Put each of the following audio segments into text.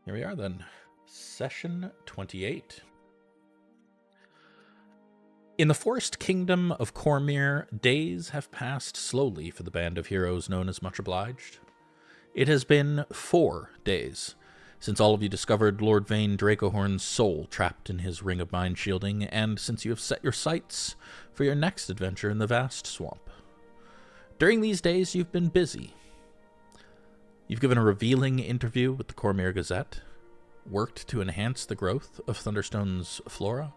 Here we are then. Session 28. In the forest kingdom of Cormyr, days have passed slowly for the band of heroes known as Much Obliged. It has been 4 days since all of you discovered Lord Vayne Dracohorn's soul trapped in his ring of mind shielding, and since you have set your sights for your next adventure in the vast swamp. During these days, you've been busy. You've given a revealing interview with the Cormyr Gazette, worked to enhance the growth of Thunderstone's flora,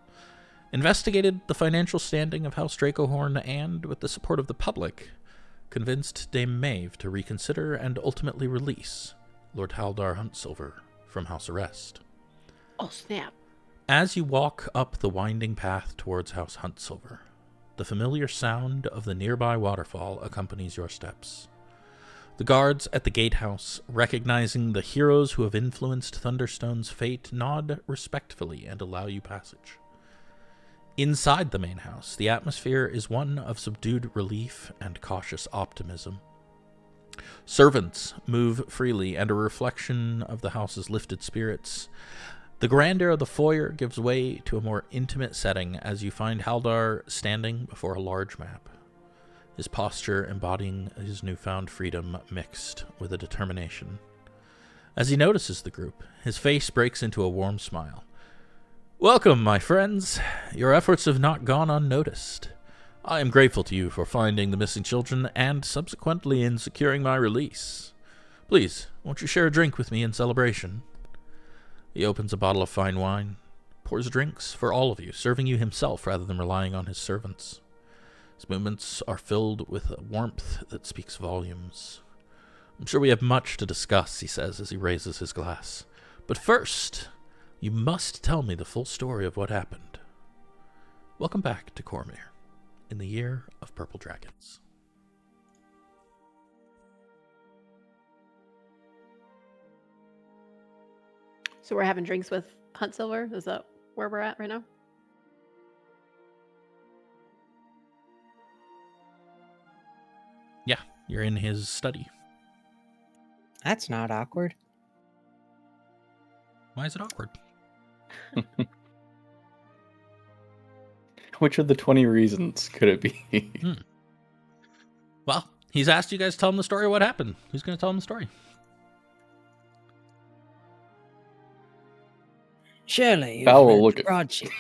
investigated the financial standing of House Dracohorn, and, with the support of the public, convinced Dame Maeve to reconsider and ultimately release Lord Haldar Huntsilver from house arrest. Oh, snap. As you walk up the winding path towards House Huntsilver, the familiar sound of the nearby waterfall accompanies your steps. The guards at the gatehouse, recognizing the heroes who have influenced Thunderstone's fate, nod respectfully and allow you passage. Inside the main house, the atmosphere is one of subdued relief and cautious optimism. Servants move freely, and a reflection of the house's lifted spirits. The grandeur of the foyer gives way to a more intimate setting as you find Haldar standing before a large map, his posture embodying his newfound freedom mixed with a determination. As he notices the group, his face breaks into a warm smile. "Welcome, my friends. Your efforts have not gone unnoticed. I am grateful to you for finding the missing children and subsequently in securing my release. Please, won't you share a drink with me in celebration?" He opens a bottle of fine wine, pours drinks for all of you, serving you himself rather than relying on his servants. His movements are filled with a warmth that speaks volumes. "I'm sure we have much to discuss," he says as he raises his glass. "But first, you must tell me the full story of what happened. Welcome back to Cormyr, in the year of purple dragons." So we're having drinks with Huntsilver? Is that where we're at right now? Yeah, you're in his study. That's not awkward. Why is it awkward? Which of the 20 reasons could it be? Well, he's asked you guys to tell him the story of what happened. Who's going to tell him the story? Surely you've Val will read look the at- broadsheet.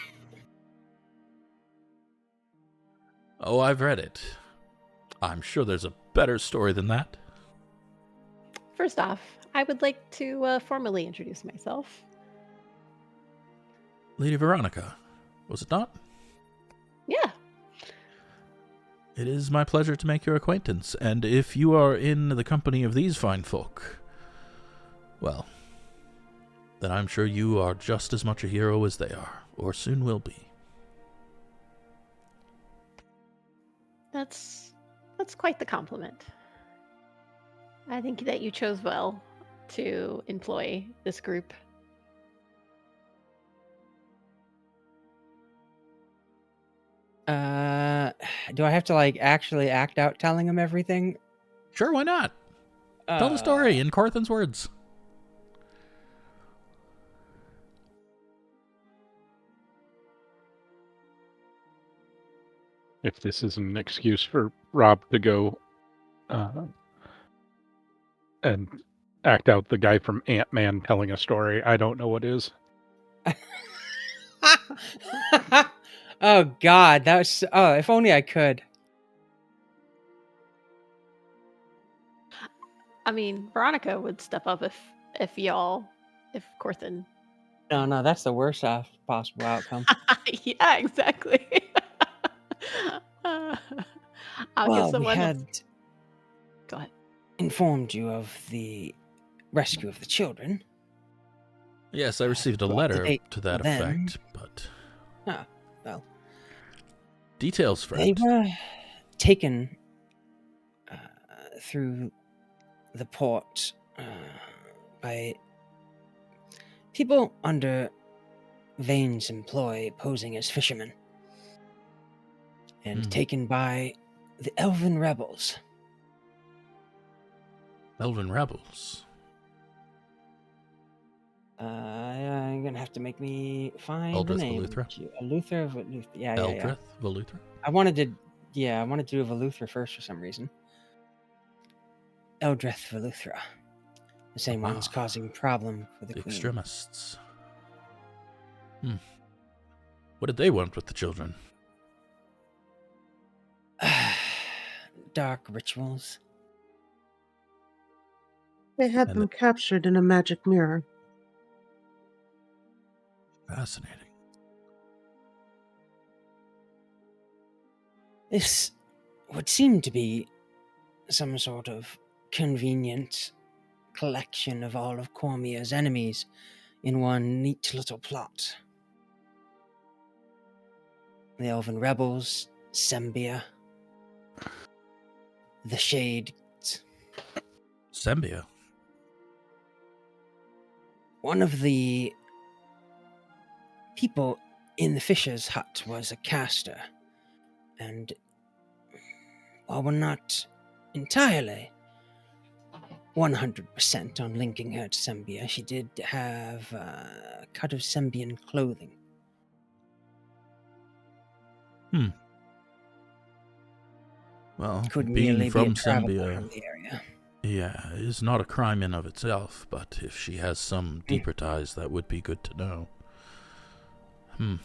Oh, I've read it. I'm sure there's a better story than that. First off, I would like to formally introduce myself. Lady Veronica, was it not? Yeah. It is my pleasure to make your acquaintance, and if you are in the company of these fine folk, well, then I'm sure you are just as much a hero as they are, or soon will be. That's quite the compliment. I think that you chose well to employ this group. Do I have to actually act out telling him everything? Sure, why not? Tell the story in Corthyn's words. If this is an excuse for Rob to go and act out the guy from Ant-Man telling a story, I don't know what is. Oh God, that was. Oh, if only I could. I mean, Veronica would step up if Corthyn. No, that's the worst possible outcome. Yeah, exactly. I'll give We someone. had Go ahead. informed you of the rescue of the children. Yes, I received a Well, letter they- to that then- effect, but... Well, Details, they friend. were taken through the port by people under Vayne's employ posing as fishermen, and taken by the Elven rebels. Elven rebels? I'm gonna have to make me find Eldrith the name. Veluthra? Luther, yeah. Eldrith Veluthra? I wanted to do Veluthra first for some reason. Eldrith Veluthra. The same one's causing problem for the The queen. extremists. What did they want with the children? Dark rituals. They had And them captured in a magic mirror. Fascinating. This would seem to be some sort of convenient collection of all of Cormyr's enemies in one neat little plot. The Elven Rebels, Sembia, the Shade. Sembia? One of the people in the Fisher's hut was a caster, and while we're not entirely 100% on linking her to Sembia, she did have a cut of Sembian clothing. Well, Could being merely from be a traveler Sembia, from the area. yeah, is not a crime in of itself, but if she has some deeper ties, that would be good to know.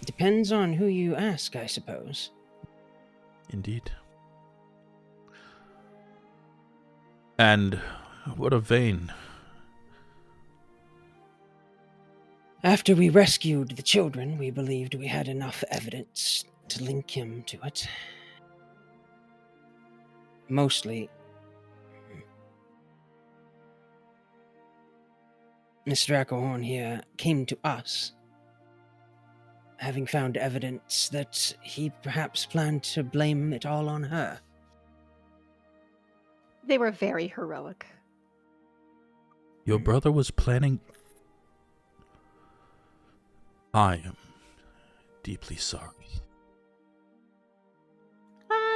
Depends on who you ask, I suppose. Indeed. And what of Vane? After we rescued the children, we believed we had enough evidence to link him to it. Mostly, Mr. Dracohorn here came to us, having found evidence that he perhaps planned to blame it all on her. They were very heroic. Your brother was planning... I am deeply sorry.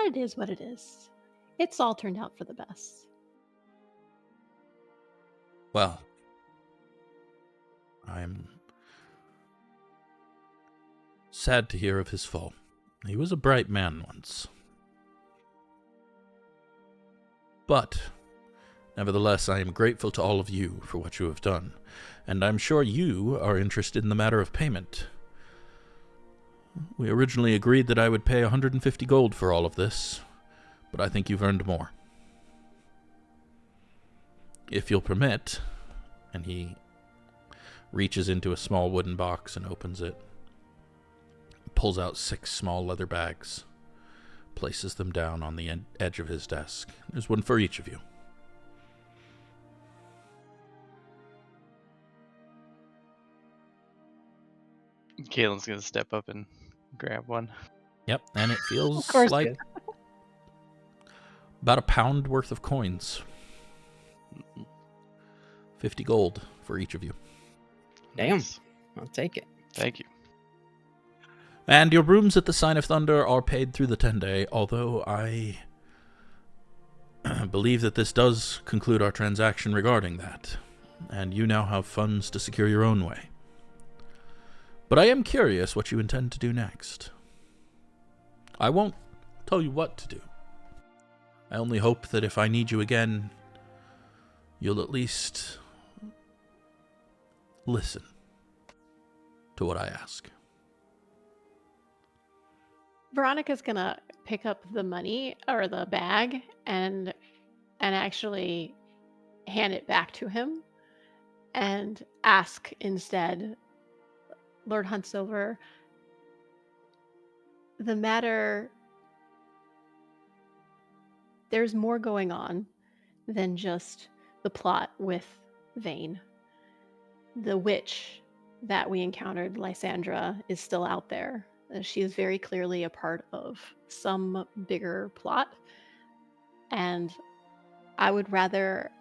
It is what it is. It's all turned out for the best. Well, I'm sad to hear of his fall. He was a bright man once. But, nevertheless, I am grateful to all of you for what you have done, and I'm sure you are interested in the matter of payment. We originally agreed that I would pay 150 gold for all of this, but I think you've earned more. If you'll permit, and he reaches into a small wooden box and opens it, pulls out 6 small leather bags, places them down on the edge of his desk. There's one for each of you. Kaelen's gonna step up and grab one. Yep, and it feels Of course like it about a pound worth of coins. 50 gold for each of you. Damn. Nice. I'll take it. Thank you. And your rooms at the Sign of Thunder are paid through the 10-day, although I believe that this does conclude our transaction regarding that, and you now have funds to secure your own way. But I am curious what you intend to do next. I won't tell you what to do. I only hope that if I need you again, you'll at least listen to what I ask. Veronica's gonna pick up the money or the bag and actually hand it back to him and ask instead, Lord Huntsilver, the matter, there's more going on than just the plot with Vane. The witch that we encountered, Lysandra, is still out there. She is very clearly a part of some bigger plot, and I would rather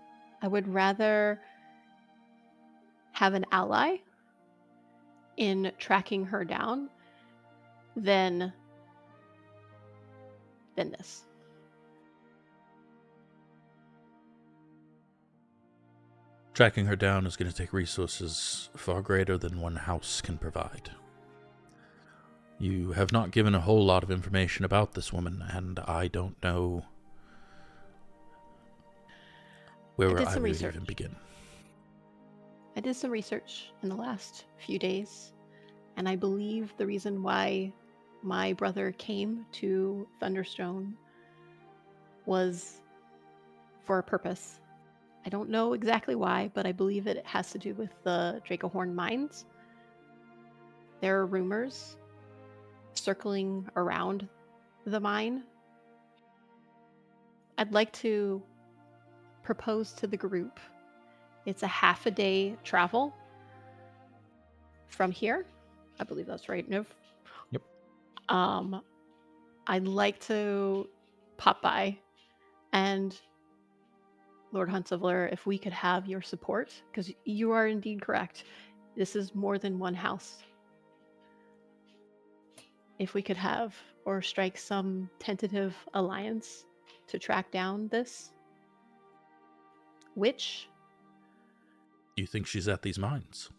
have an ally in tracking her down than this. Tracking her down is going to take resources far greater than one house can provide. You have not given a whole lot of information about this woman, and I don't know where I did I some would research. even begin. I did some research in the last few days, and I believe the reason why my brother came to Thunderstone was for a purpose. I don't know exactly why, but I believe it has to do with the Dracohorn mines. There are rumors circling around the mine. I'd like to propose to the group. It's a half a day travel from here. I believe that's right, Nov. Yep. I'd like to pop by and Lord Huntsivler, if we could have your support, because you are indeed correct. This is more than one house. If we could have or strike some tentative alliance to track down this witch. You think she's at these mines?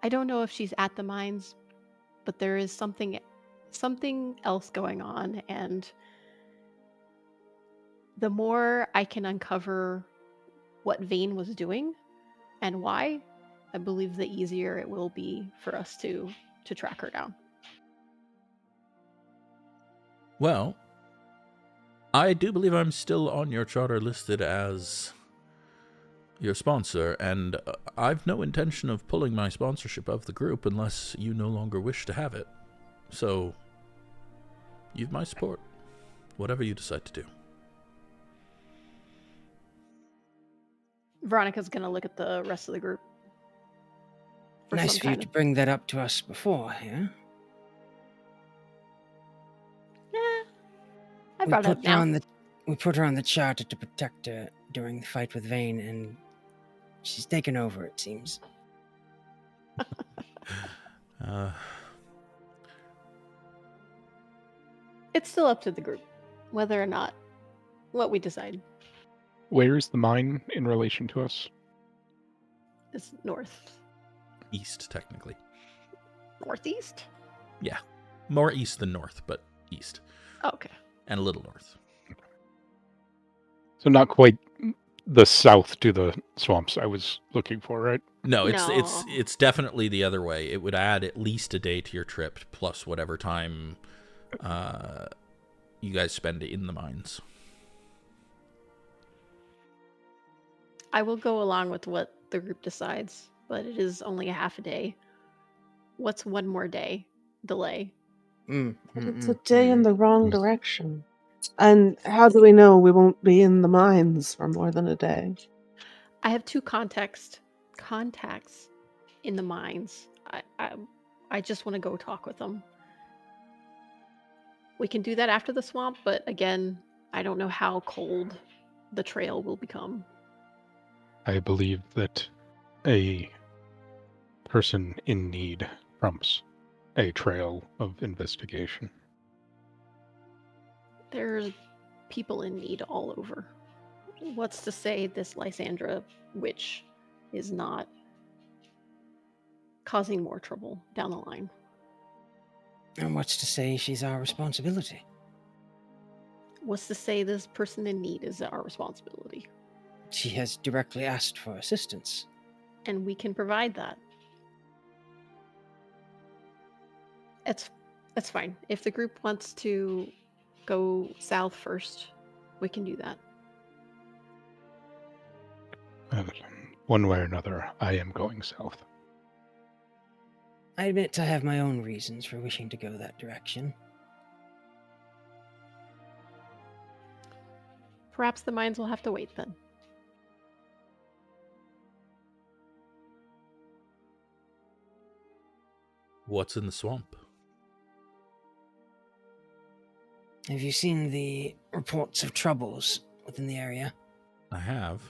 I don't know if she's at the mines, but there is something else going on, and the more I can uncover what Vane was doing and why, I believe the easier it will be for us to track her down. Well, I do believe I'm still on your charter listed as your sponsor, and I've no intention of pulling my sponsorship of the group unless you no longer wish to have it. So, you've my support, whatever you decide to do. Veronica's going to look at the rest of the group. Nice for you to bring that up to us before, yeah? I brought it up now. We put her on the charter to protect her during the fight with Vane, and she's taken over, it seems. It's still up to the group, whether or not what we decide. Where's the mine in relation to us? It's north. East, technically. Northeast? Yeah. More east than north, but east. Okay. And a little north. So not quite the south to the swamps I was looking for, right? No, No. it's definitely the other way. It would add at least a day to your trip, plus whatever time you guys spend in the mines. I will go along with what the group decides, but it is only a half a day. What's one more day delay? It's a day in the wrong direction. And how do we know we won't be in the mines for more than a day? I have two contacts in the mines. I just want to go talk with them. We can do that after the swamp, but again, I don't know how cold the trail will become. I believe that a person in need trumps a trail of investigation. There's people in need all over. What's to say this Lysandra witch is not causing more trouble down the line? And what's to say she's our responsibility? What's to say this person in need is our responsibility? She has directly asked for assistance. And we can provide that. It's fine. If the group wants to go south first, we can do that. One way or another, I am going south. I admit I have my own reasons for wishing to go that direction. Perhaps the mines will have to wait then. What's in the swamp? Have you seen the reports of troubles within the area? I have.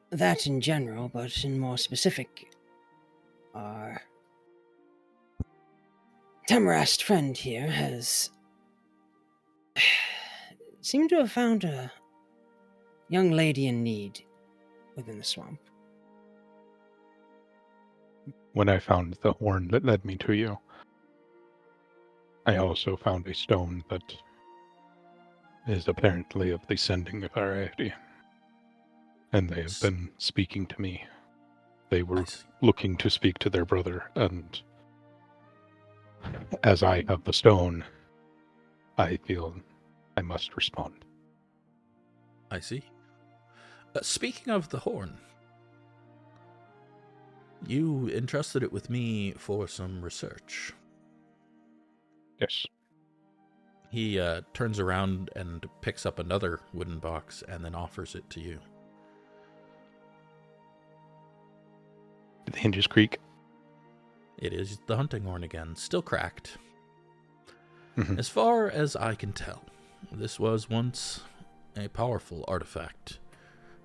That in general, but in more specific, our Tammarast friend here has seemed to have found a young lady in need within the swamp. When I found the horn that led me to you, I also found a stone that is apparently of the sending variety. And they have been speaking to me. They were looking to speak to their brother, and as I have the stone, I feel I must respond. I see. Speaking of the horn, you entrusted it with me for some research. Yes. He turns around and picks up another wooden box and then offers it to you. Did the hinges creak? It is the hunting horn again, still cracked. Mhm. As far as I can tell, this was once a powerful artifact,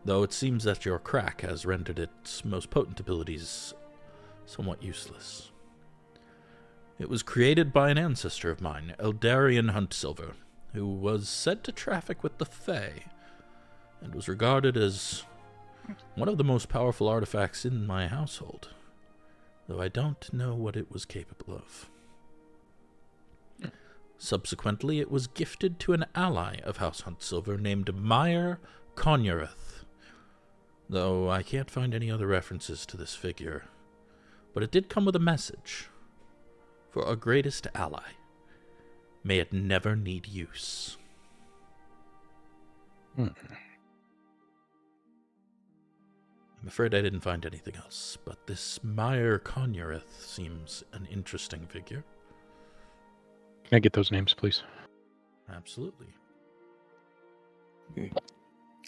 though it seems that your crack has rendered its most potent abilities somewhat useless. It was created by an ancestor of mine, Eldarian Huntsilver, who was said to traffic with the Fae, and was regarded as one of the most powerful artifacts in my household, though I don't know what it was capable of. Subsequently, it was gifted to an ally of House Huntsilver named Meyer Cormyr, though I can't find any other references to this figure. But it did come with a message. For our greatest ally, may it never need use. I'm afraid I didn't find anything else, but this Meyer Cormyr seems an interesting figure. Can I get those names, please? Absolutely.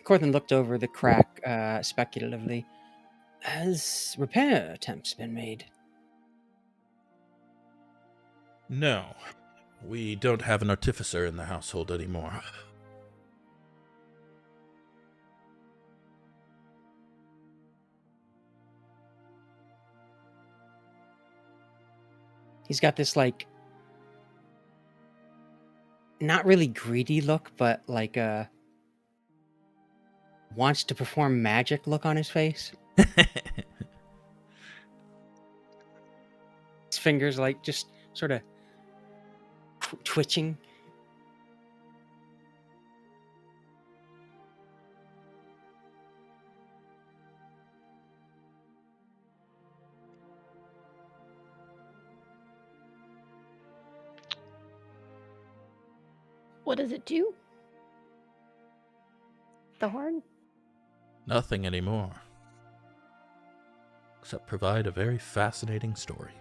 Corthyndahast looked over the crack speculatively. Has repair attempts been made? No, we don't have an artificer in the household anymore. He's got this, like, not really greedy look, but like wants to perform magic look on his face. His fingers, like, just sort of twitching. What does it do? The horn? Nothing anymore. Except provide a very fascinating story.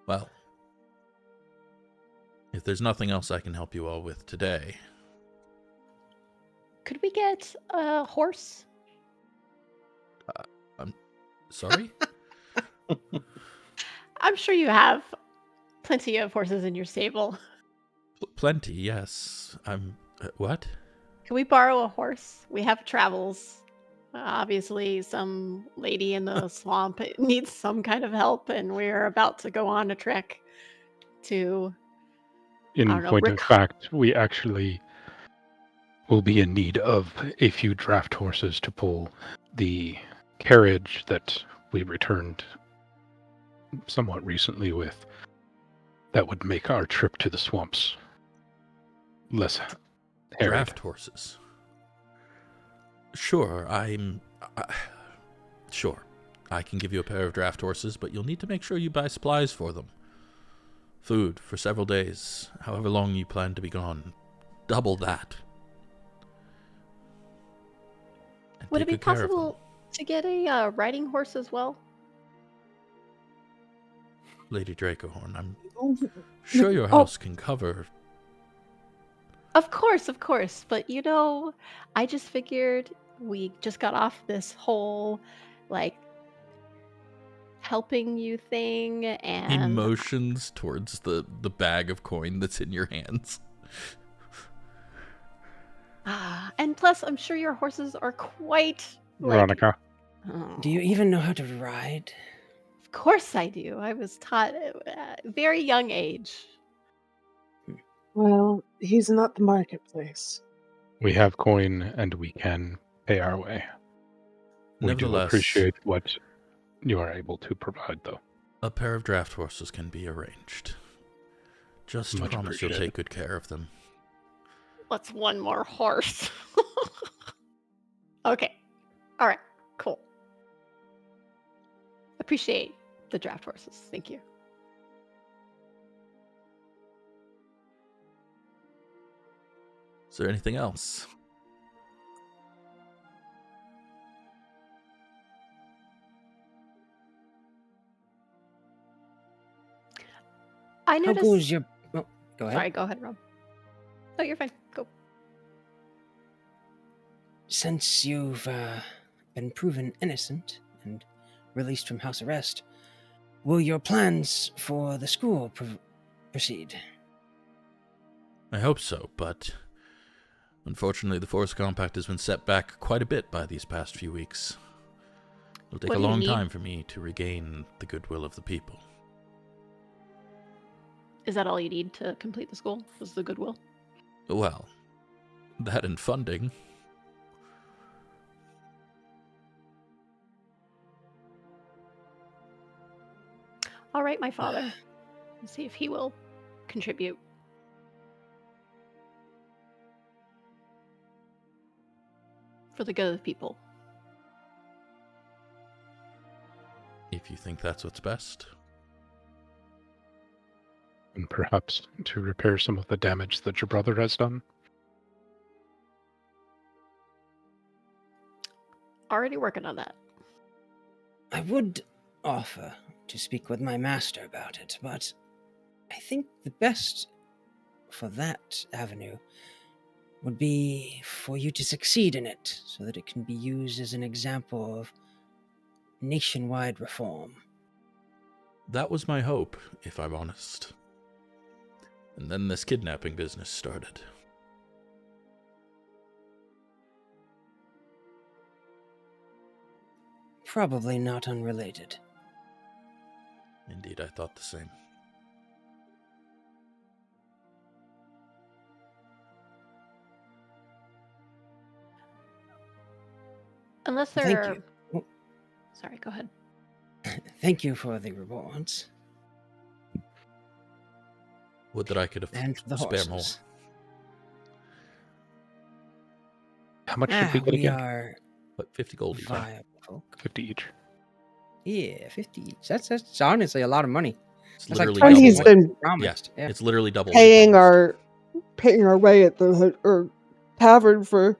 Well, if there's nothing else I can help you all with today... Could we get a horse? I'm sorry? I'm sure you have plenty of horses in your stable. Plenty, yes. What? Can we borrow a horse? We have travels. Obviously, some lady in the swamp needs some kind of help, and we're about to go on a trek to... In point of fact, we actually will be in need of a few draft horses to pull the carriage that we returned somewhat recently with. That would make our trip to the swamps less harried. Draft horses. Sure, sure. I can give you a pair of draft horses, but you'll need to make sure you buy supplies for them. Food for several days, however long you plan to be gone. Double that. And Would it take be good care of them. possible to get a riding horse as well? Lady Dracohorn, I'm sure your house can cover... Of course. But, I just figured we just got off this whole, like, helping you thing, and... He motions towards the bag of coin that's in your hands. And plus, I'm sure your horses are quite... Veronica. Do you even know how to ride? Of Of course I do. I was taught at a very young age. Well, he's not the marketplace. We have coin and we can pay our way. We do Nevertheless, appreciate what you are able to provide, though. a pair of draft horses can be arranged. Just Much promise you'll appreciated. take good care of them. What's one more horse? Okay. All right. Cool. Appreciate the draft horses. Thank you. Is there anything else? I How noticed. goes your... Oh, go ahead. Sorry, go ahead, Rob. Oh, you're fine. Go. Since you've been proven innocent and released from house arrest, will your plans for the school proceed? I hope so, but unfortunately the Force Compact has been set back quite a bit by these past few weeks. It'll take What a do you long need? time for me to regain the goodwill of the people. Is that all you need to complete the school? Was the goodwill? Well, that and funding. All right, my father. Let's see if he will contribute. For the good of the people. If you think that's what's best. And perhaps to repair some of the damage that your brother has done. Already working on that. I would offer to speak with my master about it, but I think the best for that avenue would be for you to succeed in it, so that it can be used as an example of nationwide reform. That was my hope, if I'm honest. And then this kidnapping business started. Probably not unrelated. Indeed, I thought the same. Unless Thank there are... you. Oh, Sorry, go ahead. thank you for the rewards. Would that I could have And for the spare more. horses. How much should we get We again? are What, 50 gold each? viable folk. 50 each. Yeah, 50 each. That's honestly a lot of money. It's That's like literally And twice he's what double. we been promised. Yeah. It's literally double. paying what we paying our way at the tavern for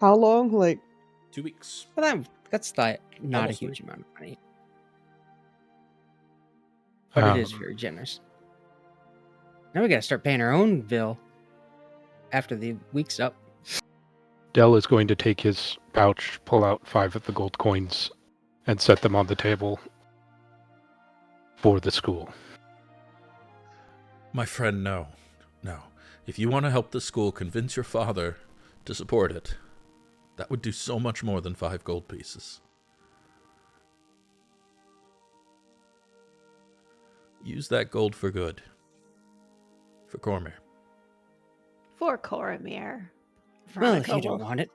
how long? Like, promised. 2 weeks. Well, that's not Almost a huge three. amount of money. But it is Um, very generous. Now we gotta start paying our own bill after the week's up. Dell is going to take his pouch, pull out 5 of the gold coins, and set them on the table for the school. My friend, no. No. If you want to help the school convince your father to support it, that would do so much more than 5 gold pieces. Use that gold for good. For Cormyr. For Cormyr. Well, if Veronica you don't want it.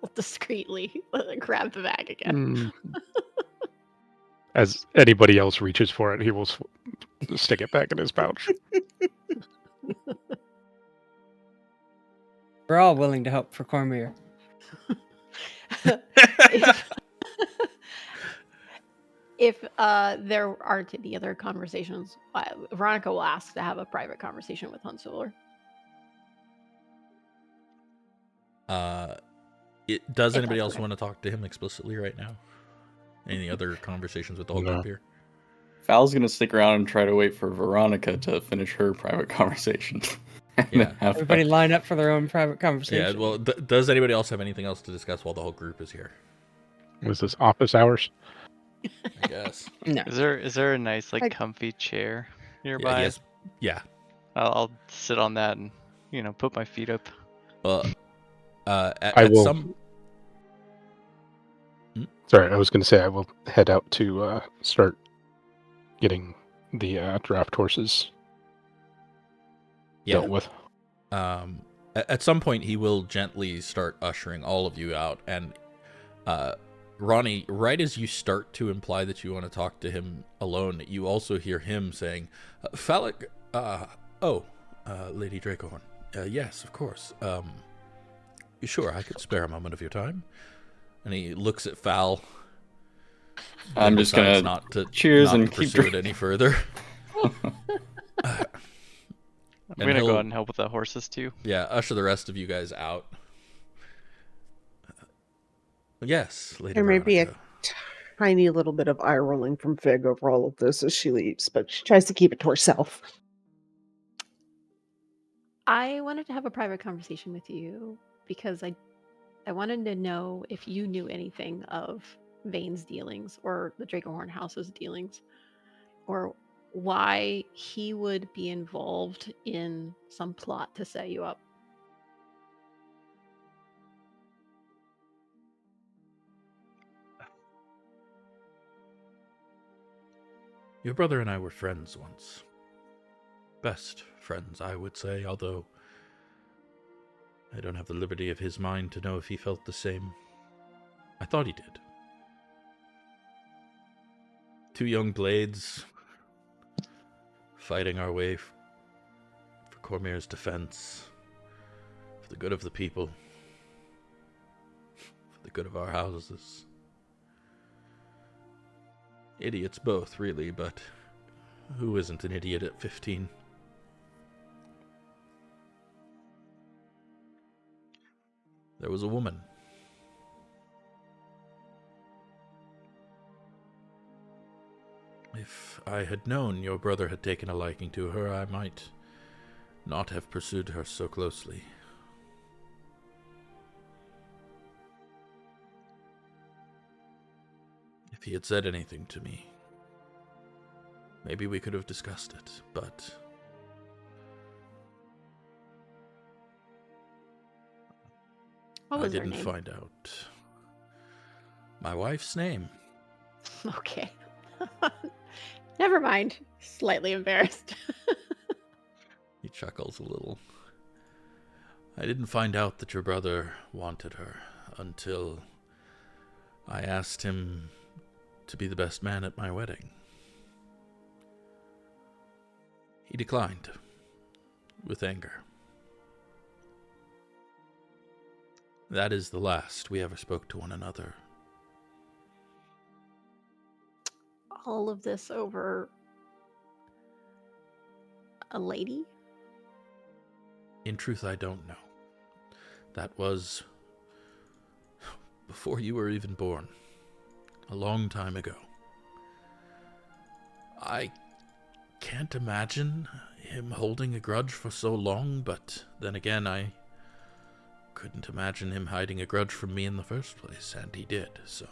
will discreetly grab the bag again. As anybody else reaches for it, he will stick it back in his pouch. We're all willing to help for Cormyr. If there aren't any other conversations, Veronica will ask to have a private conversation with Huntsviller. Does If anybody that's else okay. want to talk to him explicitly right now? Any other conversations with the whole No. group here? Val's gonna stick around and try to wait for Veronica to finish her private conversation. And Yeah. then have Everybody line up for their own private conversation. Yeah, well, does anybody else have anything else to discuss while the whole group is here? Was this office hours? I guess. No. Is there a nice I- comfy chair Yeah, nearby? he has, yeah. I'll sit on that and put my feet up. At I will- some Sorry, I was going to say I will head out to start getting the draft horses dealt with. At some point, he will gently start ushering all of you out, and Ronnie, right as you start to imply that you want to talk to him alone, you also hear him saying, Lady Dracohorn. Yes, of course. Sure, I could spare a moment of your time. And he looks at Fal. I'm just gonna cheers and keep pursue it any further. I'm gonna go out and help with the horses too. Yeah, usher the rest of you guys out. Yes, Lady There may be a Veronica. tiny little bit of eye rolling from Fig over all of this as she leaves, but she tries to keep it to herself. I wanted to have a private conversation with you because I wanted to know if you knew anything of Vane's dealings or the Dracohorn House's dealings, or why he would be involved in some plot to set you up. Your brother and I were friends once. Best friends, I would say, although I don't have the liberty of his mind to know if he felt the same. I thought he did. Two young blades fighting our way for Cormyr's defense, for the good of the people, for the good of our houses. Idiots both, really, but who isn't an idiot at 15? There was a woman. If I had known your brother had taken a liking to her, I might not have pursued her so closely. If he had said anything to me, maybe we could have discussed it, but What was I her didn't name? find out. My wife's name. Okay. Never mind. Slightly embarrassed. He chuckles a little. I didn't find out that your brother wanted her until I asked him to be the best man at my wedding. He declined, with anger. That is the last we ever spoke to one another. All of this over a lady? In truth, I don't know. That was before you were even born. A long time ago. I can't imagine him holding a grudge for so long, but then again, I couldn't imagine him hiding a grudge from me in the first place, and he did, so.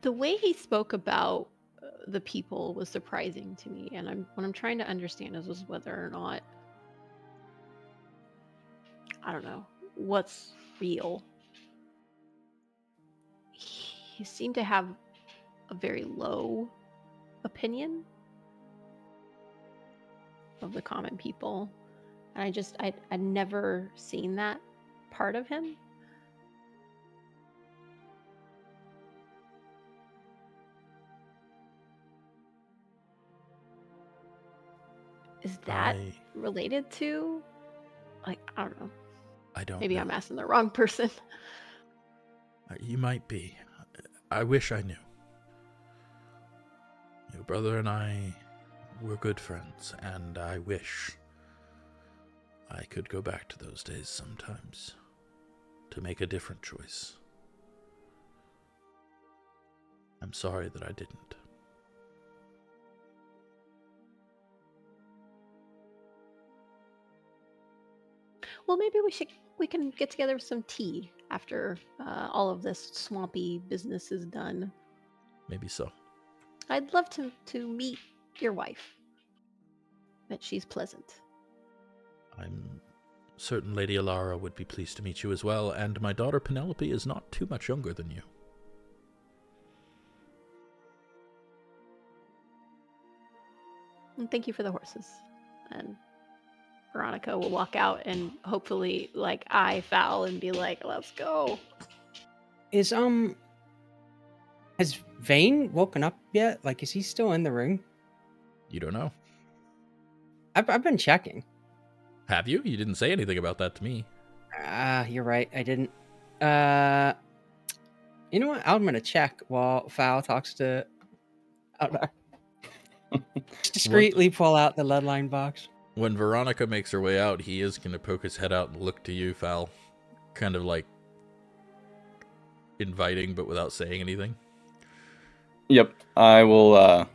The way he spoke about the people was surprising to me, and what I'm trying to understand is whether or not, I don't know, what's real. He seemed to have a very low opinion of the common people, and I'd never seen that part of him. Is that related to, like, I don't know. I don't Maybe know. I'm asking the wrong person. You might be. I wish I knew. Your brother and I were good friends, and I wish I could go back to those days sometimes to make a different choice. I'm sorry that I didn't. Well, maybe we can get together with some tea after all of this swampy business is done. Maybe so. I'd love to meet your wife. Bet she's pleasant. I'm certain Lady Alara would be pleased to meet you as well, and my daughter Penelope is not too much younger than you. And thank you for the horses. And Veronica will walk out and hopefully, eye Foul and be like, let's go. Has Vane woken up yet? Is he still in the ring? You don't know. I've been checking. Have you? You didn't say anything about that to me. You're right. I didn't. You know what? I'm gonna check while Foul talks to Eldar. Just discreetly pull out the lead line box. When Veronica makes her way out, he is going to poke his head out and look to you, Foul. Kind of inviting, but without saying anything. Yep. I will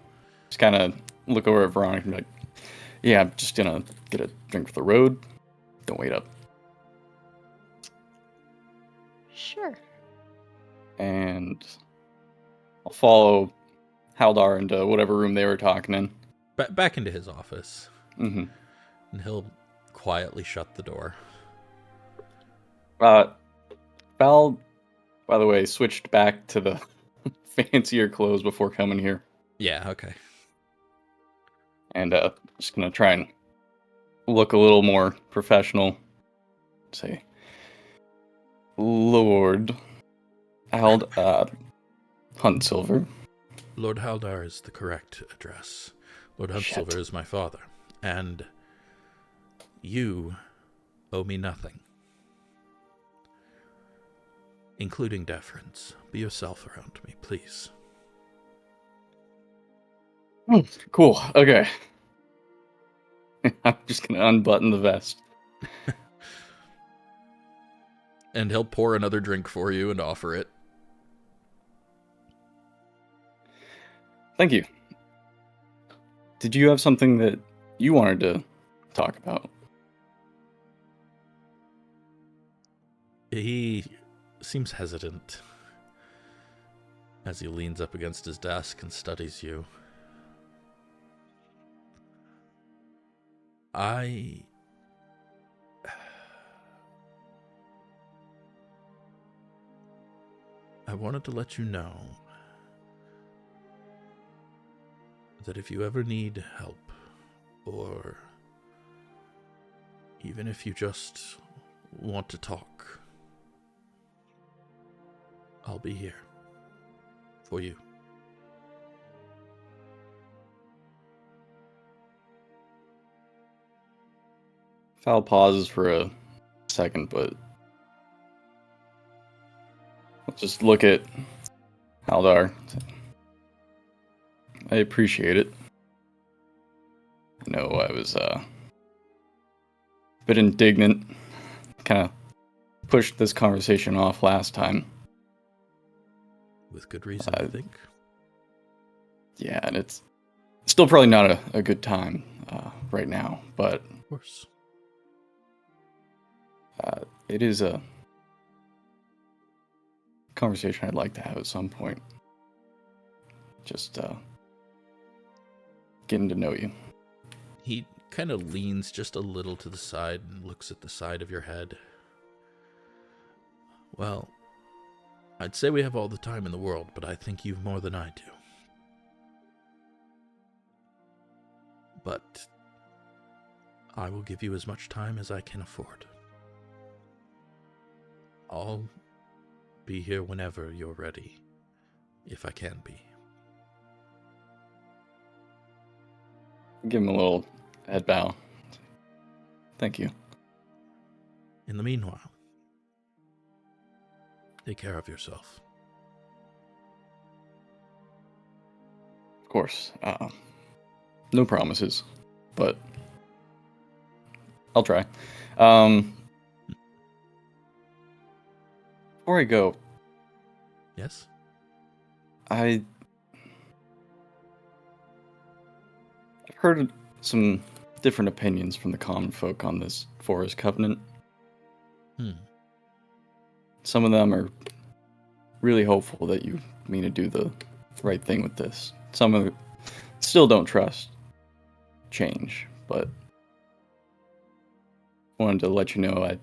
just kind of look over at Veronica and be like, yeah, I'm just going to get a drink for the road. Don't wait up. Sure. And I'll follow Haldar into whatever room they were talking in. Back into his office. Mm-hmm. And he'll quietly shut the door. Val, by the way, switched back to the fancier clothes before coming here. Yeah, okay. And just gonna try and look a little more professional. Say, Lord Huntsilver. Lord Haldar is the correct address. Lord Huntsilver is my father. And you owe me nothing. Including deference. Be yourself around me, please. Cool. Okay. I'm just gonna unbutton the vest. And he'll pour another drink for you and offer it. Thank you. Did you have something that you wanted to talk about? He seems hesitant as he leans up against his desk and studies you. I wanted to let you know that if you ever need help, or even if you just want to talk, I'll be here for you. Foul pauses for a second, but I'll just look at Haldar. I appreciate it. I know I was a bit indignant. Kind of pushed this conversation off last time. With good reason, I think. Yeah, and it's still probably not a good time right now, but of course. It is a conversation I'd like to have at some point. Just getting to know you. He kind of leans just a little to the side and looks at the side of your head. Well, I'd say we have all the time in the world, but I think you've more than I do. But I will give you as much time as I can afford. I'll be here whenever you're ready, if I can be. Give him a little head bow. Thank you. In the meanwhile, take care of yourself. Of course. No promises, but I'll try. Before I go... Yes? I've heard some different opinions from the common folk on this Forest Covenant. Some of them are really hopeful that you mean to do the right thing with this. Some of them still don't trust change, but wanted to let you know I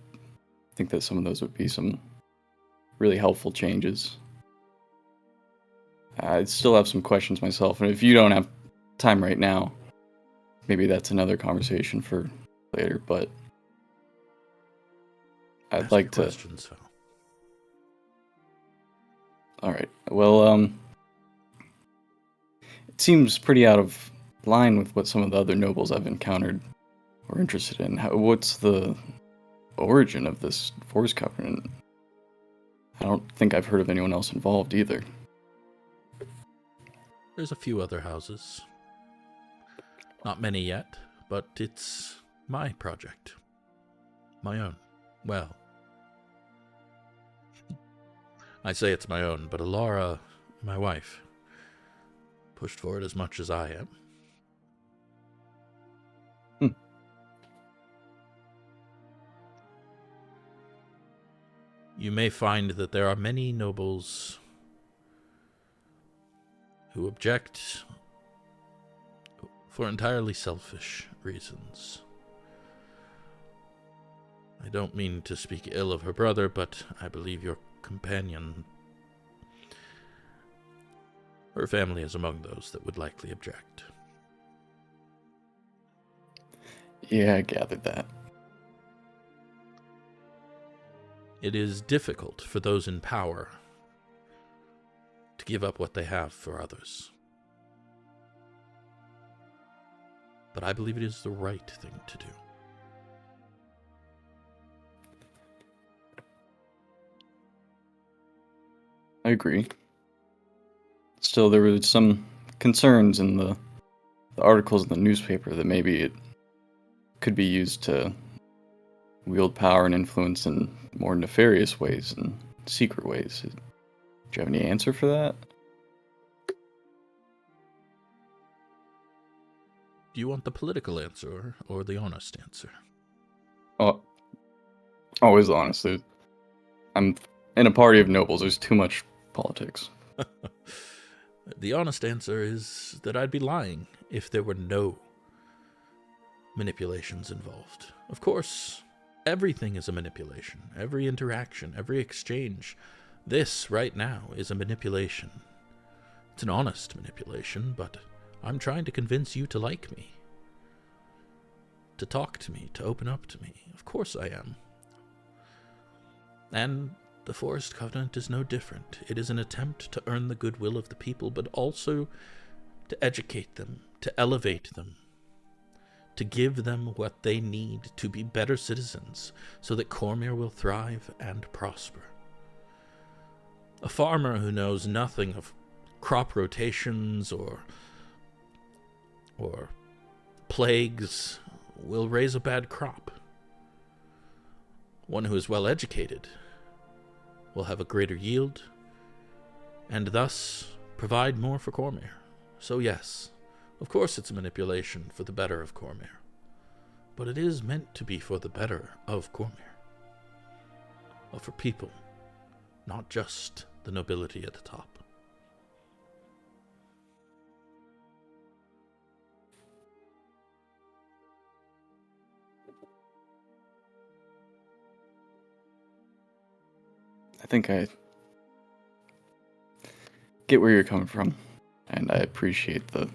think that some of those would be some really helpful changes. I still have some questions myself, and if you don't have time right now, maybe that's another conversation for later, but I'd like to... questions, Val. Alright, well, it seems pretty out of line with what some of the other nobles I've encountered were interested in. What's the origin of this Forest Covenant? I don't think I've heard of anyone else involved either. There's a few other houses. Not many yet, but it's my project. My own. Well, I say it's my own, but Alara, my wife, pushed for it as much as I am. You may find that there are many nobles who object for entirely selfish reasons. I don't mean to speak ill of her brother, but I believe your companion, her family is among those that would likely object. Yeah, I gathered that. It is difficult for those in power to give up what they have for others. But I believe it is the right thing to do. I agree. Still, there were some concerns in the articles in the newspaper that maybe it could be used to wield power and influence in more nefarious ways and secret ways. Do you have any answer for that? Do you want the political answer or the honest answer? Oh, always honest. I'm in a party of nobles. There's too much politics. The honest answer is that I'd be lying if there were no manipulations involved. Of course, everything is a manipulation. Every interaction, every exchange. This, right now, is a manipulation. It's an honest manipulation, but I'm trying to convince you to like me. To talk to me, to open up to me. Of course I am. And the Forest Covenant is no different. It is an attempt to earn the goodwill of the people, but also to educate them, to elevate them, to give them what they need to be better citizens, so that Cormyr will thrive and prosper. A farmer who knows nothing of crop rotations or plagues will raise a bad crop. One who is well educated will have a greater yield, and thus provide more for Cormyr. So yes, of course it's a manipulation for the better of Cormyr, but it is meant to be for the better of Cormyr. Or for people, not just the nobility at the top. I think I get where you're coming from, and I appreciate the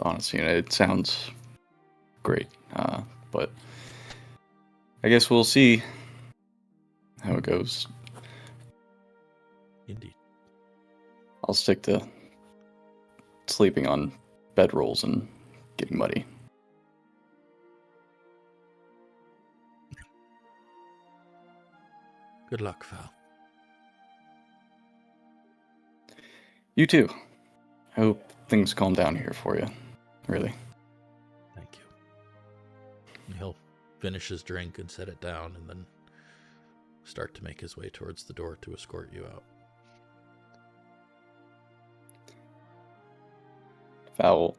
honesty. And it sounds great, but I guess we'll see how it goes. Indeed. I'll stick to sleeping on bedrolls and getting muddy. Good luck, Val. You too. I hope things calm down here for you. Really. Thank you. And he'll finish his drink and set it down, and then start to make his way towards the door to escort you out. Val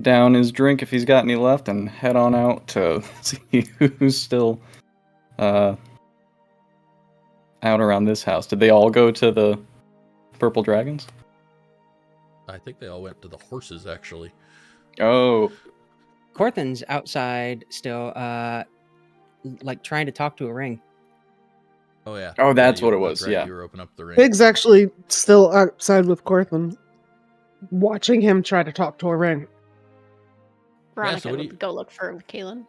down his drink if he's got any left and head on out to see who's still out around this house. Did they all go to the Purple Dragons? I think they all went to the horses, actually. Oh. Corthin's outside still. like trying to talk to a ring. Oh yeah. Oh, that's what it that's was. right, Yeah. you were opening up the ring. Pig's actually still outside with Corthynd, watching him try to talk to a ring. Veronica what do would you- go look for Kaelen.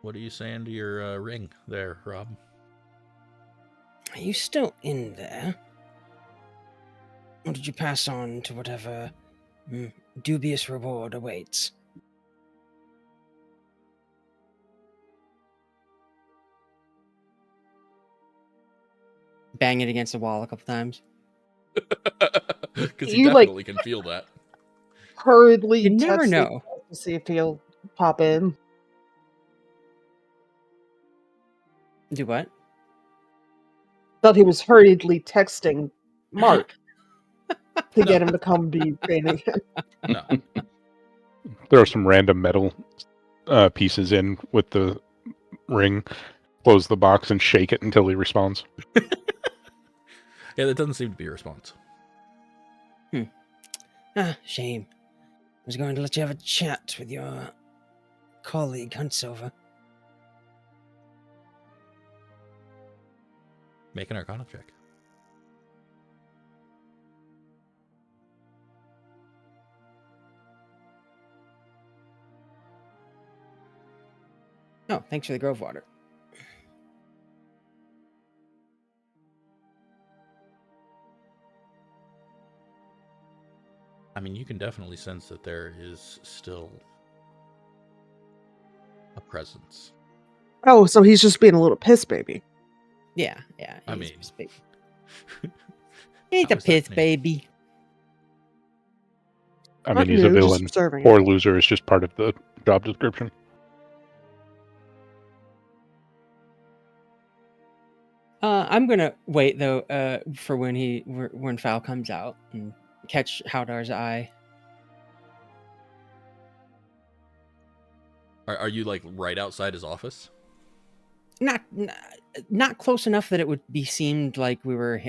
What are you saying to your ring there, Rob? Are you still in there? Or did you pass on to whatever dubious reward awaits? Bang it against the wall a couple times. Because he You, definitely can feel that. Hurriedly You never touch the know. wall to see if he'll pop in. Do what? Thought he was hurriedly texting Mark to get him to come be training him. No. Throw some random metal pieces in with the ring, close the box, and shake it until he responds. Yeah, that doesn't seem to be a response. Shame. I was going to let you have a chat with your colleague Huntsilver. Make an Arcana check. Oh, thanks for the Grove Water. I mean, you can definitely sense that there is still a presence. Oh, so he's just being a little piss baby. Yeah. I he's mean- piss baby. He's How a is that piss new? baby. I Not mean, he's a new, just villain. observing Poor it. loser is just part of the job description. I'm gonna wait though for when Foul comes out and catch Howdar's eye. Are you like right outside his office? Not close enough that it would be seemed like we were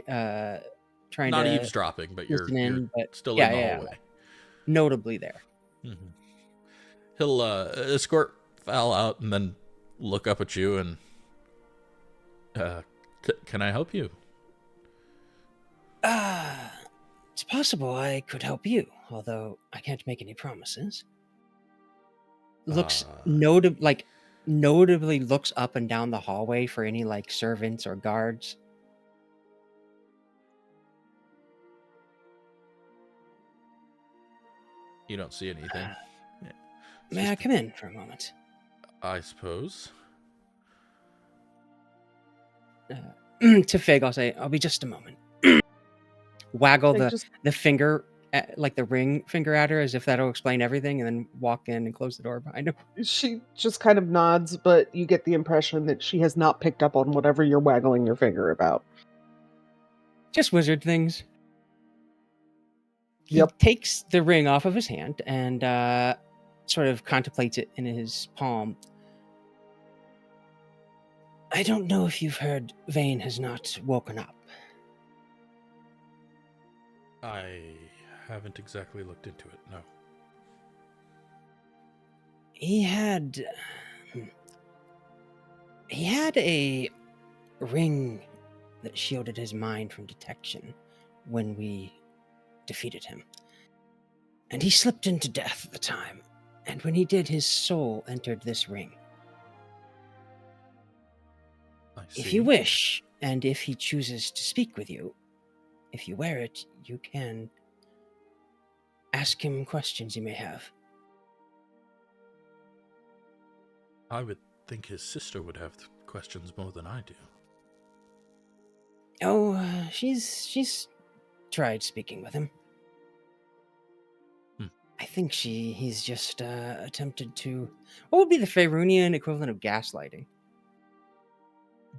trying Not to eavesdropping, but you're listen in, but still yeah, in the yeah, hallway. notably there. Mm-hmm. He'll escort Val out and then look up at you and can I help you? It's possible I could help you, although I can't make any promises. Looks notably looks up and down the hallway for any like servants or guards. You don't see anything. May I come in for a moment? I suppose. To Fig, I'll say, I'll be just a moment. Waggle Like, the finger, like the ring finger at her, as if that'll explain everything, and then walk in and close the door behind her. She just kind of nods, but you get the impression that she has not picked up on whatever you're waggling your finger about. Just wizard things. He Yep. takes the ring off of his hand and sort of contemplates it in his palm. I don't know if you've heard, Vane has not woken up. I haven't exactly looked into it, no. He had a ring that shielded his mind from detection when we defeated him. And he slipped into death at the time. And when he did, his soul entered this ring. I see. If you wish, and if he chooses to speak with you, if you wear it, you can ask him questions you may have. I would think his sister would have questions more than I do. Oh, she's tried speaking with him. I think he's just attempted to... What would be the Faerunian equivalent of gaslighting?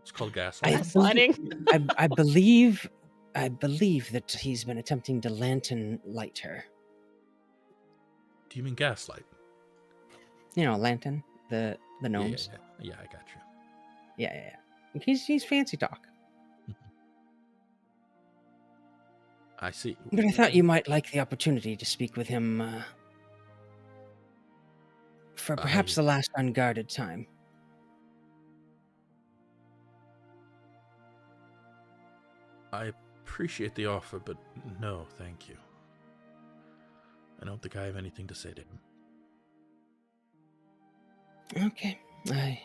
It's called gaslighting. I believe that he's been attempting to lantern light her. Do you mean gaslight? You know, lantern, the gnomes. Yeah, I got you. Yeah. He's fancy talk. I see. But I thought you might like the opportunity to speak with him for perhaps the last unguarded time. I appreciate the offer, but no, thank you. I don't think I have anything to say to him. Okay, I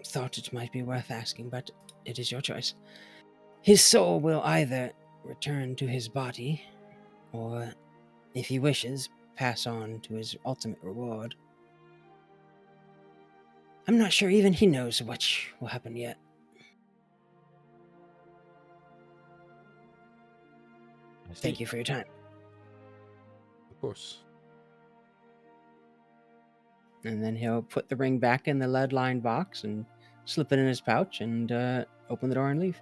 thought it might be worth asking, but it is your choice. His soul will either return to his body, or, if he wishes, pass on to his ultimate reward. I'm not sure even he knows what will happen yet. Thank you for your time. Of course. And then he'll put the ring back in the lead-lined box and slip it in his pouch and open the door and leave.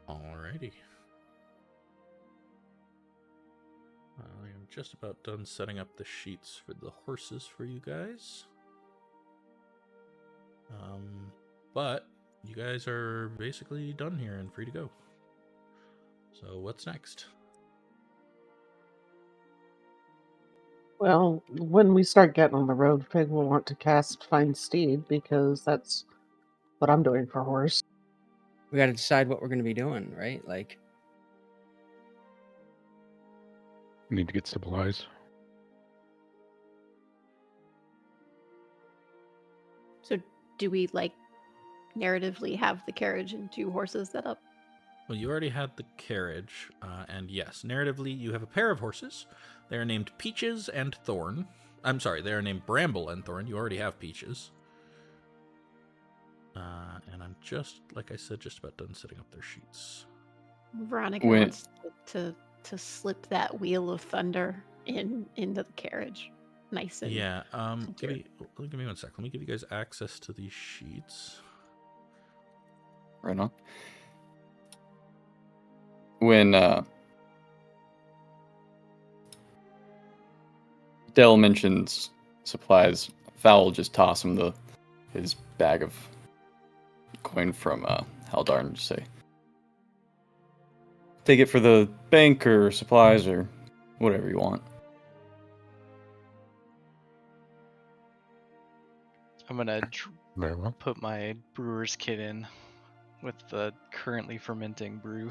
Alrighty. I am just about done setting up the sheets for the horses for you guys. But you guys are basically done here and free to go. So what's next? Well, when we start getting on the road, Fig will want to cast Find Steed, because that's what I'm doing for horse. We got to decide what we're going to be doing, right? Like, We need to get supplies. So do we, like, narratively have the carriage and 2 horses set up? Well, you already had the carriage, and yes, narratively, you have a pair of horses. They are named Peaches and Thorn. I'm sorry, they are named Bramble and Thorn. You already have Peaches. And I'm just, like I said, just about done setting up their sheets. Veronica wants to slip that wheel of thunder into the carriage. Nice and yeah. Give me 1 sec. Let me give you guys access to these sheets. Right on. When Del mentions supplies, Val will just toss him his bag of coin from Haldar and just say, take it for the bank or supplies or whatever you want. I'm gonna Very well. put my brewer's kit in with the currently fermenting brew.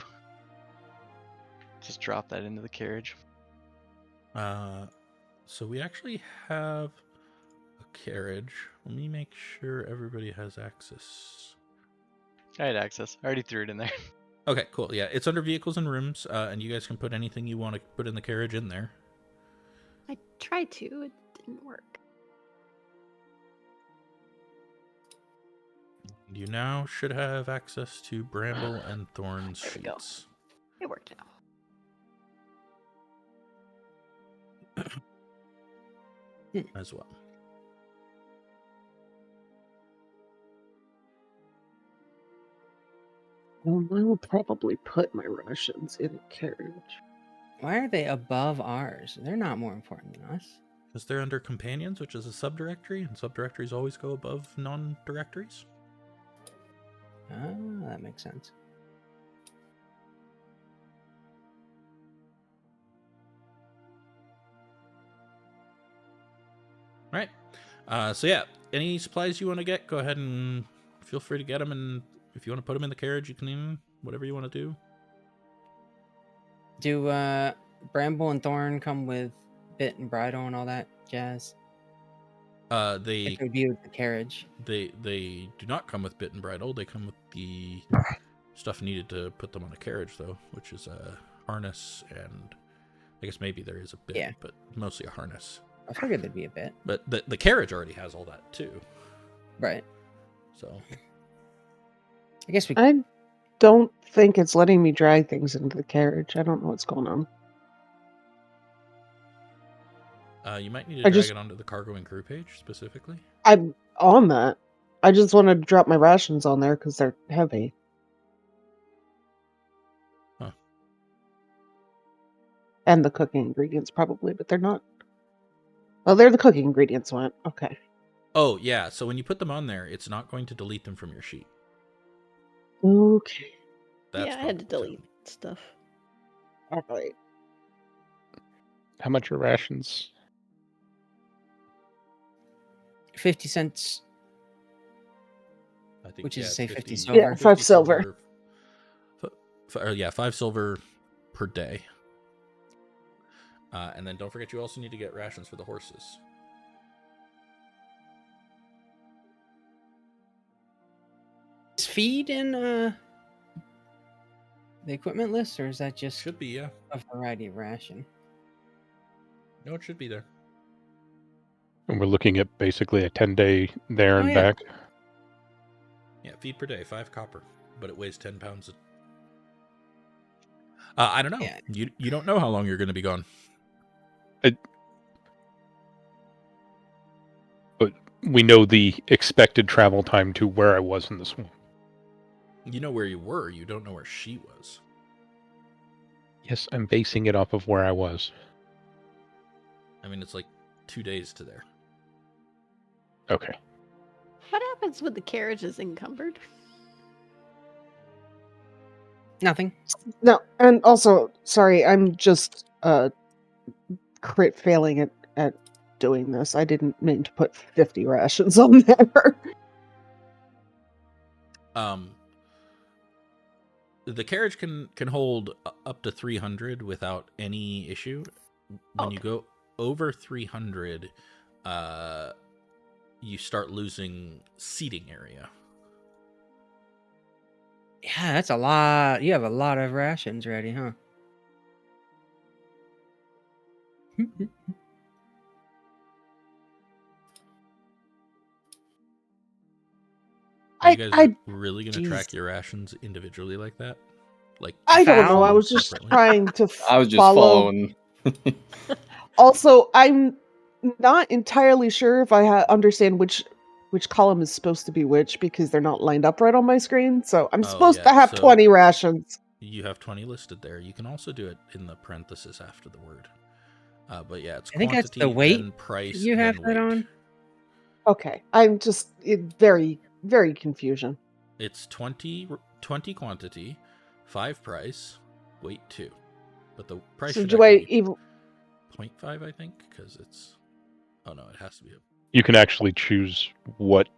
Just drop that into the carriage. So we actually have a carriage. Let me make sure everybody has access. I had access. I already threw it in there. Okay, cool. Yeah, it's under vehicles and rooms, and you guys can put anything you want to put in the carriage in there. I tried to. It didn't work. You now should have access to Bramble and Thorn's There we go. sheets. It worked out. As well. I will probably put my rations in a carriage. why are they above ours? They're not more important than us. Because they're under companions, which is a subdirectory, and subdirectories always go above non-directories. Ah, that makes sense. Right. So yeah, any supplies you want to get, go ahead and feel free to get them. And if you want to put them in the carriage, you can, whatever you want to do. Do Bramble and Thorn come with bit and bridle and all that jazz? They could be with the carriage. They do not come with bit and bridle. They come with the stuff needed to put them on a carriage, though, which is a harness, and I guess maybe there is a bit, but mostly a harness. I figured there'd be a bit. But the carriage already has all that too. Right. So I guess I don't think it's letting me drag things into the carriage. I don't know what's going on. you might need to drag it onto the cargo and crew page specifically. I'm on that. I just wanted to drop my rations on there because they're heavy. Huh. And the cooking ingredients probably, but they're not. Oh, there the cooking ingredients went. Okay. Oh, yeah. So when you put them on there, it's not going to delete them from your sheet. Okay. I had to delete stuff. All right. How much are rations? 50 cents. think, Which is, yeah, say, 50, 50 silver. Yeah, 5 silver. 5 silver per day. And then don't forget, you also need to get rations for the horses. Is feed in the equipment list, or is that just Should be, yeah. a variety of ration? No, it should be there. And we're looking at basically a 10-day there and back. Yeah, feed per day, 5 copper, but it weighs 10 pounds. I don't know. Yeah. You don't know how long you're going to be gone. But we know the expected travel time to where I was in this one. You know where you were. You don't know where she was. Yes, I'm basing it off of where I was. I mean, it's like 2 days to there. Okay. What happens when the carriage is encumbered? Nothing. No, and also, sorry, I'm just crit failing at doing this. I didn't mean to put 50 rations on there. The carriage can hold up to 300 without any issue. When you go over 300, you start losing seating area. Yeah, that's a lot. You have a lot of rations ready, huh? Are you guys I really going to track your rations individually like that? Like I don't know. I Foul was just separately? trying to I was just follow. following. Also, I'm not entirely sure if I understand which column is supposed to be which because they're not lined up right on my screen. So I'm supposed to have 20 rations. You have 20 listed there. You can also do it in the parenthesis after the word. But yeah, it's I think quantity, that's the weight then price, you have then that weight. on. Okay, I'm just very, very confusion. It's 20 quantity, 5 price, weight 2. But the price So should do I actually be even? 0.5, I think, because it's... Oh no, it has to be You can actually choose what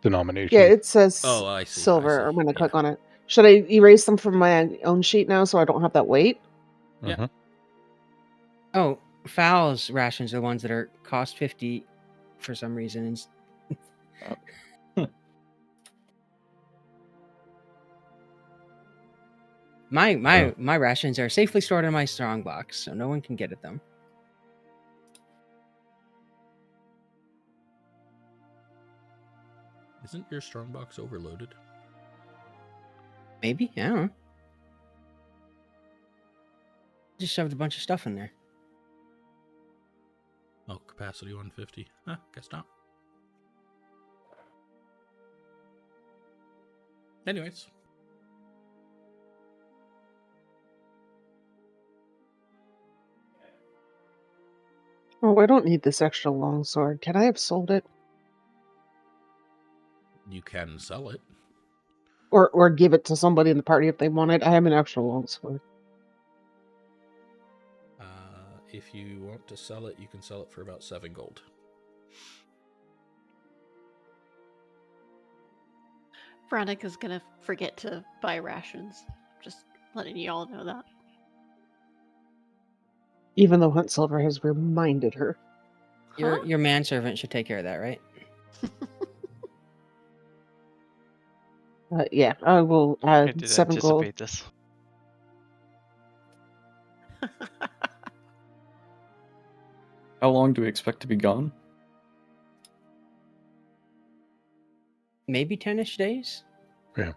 denomination. Yeah, it says I see. silver. I'm going to Yeah. click on it. Should I erase them from my own sheet now so I don't have that weight? Yeah. Oh, Foul's rations are the ones that are cost 50 for some reason. My rations are safely stored in my strongbox, so no one can get at them. Isn't your strongbox overloaded? Maybe, I don't know. Just shoved a bunch of stuff in there. Oh, capacity 150. Guess not. Anyways. Oh, I don't need this extra longsword. Can I have sold it? You can sell it. Or give it to somebody in the party if they want it. I have an extra longsword. If you want to sell it, you can sell it for about 7 gold. Veronica's gonna forget to buy rations. Just letting you all know that. Even though Hunt Silver has reminded her. Your manservant should take care of that, right? Yeah, I will add I did 7 gold. anticipate this. How long do we expect to be gone? Maybe 10-ish days? Yeah.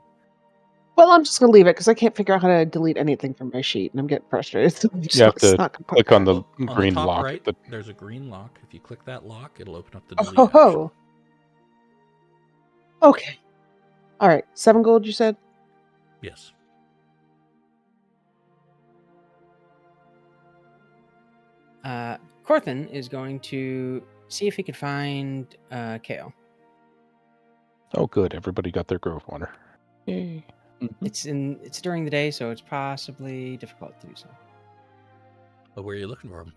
Well, I'm just going to leave it because I can't figure out how to delete anything from my sheet and I'm getting frustrated. So You have to click on the On green the top lock. right, there's a green lock. If you click that lock, it'll open up the delete Oh, action. okay. All right, 7 gold, you said? Yes. Corthyndahast is going to see if he could find Kael. Oh, good. Everybody got their growth water. Yay. It's during the day, so it's possibly difficult to do so. But where are you looking for him?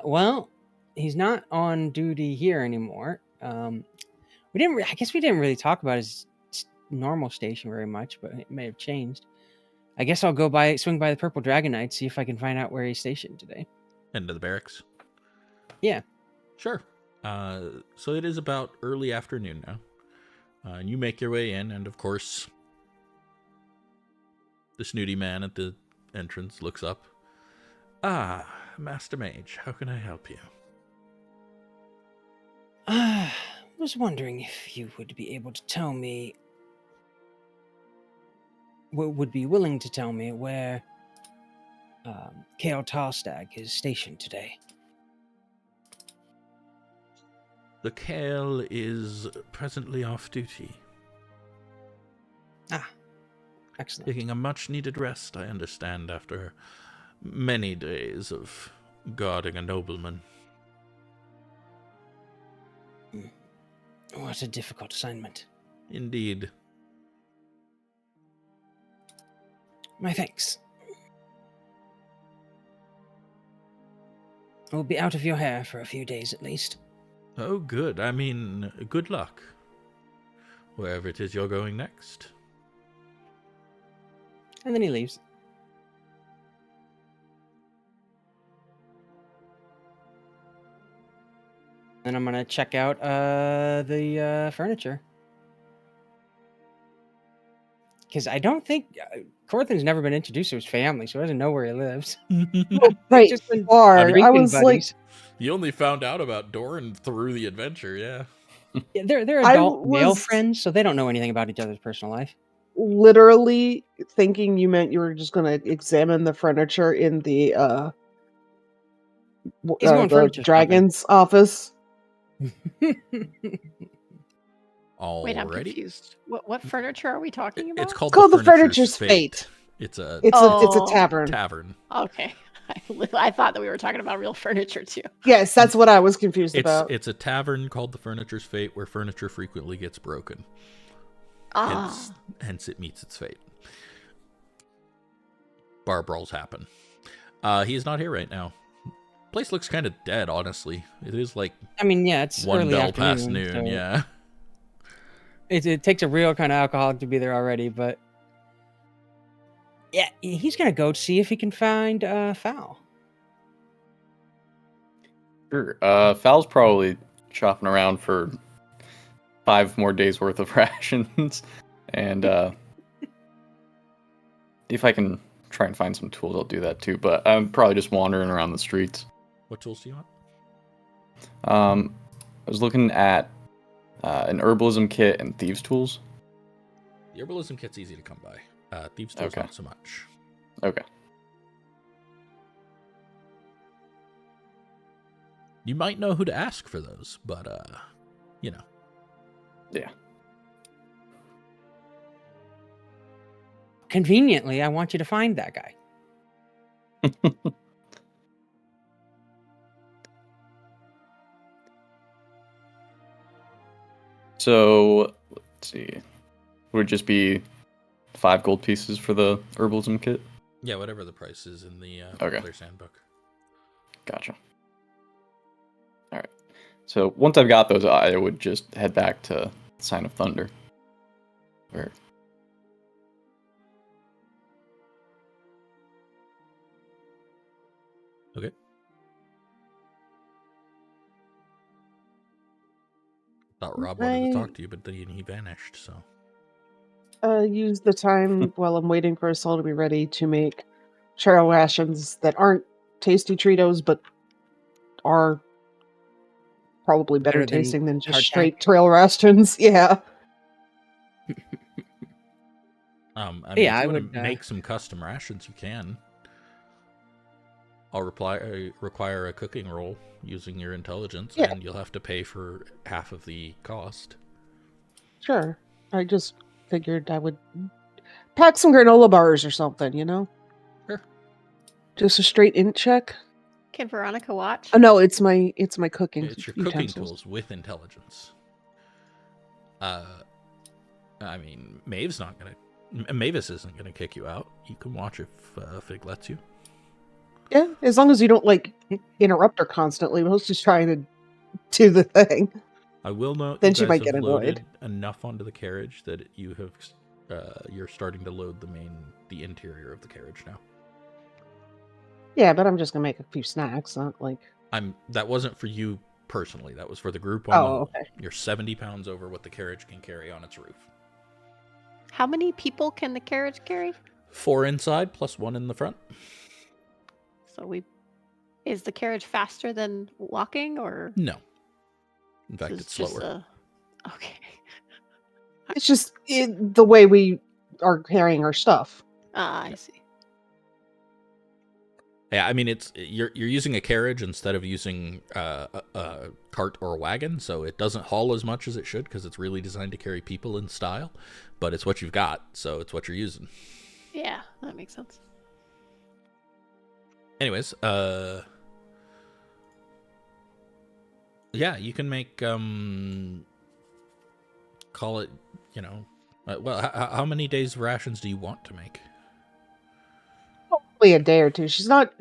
Well, he's not on duty here anymore. I guess we didn't really talk about his normal station very much, but it may have changed. I guess I'll swing by the Purple Dragon Knight, see if I can find out where he's stationed today. Into the barracks? Yeah. Sure. So it is about early afternoon now. And you make your way in, and of course, the snooty man at the entrance looks up. Ah, Master Mage, how can I help you? I was wondering if you would be able to tell me, would be willing to tell me where Kael Tarstag is stationed today. The Kael is presently off duty. Ah, excellent. Taking a much-needed rest, I understand, after many days of guarding a nobleman. What a difficult assignment. Indeed. My thanks. I will be out of your hair for a few days at least. Oh, good. I mean, good luck. Wherever it is you're going next. And then he leaves. Then I'm gonna check out the furniture. Because I don't think Corthyndah's never been introduced to his family, so he doesn't know where he lives. Right. Just been I drinking was buddies. You only found out about Doran through the adventure, yeah. Yeah, they're adult male friends, so they don't know anything about each other's personal life. Literally thinking you meant you were just going to examine the furniture in the dragon's office. Alrighty. Wait, I'm confused. What furniture are we talking about? It's called the Furniture's Fate. It's a tavern. Tavern. Okay. I thought that we were talking about real furniture too. Yes, that's what I was confused about. It's a tavern called the Furniture's Fate, where furniture frequently gets broken. Hence it meets its fate. Bar brawls happen. He is not here right now. Place looks kind of dead, honestly. It is like, it's one early bell afternoon, past noon. so Yeah. It takes a real kind of alcoholic to be there already, but yeah, he's gonna go see if he can find Fowl. Sure. Fowl's probably shopping around for 5 more days worth of rations, and if I can try and find some tools, I'll do that too. But I'm probably just wandering around the streets. What tools do you want? I was looking at an herbalism kit and thieves' tools. The herbalism kit's easy to come by. Thieves' tools, not so much. Okay. You might know who to ask for those, but, you know. Yeah. Conveniently, I want you to find that guy. So, let's see. Would it just be 5 gold pieces for the herbalism kit? Yeah, whatever the price is in the player's handbook. Gotcha. All right. So once I've got those, I would just head back to Sign of Thunder. Where? Okay. Thought Rob wanted to talk to you, but then he vanished, so. Use the time while I'm waiting for us all to be ready to make trail rations that aren't tasty Treatos, but are probably better tasting than just straight trail rations. Yeah. If you want to make some custom rations, you can. I'll require a cooking roll using your intelligence, and you'll have to pay for half of the cost. Sure. I just figured I would pack some granola bars or something, you know? Sure. Just a straight int check. Can Veronica watch? Oh no, it's my cooking. It's your cooking tools with intelligence. Mavis isn't gonna kick you out. You can watch if Fig lets you. Yeah, as long as you don't interrupt her constantly. We're just trying to do the thing. I will note then you she guys might get have annoyed. loaded enough onto the carriage that you have you're starting to load the interior of the carriage now. Yeah, but I'm just gonna make a few snacks, not like. That wasn't for you personally. That was for the group on the whole. Okay. You're 70 pounds over what the carriage can carry on its roof. How many people can the carriage carry? 4 inside plus 1 in the front. So is the carriage faster than walking, or No. In fact, it's slower. Okay. It's just the way we are carrying our stuff. I see. Yeah, I mean you're using a carriage instead of using a cart or a wagon, so it doesn't haul as much as it should because it's really designed to carry people in style. But it's what you've got, so it's what you're using. Yeah, that makes sense. Anyways, yeah, you can make call it, well, how many days of rations do you want to make? Probably a day or two. She's not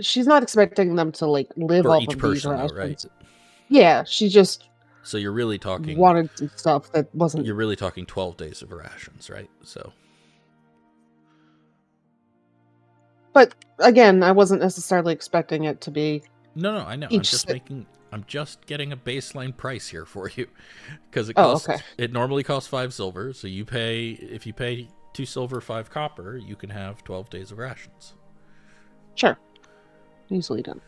expecting them to like live For off each of person, these rations. though, right? Yeah, she just. So you're really talking. Wanted some stuff that wasn't. You're really talking 12 days of rations, right? So. But again, I wasn't necessarily expecting it to be. No, I know. I'm just getting a baseline price here for you, because it costs. Okay. It normally costs 5 silver, so if you pay 2 silver, 5 copper, you can have 12 days of rations. Sure. Easily done.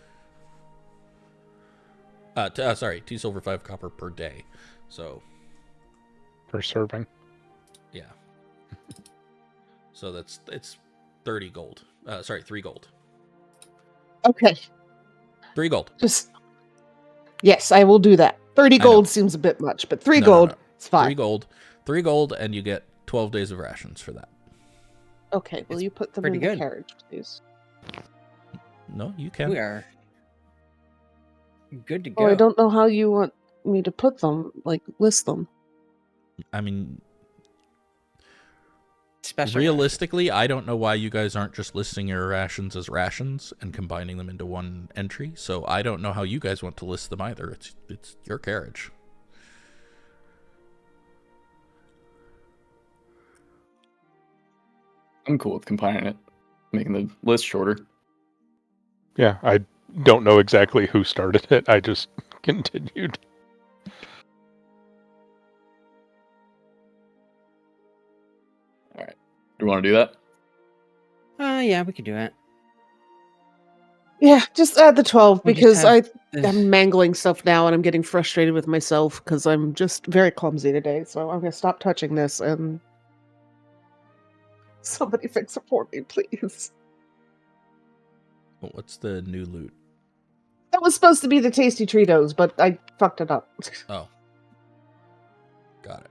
2 silver, 5 copper per day, so. Per serving. Yeah. So it's 30 gold. 3 gold. Okay. 3 gold. Yes, I will do that. 30 gold seems a bit much, but 3 gold, it's fine. 3 gold, and you get 12 days of rations for that. Okay, will you put them in the carriage, please? No, you can. We are good to go. Oh, I don't know how you want me to put them, like list them. I mean, special realistically, rations. I don't know why you guys aren't just listing your rations as rations and combining them into one entry. So I don't know how you guys want to list them either. It's your carriage. I'm cool with combining it, making the list shorter. Yeah, I don't know exactly who started it. I just continued. All right. Do you want to do that? Yeah, we could do it. Yeah, just add the 12 because I'm mangling stuff now and I'm getting frustrated with myself because I'm just very clumsy today. So I'm going to stop touching this and somebody fix it for me, please. What's the new loot? That was supposed to be the tasty Treatos, but I fucked it up. Oh. Got it.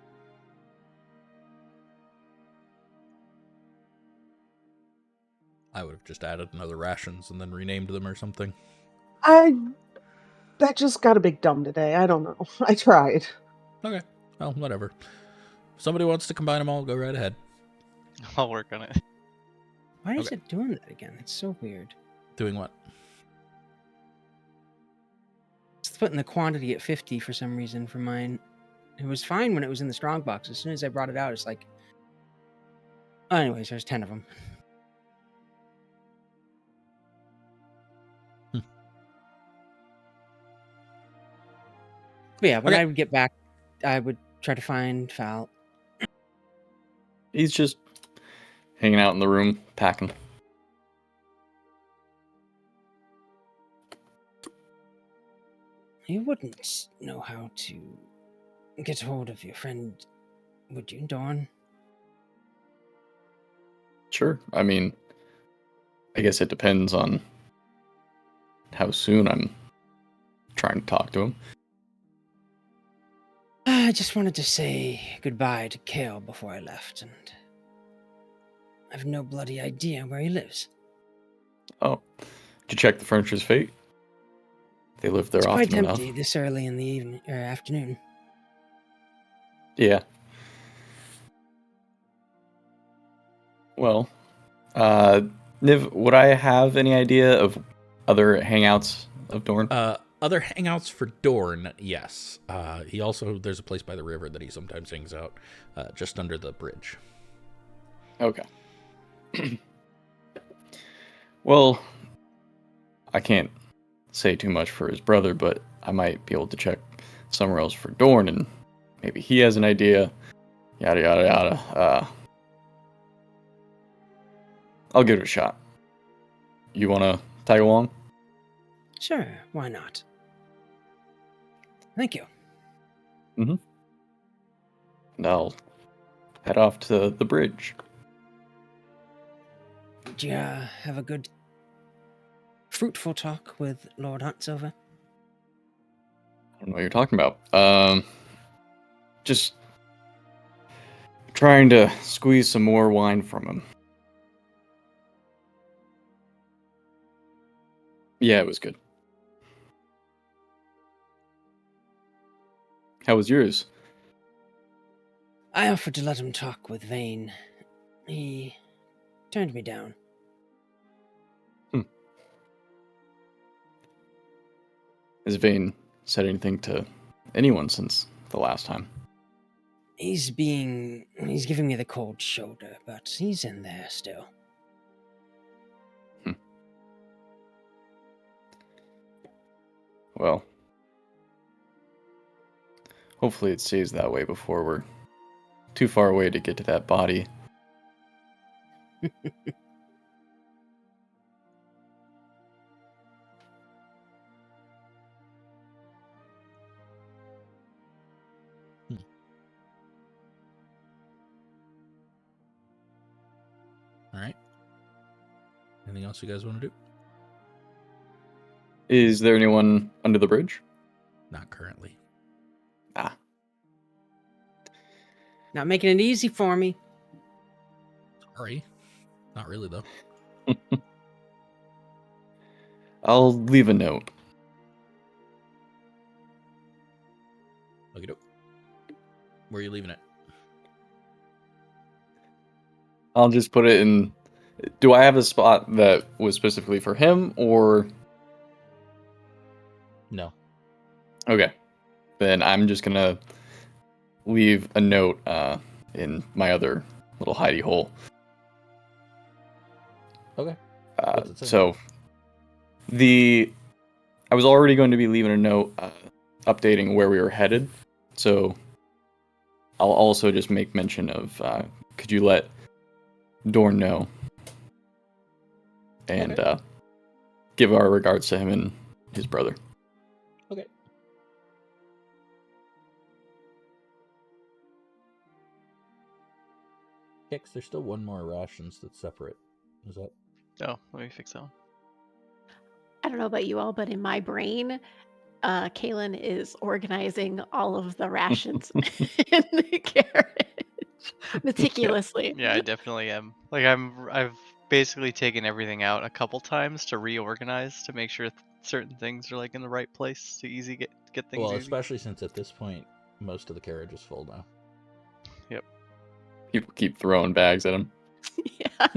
I would have just added another rations and then renamed them or something. That just got a big dumb today. I don't know. I tried. Okay. Well, whatever. If somebody wants to combine them all, go right ahead. I'll work on it. Why is it doing that again? It's so weird. Doing what? It's putting the quantity at 50 for some reason for mine. It was fine when it was in the strong box. As soon as I brought it out, it's like... Oh, anyways, there's 10 of them. But yeah, when I would get back, I would try to find Fal. He's just hanging out in the room, packing. You wouldn't know how to get hold of your friend, would you, Dawn? Sure. I mean, I guess it depends on how soon I'm trying to talk to him. I just wanted to say goodbye to Kael before I left, and I have no bloody idea where he lives. Oh, did you check the furniture's fate? They live there often enough. It's quite empty this early in the evening or afternoon. Yeah. Well, Niv, would I have any idea of other hangouts of Dorn? Other hangouts for Dorn, yes. There's a place by the river that he sometimes hangs out, just under the bridge. Okay. Well, I can't say too much for his brother, but I might be able to check somewhere else for Dorn, and maybe he has an idea. Yada, yada, yada. I'll give it a shot. You want to tag along? Sure, why not? Thank you. Mm-hmm. And I'll head off to the bridge. Did you have a good, fruitful talk with Lord Huntsilver? I don't know what you're talking about. Just trying to squeeze some more wine from him. Yeah, it was good. How was yours? I offered to let him talk with Vane. He turned me down. Has Vane said anything to anyone since the last time? He's giving me the cold shoulder, but he's in there still. Well, hopefully it stays that way before we're too far away to get to that body. All right. Anything else you guys want to do? Is there anyone under the bridge? Not currently. Not making it easy for me. Sorry. Not really, though. I'll leave a note. Okie doke. Where are you leaving it? I'll just put it in... Do I have a spot that was specifically for him, or... No. Okay. Then I'm just gonna leave a note in my other little hidey hole. Okay. So, I was already going to be leaving a note updating where we were headed. So, I'll also just make mention of, could you let Dorn know? And give our regards to him and his brother. Okay. Kixt, there's still one more rations that's separate. Is that? Oh, let me fix that one. I don't know about you all, but in my brain, Kaelen is organizing all of the rations in the carriage meticulously. Yeah, I definitely am. Like I've basically taken everything out a couple times to reorganize to make sure certain things are like in the right place to get things Well, easy. especially since at this point most of the carriage is full now. Yep. People keep throwing bags at him. Yeah.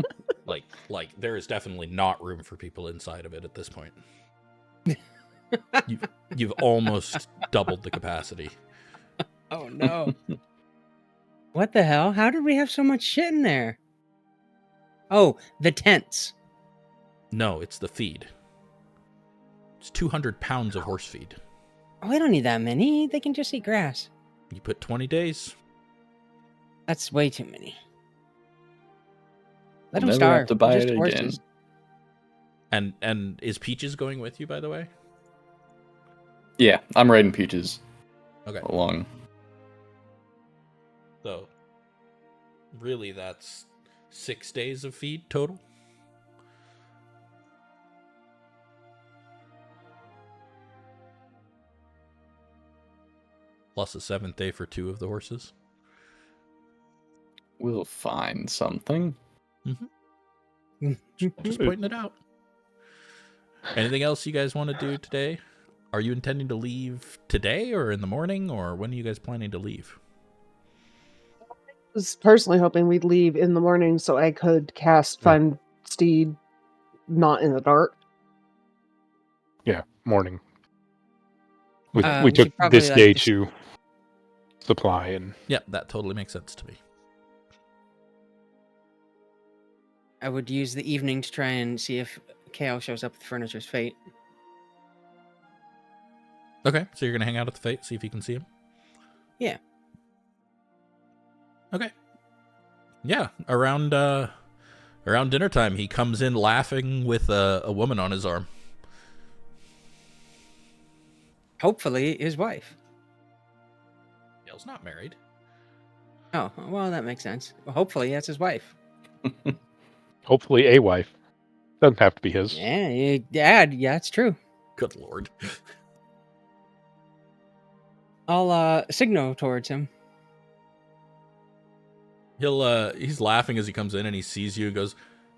Like there is definitely not room for people inside of it at this point. You've almost doubled the capacity. Oh no. What the hell? How did we have so much shit in there? Oh, the tents. No, it's the feed. It's 200 pounds of horse feed. Oh, we don't need that many. They can just eat grass. You put 20 days. That's way too many. Let We'll them never have starve. to buy They're just it horses. again. And is Peaches going with you, by the way? Yeah, I'm riding Peaches Okay. along. So, really, that's 6 days of feed total? Plus a 7th day for 2 of the horses? We'll find something. Just pointing it out. Anything else you guys want to do today? Are you intending to leave today or in the morning, or when are you guys planning to leave? I was personally hoping we'd leave in the morning so I could cast Find Steed not in the dark. Yeah, morning. We took this day to supply and... Yeah, that totally makes sense to me. I would use the evening to try and see if Kael shows up with Furniture's Fate. Okay, so you're going to hang out at the Fate, see if you can see him? Yeah. Okay. Yeah, around dinner time, he comes in laughing with a woman on his arm. Hopefully his wife. Kael's not married. Oh, well, that makes sense. Well, hopefully that's his wife. Hopefully a wife. Doesn't have to be his. Yeah, it's true. Good lord. I'll signal towards him. He's laughing as he comes in and he sees you and goes,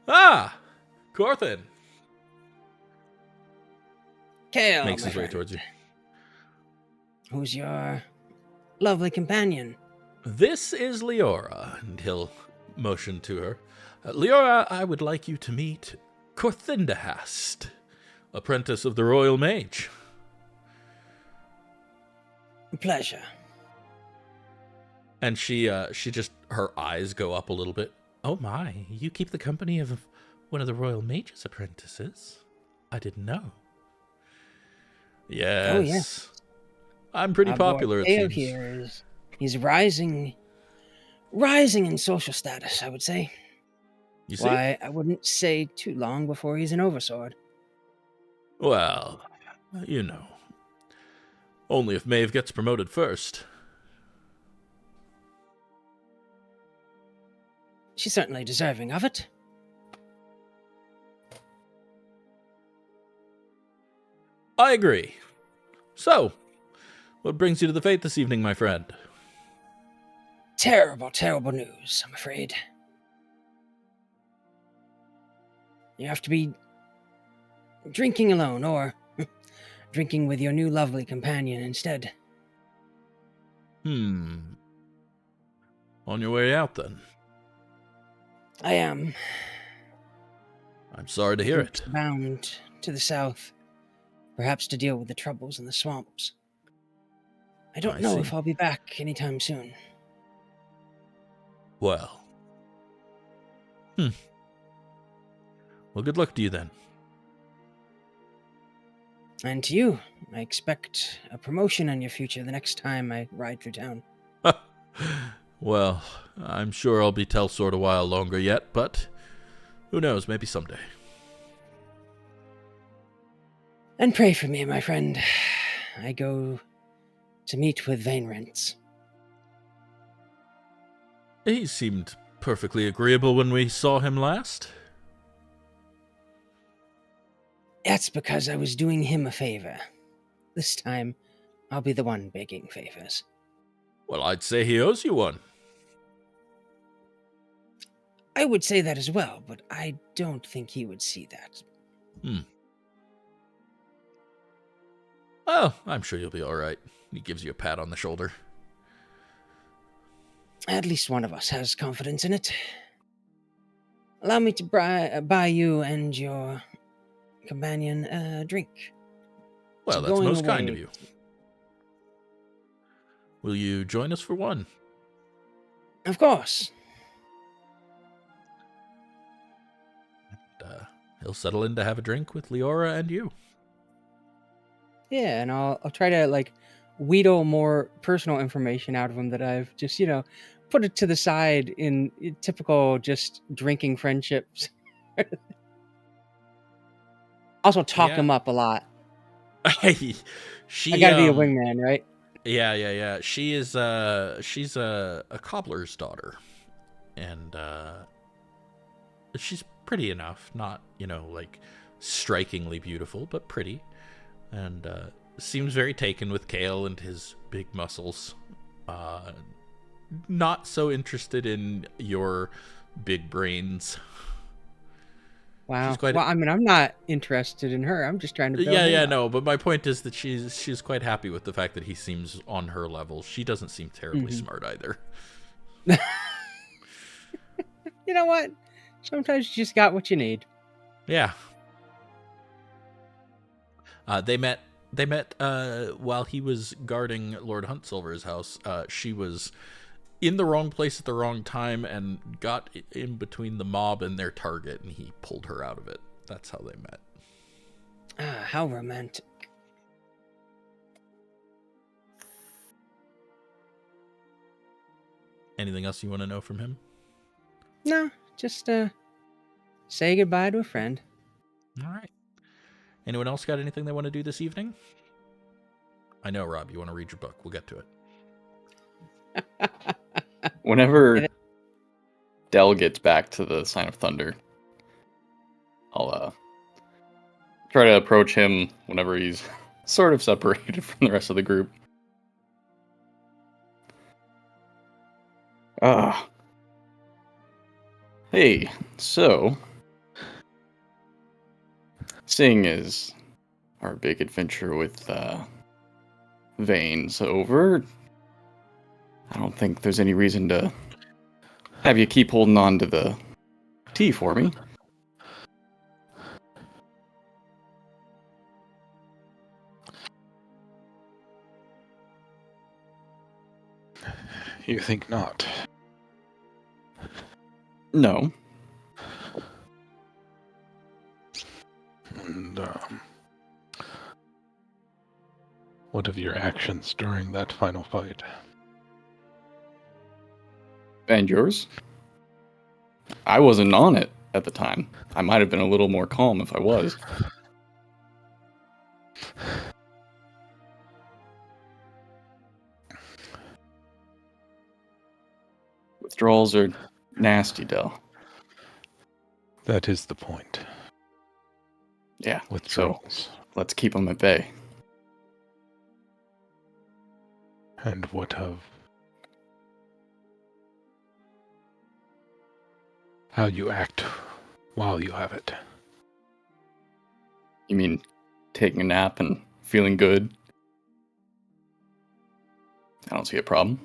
"Ah, Corthyn." Kael, Makes my his way friend. towards you. Who's your lovely companion? This is Leora, and he'll motion to her. Leora, I would like you to meet Corthyndahast, apprentice of the Royal Mage. Pleasure. And she just, her eyes go up a little bit. Oh my, you keep the company of one of the Royal Mage's apprentices? I didn't know. Yes. Oh, yes. I'm pretty popular, it seems. Here he's rising in social status, I would say. You see? Why, I wouldn't say too long before he's an oversword. Well, you know. Only if Maeve gets promoted first. She's certainly deserving of it. I agree. So, what brings you to the Fate this evening, my friend? Terrible, terrible news, I'm afraid. You have to be drinking alone, or drinking with your new lovely companion instead. On your way out, then? I am. I'm sorry to hear it. Bound to the south, perhaps to deal with the troubles in the swamps. I don't know if I'll be back anytime soon. Well. Well, good luck to you then. And to you, I expect a promotion in your future the next time I ride through town. Well, I'm sure I'll be Telsword a while longer yet, but who knows, maybe someday. And pray for me, my friend. I go to meet with Vainrents. He seemed perfectly agreeable when we saw him last. That's because I was doing him a favor. This time, I'll be the one begging favors. Well, I'd say he owes you one. I would say that as well, but I don't think he would see that. Well, I'm sure you'll be all right. He gives you a pat on the shoulder. At least one of us has confidence in it. Allow me to buy you and your companion a drink. Well, that's most kind of you. Will you join us for one? Of course. He'll settle in to have a drink with Leora and you. Yeah, and I'll try to wheedle more personal information out of him that I've just, put it to the side in typical just drinking friendships. Also talk him up a lot. I gotta be a wingman, right? Yeah. She's a cobbler's daughter. And she's pretty enough. Not, strikingly beautiful, but pretty. And seems very taken with Kael and his big muscles. Not so interested in your big brains. Wow. I'm not interested in her. I'm just trying to build him up. No, but my point is that she's quite happy with the fact that he seems on her level. She doesn't seem terribly smart either. You know what? Sometimes you just got what you need. Yeah. They met They met while he was guarding Lord Huntsilver's house. She was in the wrong place at the wrong time and got in between the mob and their target, and he pulled her out of it. That's how they met. Ah, how romantic. Anything else you want to know from him? No, just say goodbye to a friend. All right. Anyone else got anything they want to do this evening? I know, Rob, you want to read your book. We'll get to it. Whenever Del gets back to the Sign of Thunder, I'll try to approach him whenever he's sort of separated from the rest of the group. Hey, so, seeing as our big adventure with Vane's over, I don't think there's any reason to have you keep holding on to the tea for me. You think not? No. And what of your actions during that final fight? And yours? I wasn't on it at the time. I might have been a little more calm if I was. Withdrawals are nasty, Del. That is the point. Yeah, Withdrawals. so let's keep them at bay. And what of how you act while you have it? You mean taking a nap and feeling good? I don't see a problem.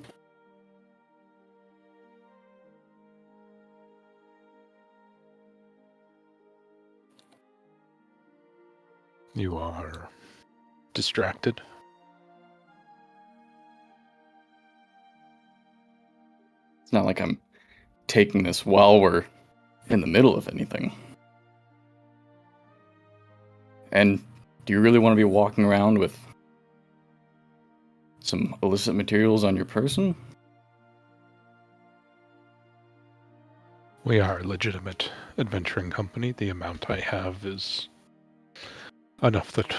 You are distracted? It's not like I'm taking this while we're in the middle of anything. And do you really want to be walking around with some illicit materials on your person? We are a legitimate adventuring company. The amount I have is enough that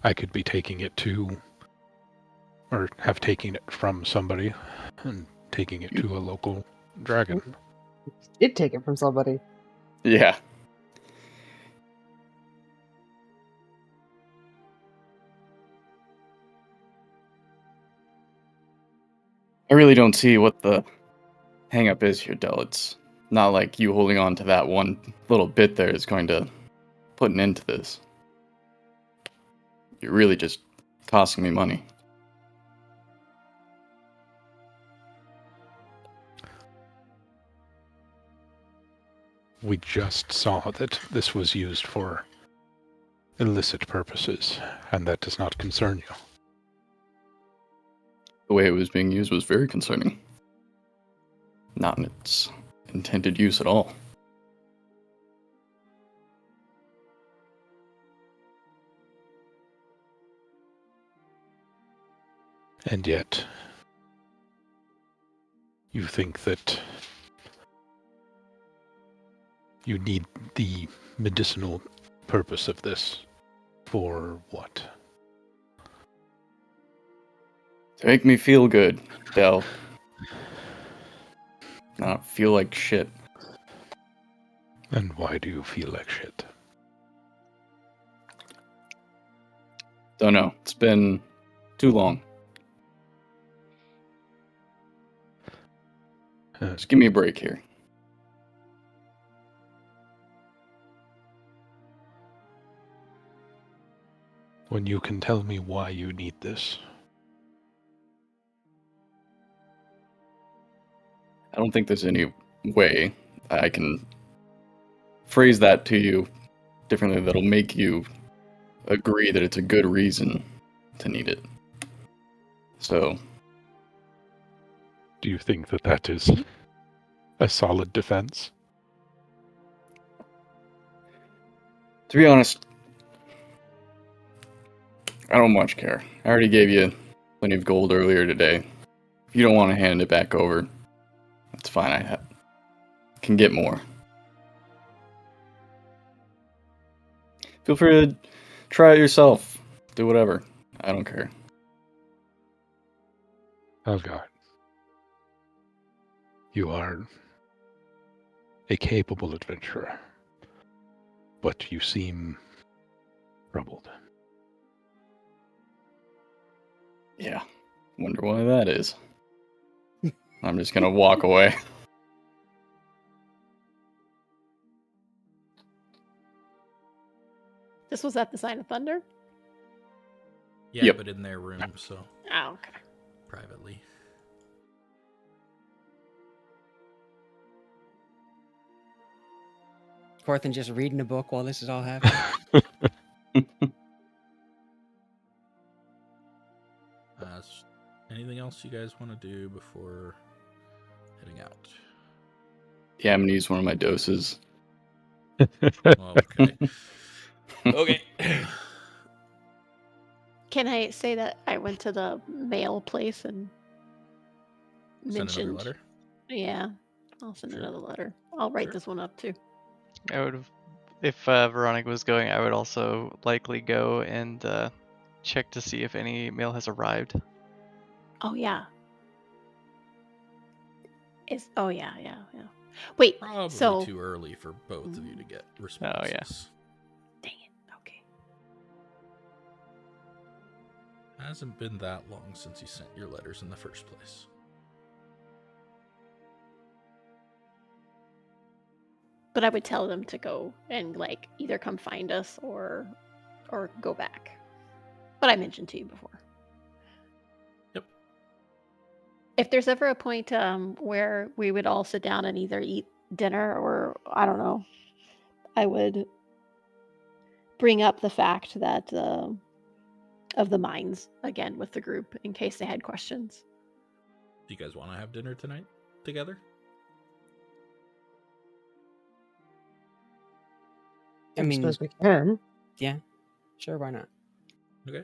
I could be taking it to, or have taken it from somebody and taking it to a local dragon. Did take it from somebody. Yeah. I really don't see what the hang-up is here, Del. It's not like you holding on to that one little bit there is going to put an end to this. You're really just costing me money. We just saw that this was used for illicit purposes, and that does not concern you. The way it was being used was very concerning. Not in its intended use at all. And yet, you think that you need the medicinal purpose of this for what? To make me feel good, Del. Not feel like shit. And why do you feel like shit? Don't know. It's been too long. Just give me a break here. When you can tell me why you need this. I don't think there's any way I can phrase that to you differently that'll make you agree that it's a good reason to need it. So, do you think that that is a solid defense? to be honest, I don't much care. I already gave you plenty of gold earlier today. If you don't want to hand it back over, that's fine. I can get more. Feel free to try it yourself. Do whatever. I don't care. Falaghard, you are a capable adventurer, but you seem troubled. Yeah. Wonder why that is. I'm just gonna walk away. This was at the Sign of Thunder? Yeah, Yep. but in their room, so Oh, okay. privately. Corthynd just reading a book while this is all happening. Anything else you guys want to do before heading out? Yeah, I'm gonna use one of my doses. Okay. Okay. Can I say that I went to the mail place and Send mentioned? another letter? Yeah, I'll send Sure. another letter. I'll write Sure. this one up too. I would have, if Veronica was going, I would also likely go and check to see if any mail has arrived. Oh yeah. Yeah. Wait. Probably so too early for both of you to get responses. Oh, yeah. dang it. Okay. Hasn't been that long since you sent your letters in the first place. But I would tell them to go and either come find us or go back. But I mentioned to you before. Yep. If there's ever a point where we would all sit down and either eat dinner or I don't know, I would bring up the fact that of the mines again with the group in case they had questions. Do you guys want to have dinner tonight together? I mean, suppose we can. yeah, sure, why not? Okay.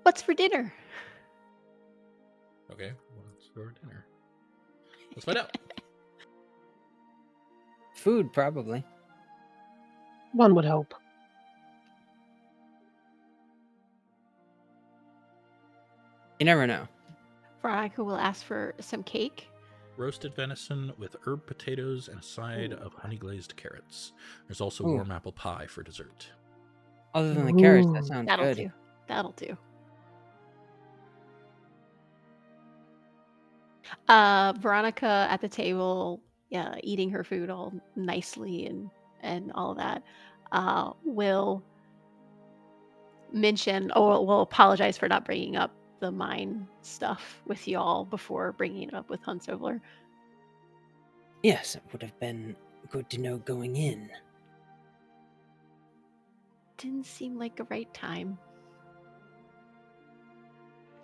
What's for dinner? Okay. What's for dinner? Let's find out. Food, probably. One would hope. You never know. Veronica will ask for some cake. Roasted venison with herb potatoes and a side of honey glazed carrots. There's also Ooh. warm apple pie for dessert. Other than the carrots, that Ooh. sounds That'll good. do. That'll do. Veronica at the table, eating her food all nicely and all of that, will mention, or will apologize for not bringing up the mine stuff with y'all before bringing it up with Hunsover. Yes, it would have been good to know going in. Didn't seem like the right time.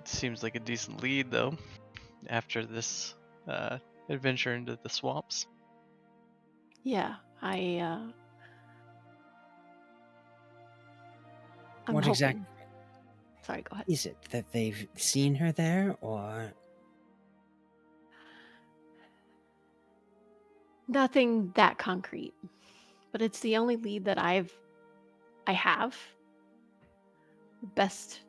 It seems like a decent lead, though, after this adventure into the swamps. Yeah, I'm What hoping. exactly Sorry, go ahead. is it? That they've seen her there, or? Nothing that concrete, but it's the only lead that I have. The best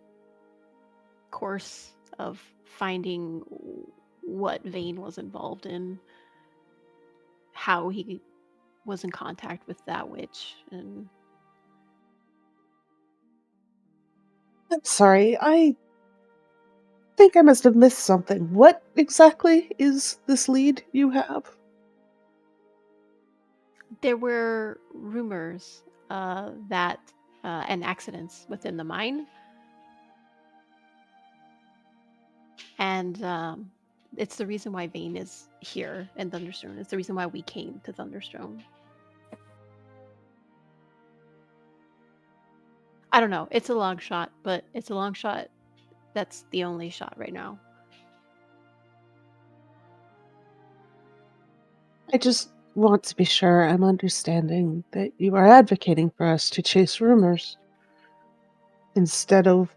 course of finding what Vane was involved in, how he was in contact with that witch, and I'm sorry, I think I must have missed something. What exactly is this lead you have? there were rumors that and accidents within the mine, and it's the reason why Vane is here in Thunderstone. It's the reason why we came to Thunderstone. I don't know. It's a long shot, but it's a long shot. That's the only shot right now. I just want to be sure I'm understanding that you are advocating for us to chase rumors instead of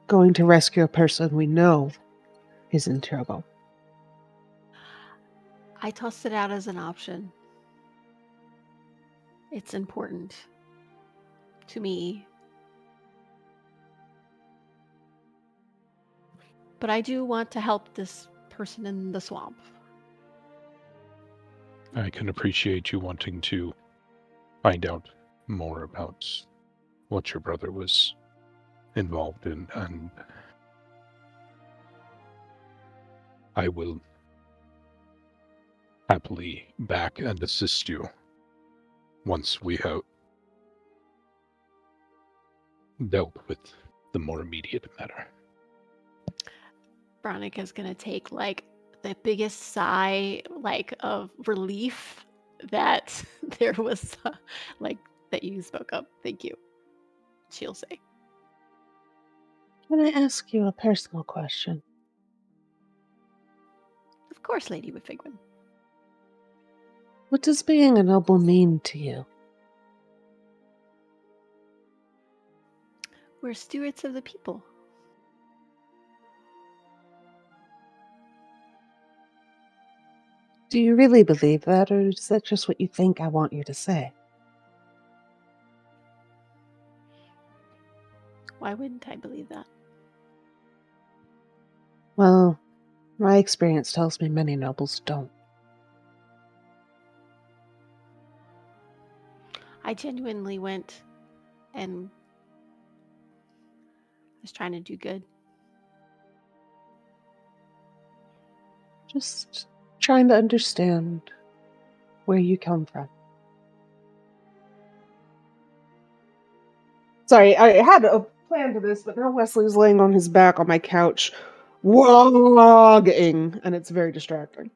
going to rescue a person we know is in trouble. I tossed it out as an option. It's important to me. But I do want to help this person in the swamp. I can appreciate you wanting to find out more about what your brother was involved in, and I will happily back and assist you once we have dealt with the more immediate matter. Veronica's gonna take like the biggest sigh, like of relief that there was like that you spoke up. Thank you, she'll say. Can I ask you a personal question? Of course, Lady with Figwyn. What does being a noble mean to you? We're stewards of the people. Do you really believe that, or is that just what you think I want you to say? Why wouldn't I believe that? Well, my experience tells me many nobles don't. I genuinely went and was trying to do good. Just trying to understand where you come from. Sorry, I had a plan to this, but now Wesley's laying on his back on my couch, wogging, and it's very distracting.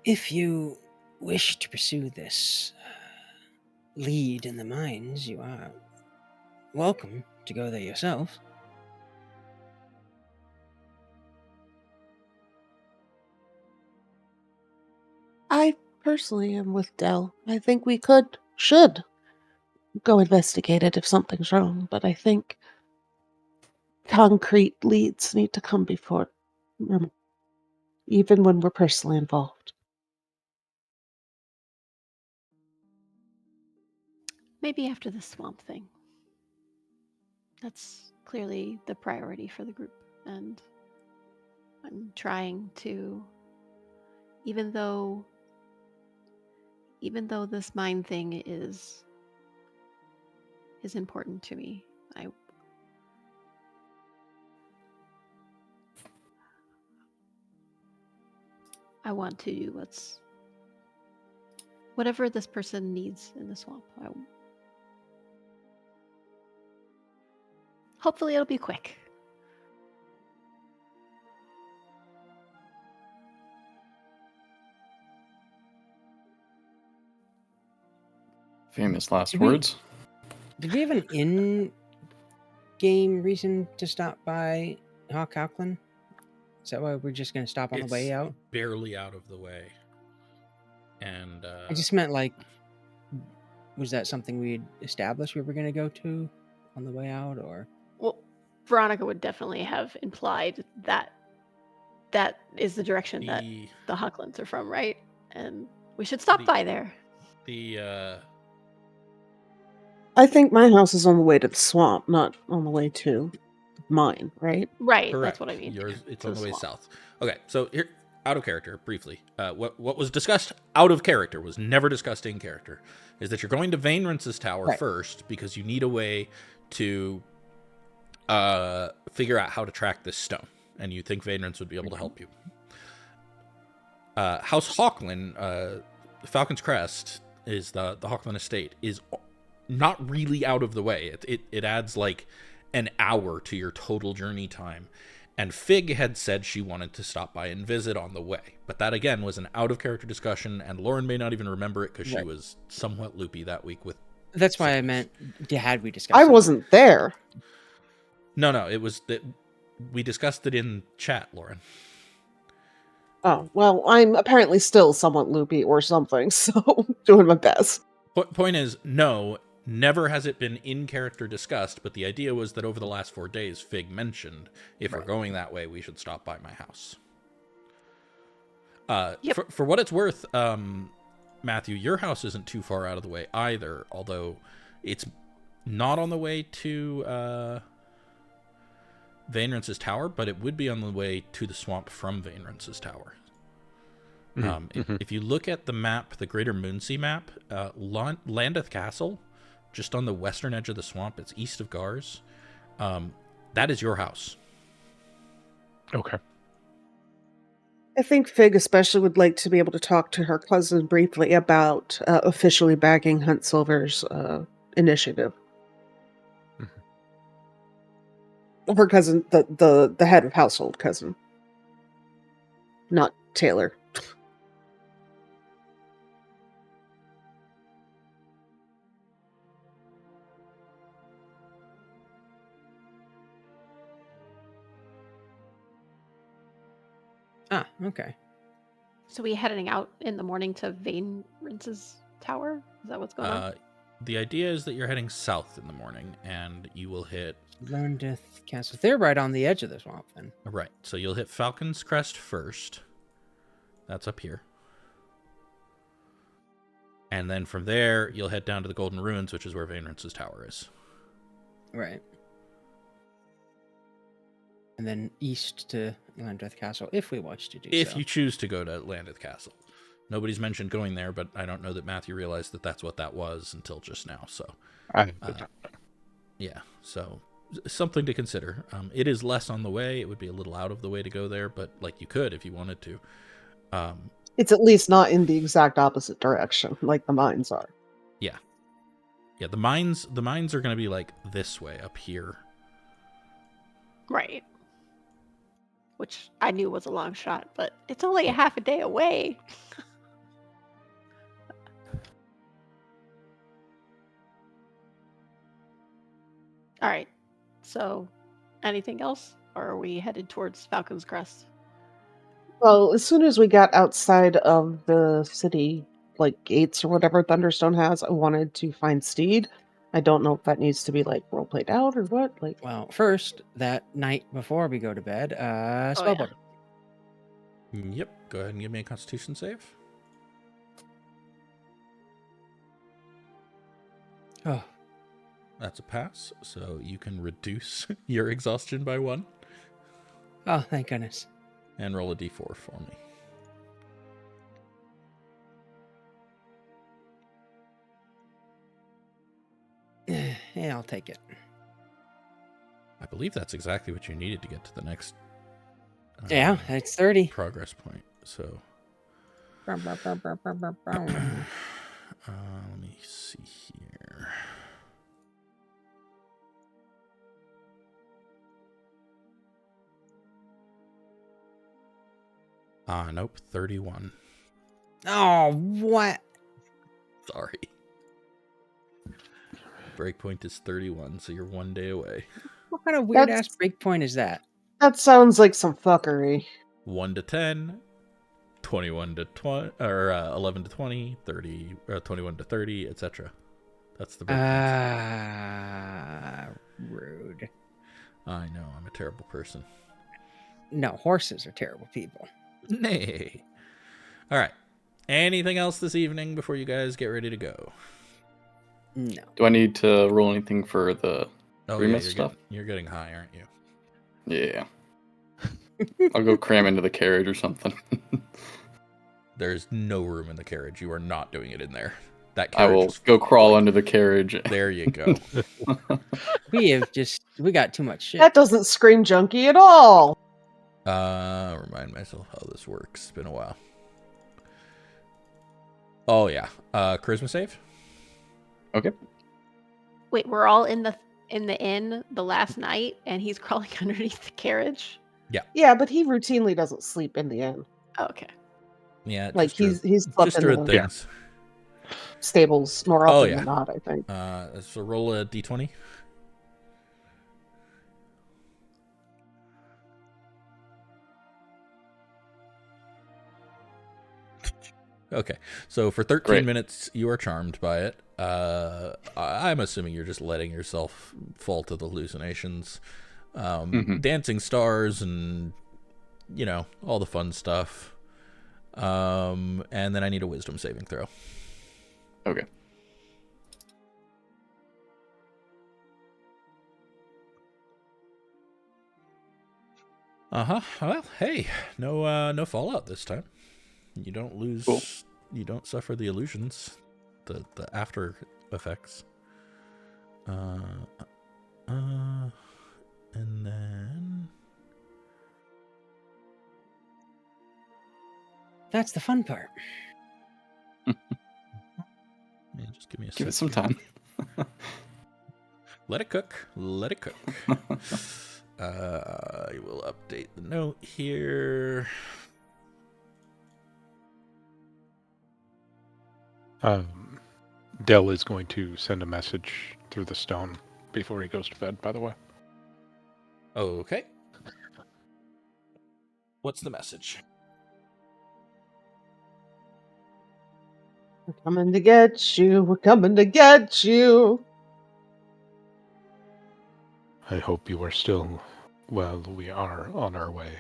If you wish to pursue this lead in the mines, you are welcome to go there yourself. I personally am with Del. I think we should go investigate it if something's wrong, but I think concrete leads need to come before, even when we're personally involved. Maybe after the swamp thing. That's clearly the priority for the group, and I'm trying to, even though this mine thing is important to me, I want to do whatever this person needs in the swamp. Hopefully it'll be quick. Famous last words. Did we have an in-game reason to stop by Hawklin? Is that why we're just going to stop on the way out? Barely out of the way. And I just meant, like, was that something we'd established we were going to go to on the way out, or? Well, Veronica would definitely have implied that is the direction that the Hawklins are from, right? And we should stop by there. I think my house is on the way to the swamp, not on the way to mine, right? Right, correct. That's what I mean. Yours, yeah, it's on the way swamp. south. Okay, so here, out of character, briefly. What was discussed out of character was never discussed in character. Is that you're going to Vainrince's tower first because you need a way to figure out how to track this stone, and you think Vainrince would be able to help you. House Hawklin, Falcon's Crest, is the Hawklin estate, is not really out of the way. It adds like an hour to your total journey time, And Fig had said she wanted to stop by and visit on the way. But that, again, was an out-of-character discussion, and Lauren may not even remember it because she was somewhat loopy that week with... That's why I meant, had we discussed it? I wasn't there. No, it was... we discussed it in chat, Lauren. Oh, well, I'm apparently still somewhat loopy or something, so doing my best. Point is, no, never has it been in character discussed, but the idea was that over the last 4 days, Fig mentioned, if we're going that way, we should stop by my house. For what it's worth, Matthew, your house isn't too far out of the way either, although it's not on the way to Vaynrance's tower, but it would be on the way to the swamp from Vaynrance's tower. If you look at the map, the Greater Moonsea map, Landeth Castle, just on the western edge of the swamp, it's east of Gars. That is your house. Okay. I think Fig especially would like to be able to talk to her cousin briefly about officially backing Hunt Silver's initiative. Her cousin, the head of household cousin, not Taylor. Ah, okay. So we heading out in the morning to Vaynrance's tower? Is that what's going on? The idea is that you're heading south in the morning, and you will hit... Landeth Castle. They're right on the edge of the swamp, then. Right, so you'll hit Falcon's Crest first. That's up here. And then from there, you'll head down to the Golden Ruins, which is where Vaynrance's tower is. Right. And then east to Landeth Castle, if we watch to do so. If you choose to go to Landeth Castle. Nobody's mentioned going there, but I don't know that Matthew realized that that's what that was until just now. So, yeah, so something to consider. It is less on the way. It would be a little out of the way to go there, but like you could if you wanted to. It's at least not in the exact opposite direction, like the mines are. Yeah. Yeah, the mines are going to be like this way up here. Right. Which I knew was a long shot, but it's only a half a day away. All right. So, anything else? Or are we headed towards Falcon's Crest? Well, as soon as we got outside of the city, like gates or whatever Thunderstone has, I wanted to find Steed. I don't know if that needs to be like role played out or what. Like, well, first, that night before we go to bed, spellbook. Yep. Go ahead and give me a Constitution save. Oh. That's a pass, so you can reduce your exhaustion by 1. Oh, thank goodness. And roll a d4 for me. Yeah, I'll take it. I believe that's exactly what you needed to get to the next... yeah, it's 30. Progress point, so... let me see here. Nope, 31. Oh, what? Sorry. Breakpoint is 31, so you're 1 day away. What kind of weird ass breakpoint is that? That sounds like some fuckery. 1 to 10, 21 to 20, or 11 to 20, 30, 21 to 30, etc. That's the breakpoint. Rude. I know, I'm a terrible person. No, horses are terrible people. Nay. All right. Anything else this evening before you guys get ready to go? No. Do I need to roll anything for the Remus stuff? You're getting high, aren't you? Yeah. I'll go cram into the carriage or something. There's no room in the carriage. You are not doing it in there. That carriage I will go crawl under the carriage. There you go. We got too much shit. That doesn't scream junky at all. Remind myself how this works. It's been a while. Oh yeah. Charisma save. Okay. Wait, we're all in the inn the last night, and he's crawling underneath the carriage. Yeah, but he routinely doesn't sleep in the inn. Oh, okay. Yeah, Like just he's slept just in druid the things. stables more Oh, often yeah. than not, I think. So roll a d20. Okay, so for 13 Great. minutes, you are charmed by it. I'm assuming you're just letting yourself fall to the hallucinations. Dancing stars and, all the fun stuff. And then I need a wisdom saving throw. Okay. Well, hey, no fallout this time. You don't lose. Cool. You don't suffer the illusions, the after effects. And then That's the fun part. yeah, just give me a Give sec it some here. time. Let it cook. Let it cook. I will update the note here. Del is going to send a message through the stone before he goes to bed, by the way. Okay. What's the message? We're coming to get you. We're coming to get you. I hope you are still well. We are on our way.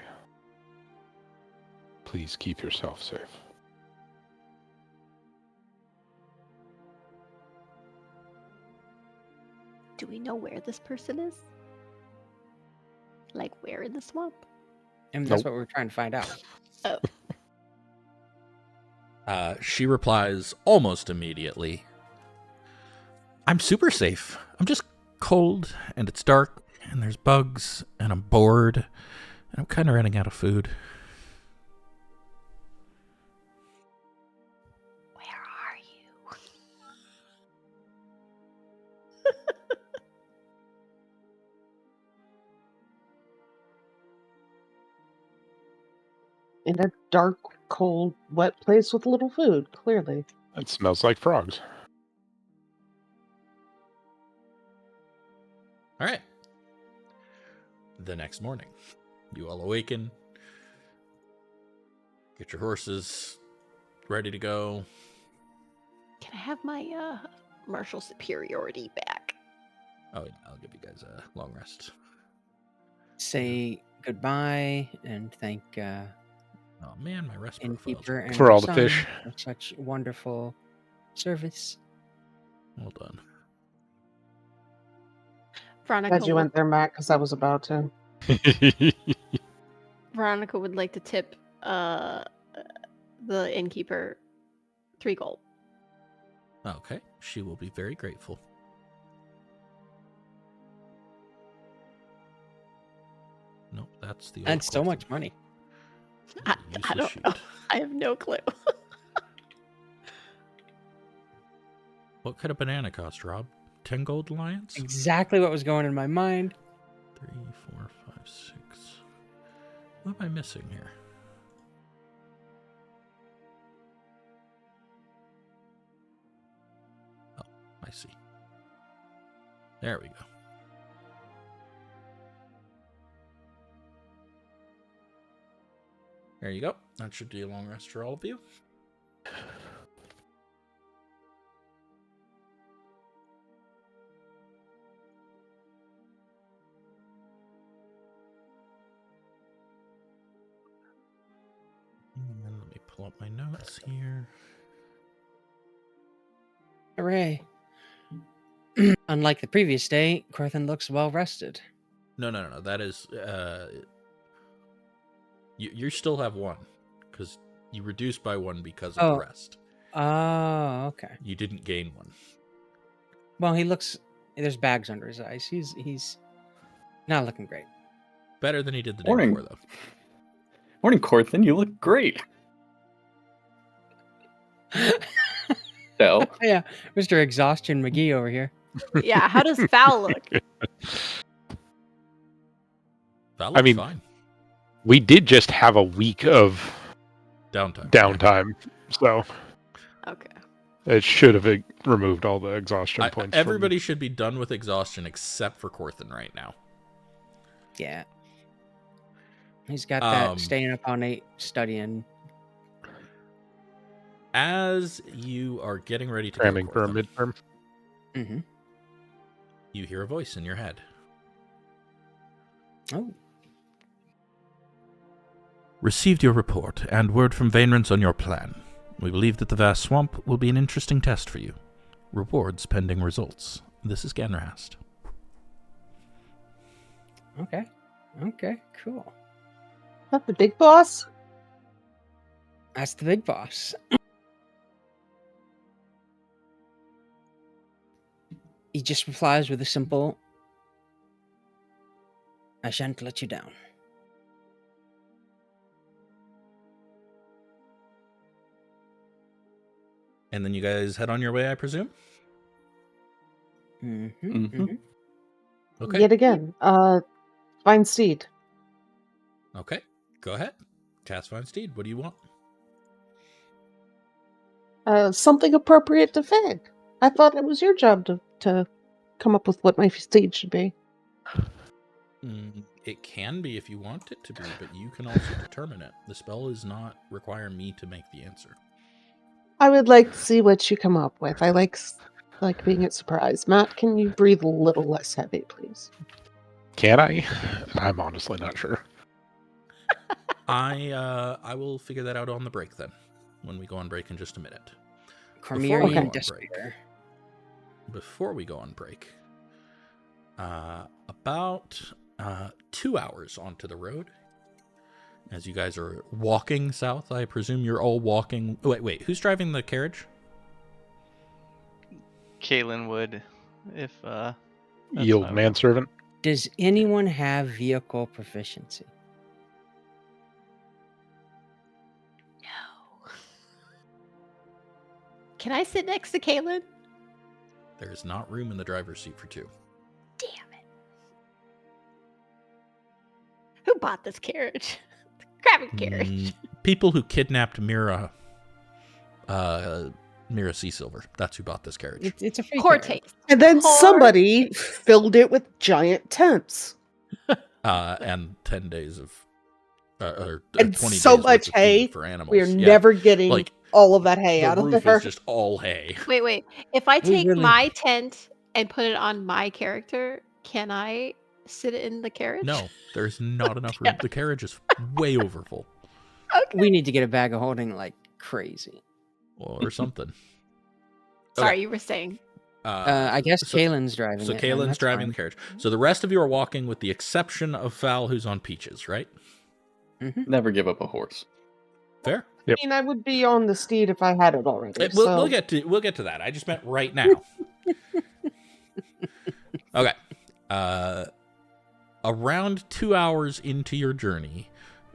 Please keep yourself safe. Do we know where this person is? Like where in the swamp? And that's Nope. what we're trying to find out. Oh. She replies almost immediately. I'm super safe. I'm just cold, and it's dark, and there's bugs, and I'm bored, and I'm kind of running out of food. Where are you? In a dark, cold, wet place with little food, clearly. It smells like frogs. All right. The next morning, you all awaken. Get your horses ready to go. Can I have my martial superiority back? Oh, yeah, I'll give you guys a long rest. Say goodbye and thank Oh, man, my rest profile's innkeeper and For her all the son fish. for such wonderful service. well done. Veronica, Glad you went there, Matt, because I was about to. Veronica would like to tip the innkeeper 3 gold. Okay, she will be very grateful. Nope, that's the old That's so Corthyndahast. much money. I Useless don't shoot. know. I have no clue. What could a banana cost, Rob? 10 gold lions? Exactly what was going in my mind. 3, 4, 5, 6. What am I missing here? Oh, I see. There we go. There you go. That should be a long rest for all of you. And then let me pull up my notes here. Hooray. Unlike the previous day, Corthyndahast looks well rested. No. That is, you still have 1, because you reduced by 1 because of the rest. Oh, okay. You didn't gain 1. Well, he looks. There's bags under his eyes. He's not looking great. Better than he did the day Morning. before, though. Morning, Corthynd. You look great. Del. Yeah, Mr. Exhaustion McGee over here. Yeah, how does Val look? Val looks mean- fine. We did just have a week of downtime. So Okay. it should have removed all the exhaustion points. Everybody should be done with exhaustion except for Corthyndahast right now. Yeah. He's got that staying up all night studying. As you are getting ready to cramming go, for a midterm, you hear a voice in your head. Oh. Received your report and word from Vaynrance on your plan. We believe that the vast swamp will be an interesting test for you. Rewards pending results. This is Ganrahast. Okay. Okay, cool. That the big boss? That's the big boss. He just replies with a simple, I shan't let you down. And then you guys head on your way, I presume? Okay. Yet again, find Steed. Okay, go ahead. Cast Find Steed. What do you want? Something appropriate to Fig. I thought it was your job to come up with what my steed should be. It can be if you want it to be, but you can also determine it. The spell does not require me to make the answer. I would like to see what you come up with. I like being a surprise. Matt, can you breathe a little less heavy, please? Can I? I'm honestly not sure. I will figure that out on the break then, when we go on break in just a minute. Cormyr Before we go on break, about 2 hours onto the road, as you guys are walking south. I presume you're all walking. Wait, who's driving the carriage? Kaelen would, if Yield manservant. Does anyone have vehicle proficiency? No. Can I sit next to Kaelen? There's not room in the driver's seat for two. Damn it. Who bought this carriage? The crappy carriage. People who kidnapped Mira Sea Silver. That's who bought this carriage. It's a free Cortez. And then somebody filled it with giant tents. And 10 days of or and 20 so days much hay for animals. We're never getting all of that hay out of there. The roof is just all hay. Wait. If I take my tent and put it on my character, can I sit in the carriage? No, there's not enough room. The carriage is way overfull. Okay. We need to get a bag of holding like crazy. Or something. Sorry, you were saying. I guess Kaelen's driving. So Kaelen's driving the carriage. So the rest of you are walking, with the exception of Fal, who's on Peaches, right? Never give up a horse. Fair. Yep. I mean, I would be on the steed if I had it already. We'll get to that. I just meant right now. Okay. Around 2 hours into your journey,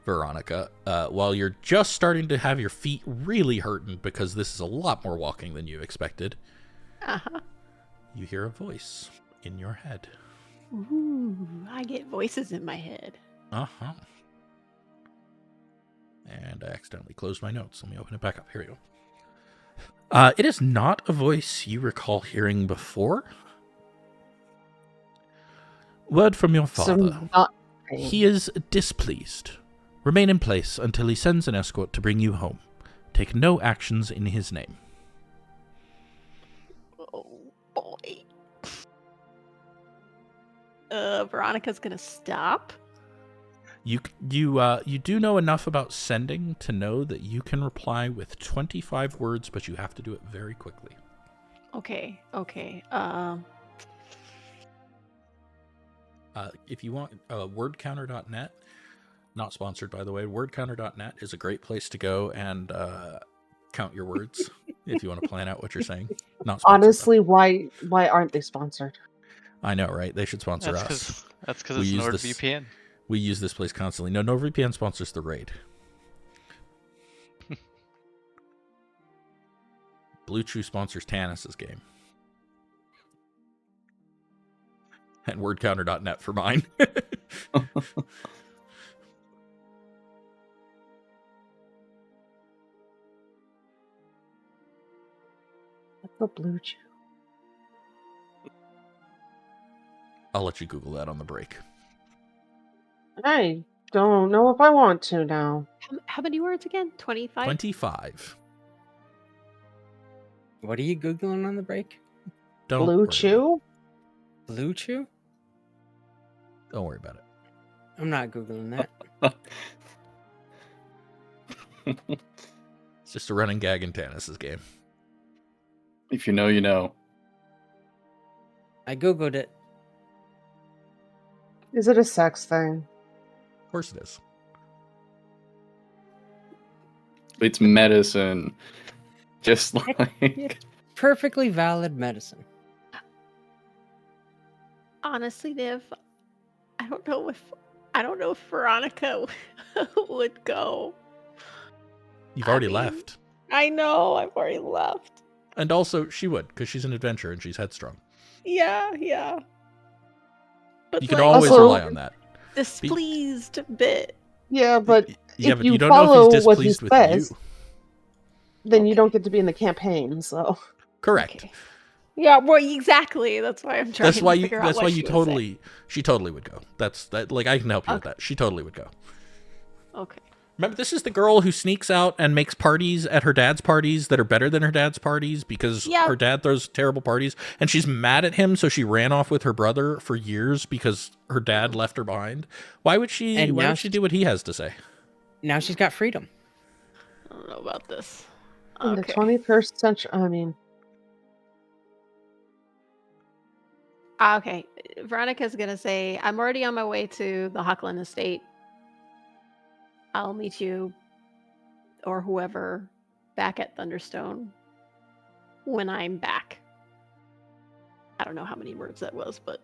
Veronica, while you're just starting to have your feet really hurting because this is a lot more walking than you expected, you hear a voice in your head. Ooh, I get voices in my head. And I accidentally closed my notes. Let me open it back up. Here we go. It is not a voice you recall hearing before. Word from your father. He is displeased. Remain in place until he sends an escort to bring you home. Take no actions in his name. Oh, boy. Veronica's gonna stop. You do know enough about sending to know that you can reply with 25 words, but you have to do it very quickly. Okay. If you want, wordcounter.net, not sponsored by the way, wordcounter.net is a great place to go and count your words if you want to plan out what you're saying. Not sponsored, honestly, why aren't they sponsored? I know, right? They should sponsor us. That's because it's NordVPN. We use this place constantly. No, NordVPN sponsors the raid. Blue Chew sponsors Tanis' game. And wordcounter.net for mine. The blue chew. I'll let you Google that on the break. I don't know if I want to now. How many words again? 25? 25. What are you Googling on the break? Don't Blue worry about chew? Blue chew? it. Don't worry about it. I'm not Googling that. It's just a running gag in Tanis' game. If you know, you know. I Googled it. Is it a sex thing? Of course it is. It's medicine. Just like... Perfectly valid medicine. Honestly, Niv, I don't know if Veronica would go. You've already left. I know, I've already left. And also, she would, because she's an adventurer and she's headstrong. Yeah. But You can always Also- rely on that. displeased a bit. Yeah, but Yeah, if but you you don't know follow if he's what he displeased with says, you. then you Okay. don't get to be in the campaign. So Correct. Okay. Yeah, well, exactly. That's why I'm trying That's why to you. figure out That's what why she you would totally. She totally would go. That's that. Like I can help you with Okay. that. She totally would go. say. Okay. Remember, this is the girl who sneaks out and makes parties at her dad's parties that are better than her dad's parties because Yeah. her dad throws terrible parties, and she's mad at him, so she ran off with her brother for years because her dad left her behind. Why would she? And Why now would she do what he has to say? Now she's got freedom. I don't know about this. in the Okay. 21st century, I mean, Okay. Veronica's gonna say, I'm already on my way to the Hawklin estate. I'll meet you or whoever back at Thunderstone when I'm back. I don't know how many words that was, but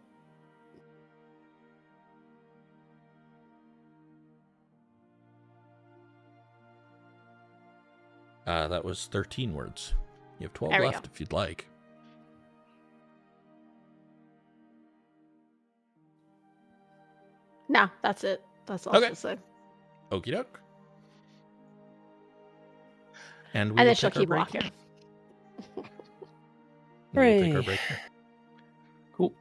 That was 13 words. You have 12 There we left go. if you'd like. no, that's it. That's all Okay. she'll say. Okie doke. And we And will then she'll take our keep break walking. here. We'll take our Hooray. break here. Cool.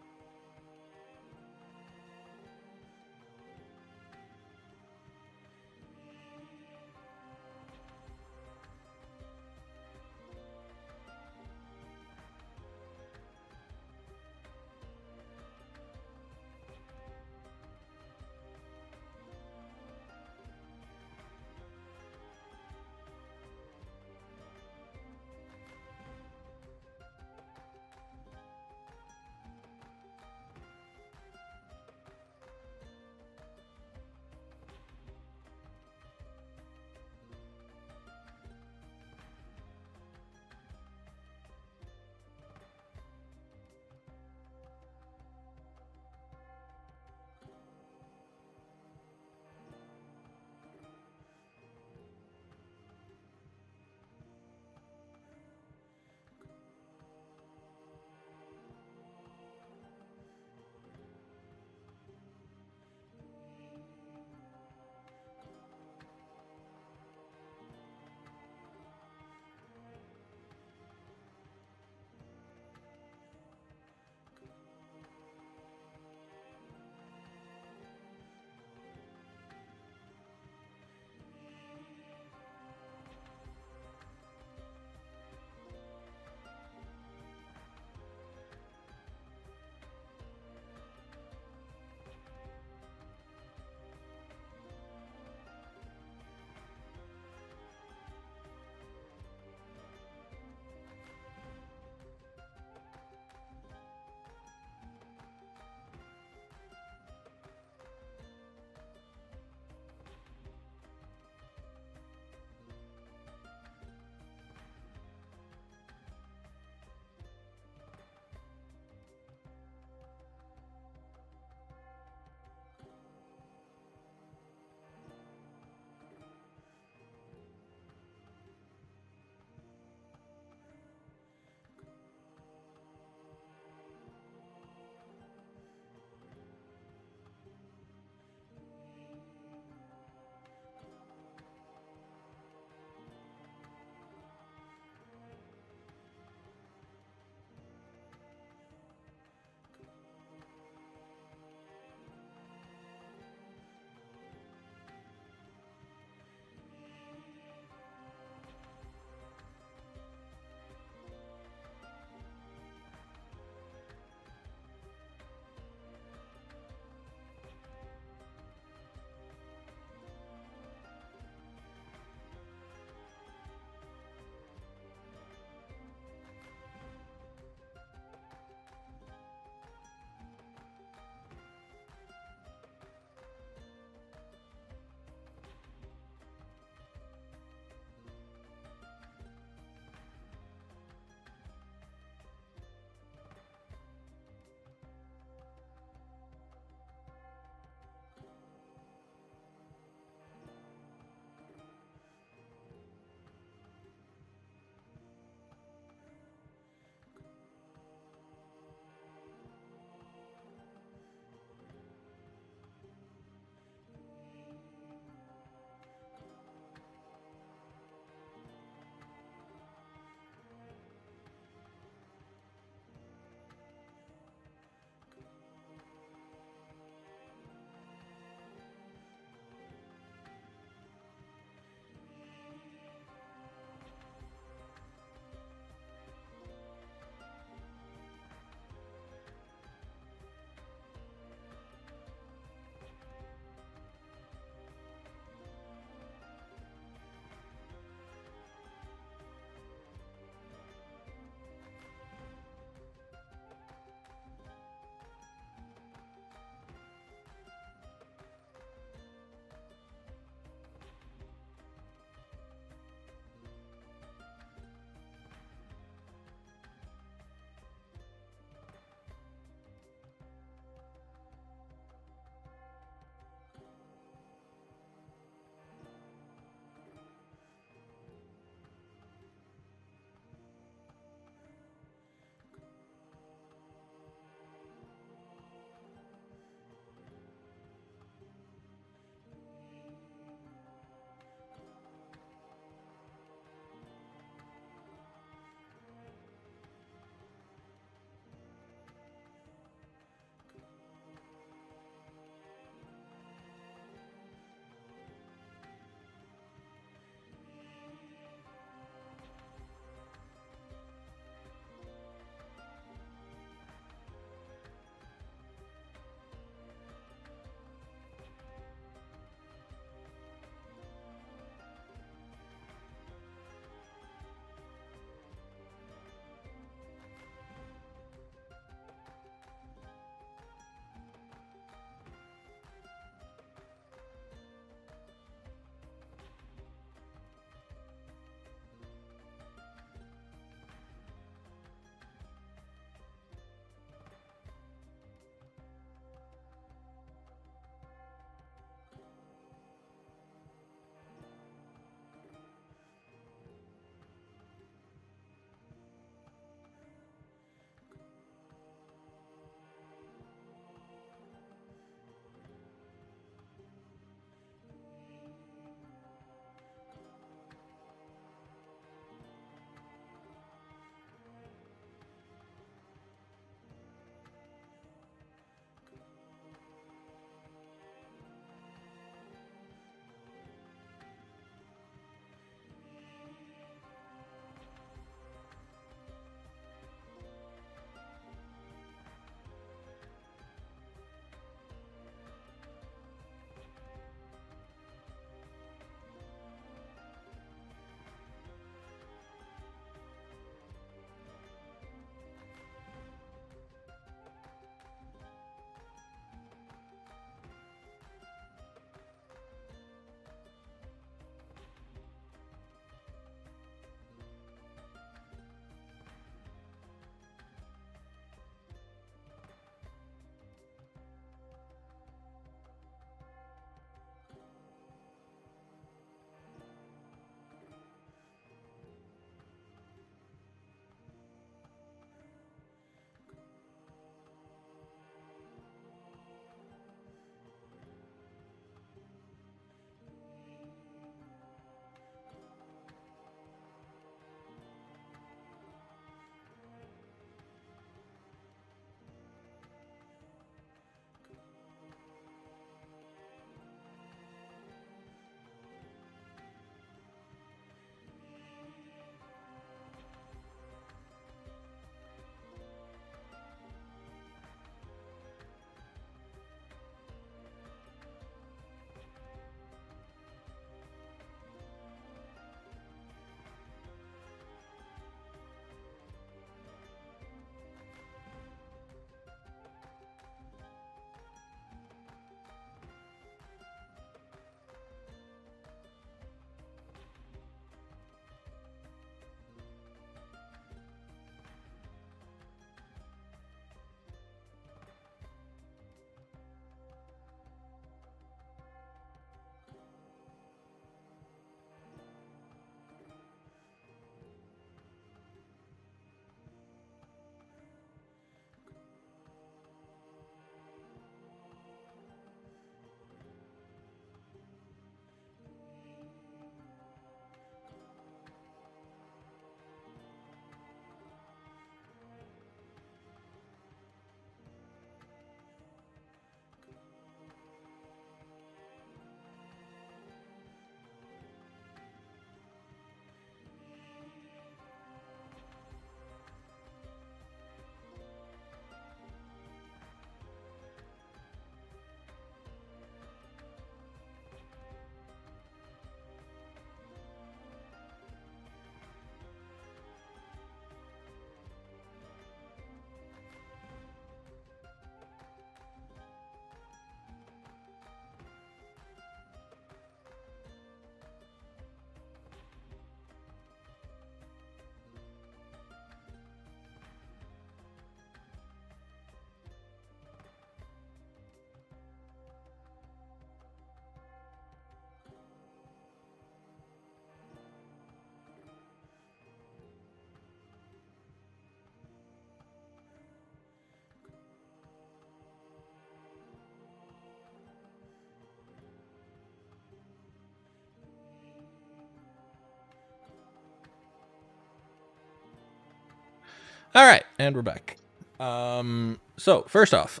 All right, and we're back. So first off,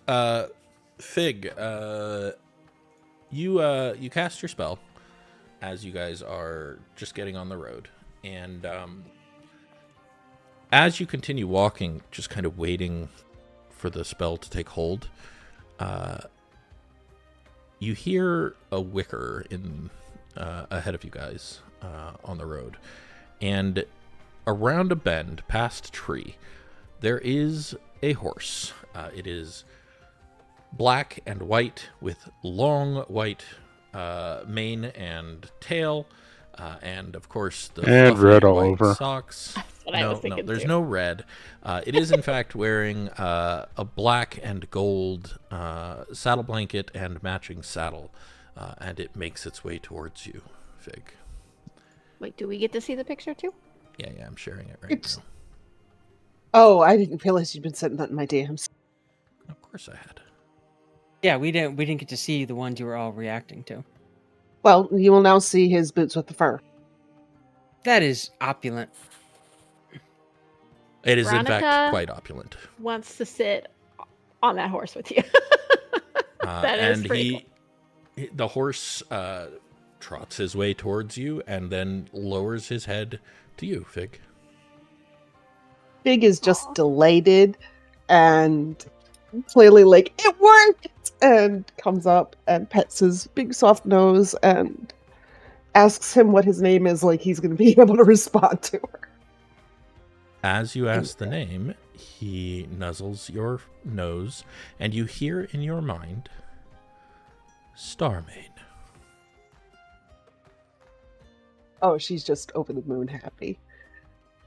Fig, you cast your spell as you guys are just getting on the road, and as you continue walking, just kind of waiting for the spell to take hold, you hear a wicker in ahead of you guys on the road, and around a bend past a tree, there is a horse. It is black and white with long white mane and tail, and of course the and fluffy red all white over. socks. That's what I was thinking There's too. no red. It is in fact wearing a black and gold saddle blanket and matching saddle, and it makes its way towards you, Fig. Wait, do we get to see the picture too? Yeah, I'm sharing it right now. Oh, I didn't realize you'd been sending that in my DMs. Of course I had. Yeah, we didn't get to see the ones you were all reacting to. Well, you will now see his boots with the fur. That is opulent. It is in Veronica fact quite opulent. Wants to sit on that horse with you. That is And pretty cool. the horse trots his way towards you and then lowers his head to you, Fig. Fig is just delighted and clearly like, it worked! And comes up and pets his big soft nose and asks him what his name is, like he's going to be able to respond to her. As you ask the name, he nuzzles your nose, and you hear in your mind, Starmane. Oh, she's just over the moon happy.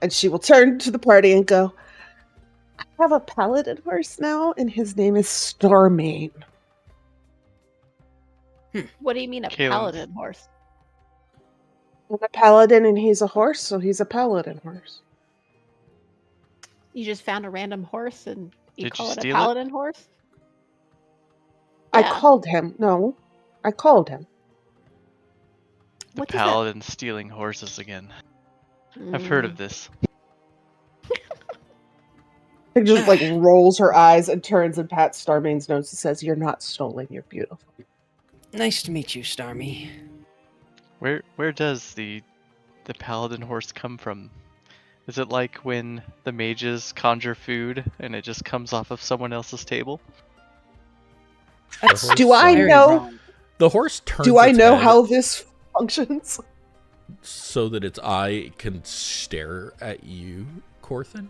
And she will turn to the party and go, I have a paladin horse now, and his name is Starmane. What do you mean a Kaelen. paladin horse? I'm a paladin and he's a horse, so he's a paladin horse. You just found a random horse and you Did call you it a steal it? paladin horse? I Yeah. called him. No, I called him. The What does that- paladin stealing horses again. I've heard of this. She just like rolls her eyes and turns and pats Starmane's nose and says, "You're not stolen. You're beautiful." Nice to meet you, Starmy. Where does the paladin horse come from? Is it like when the mages conjure food and it just comes off of someone else's table? That's Do I very know? wrong. The horse turns Do I its know head how this functions? so that its eye can stare at you, Corthin.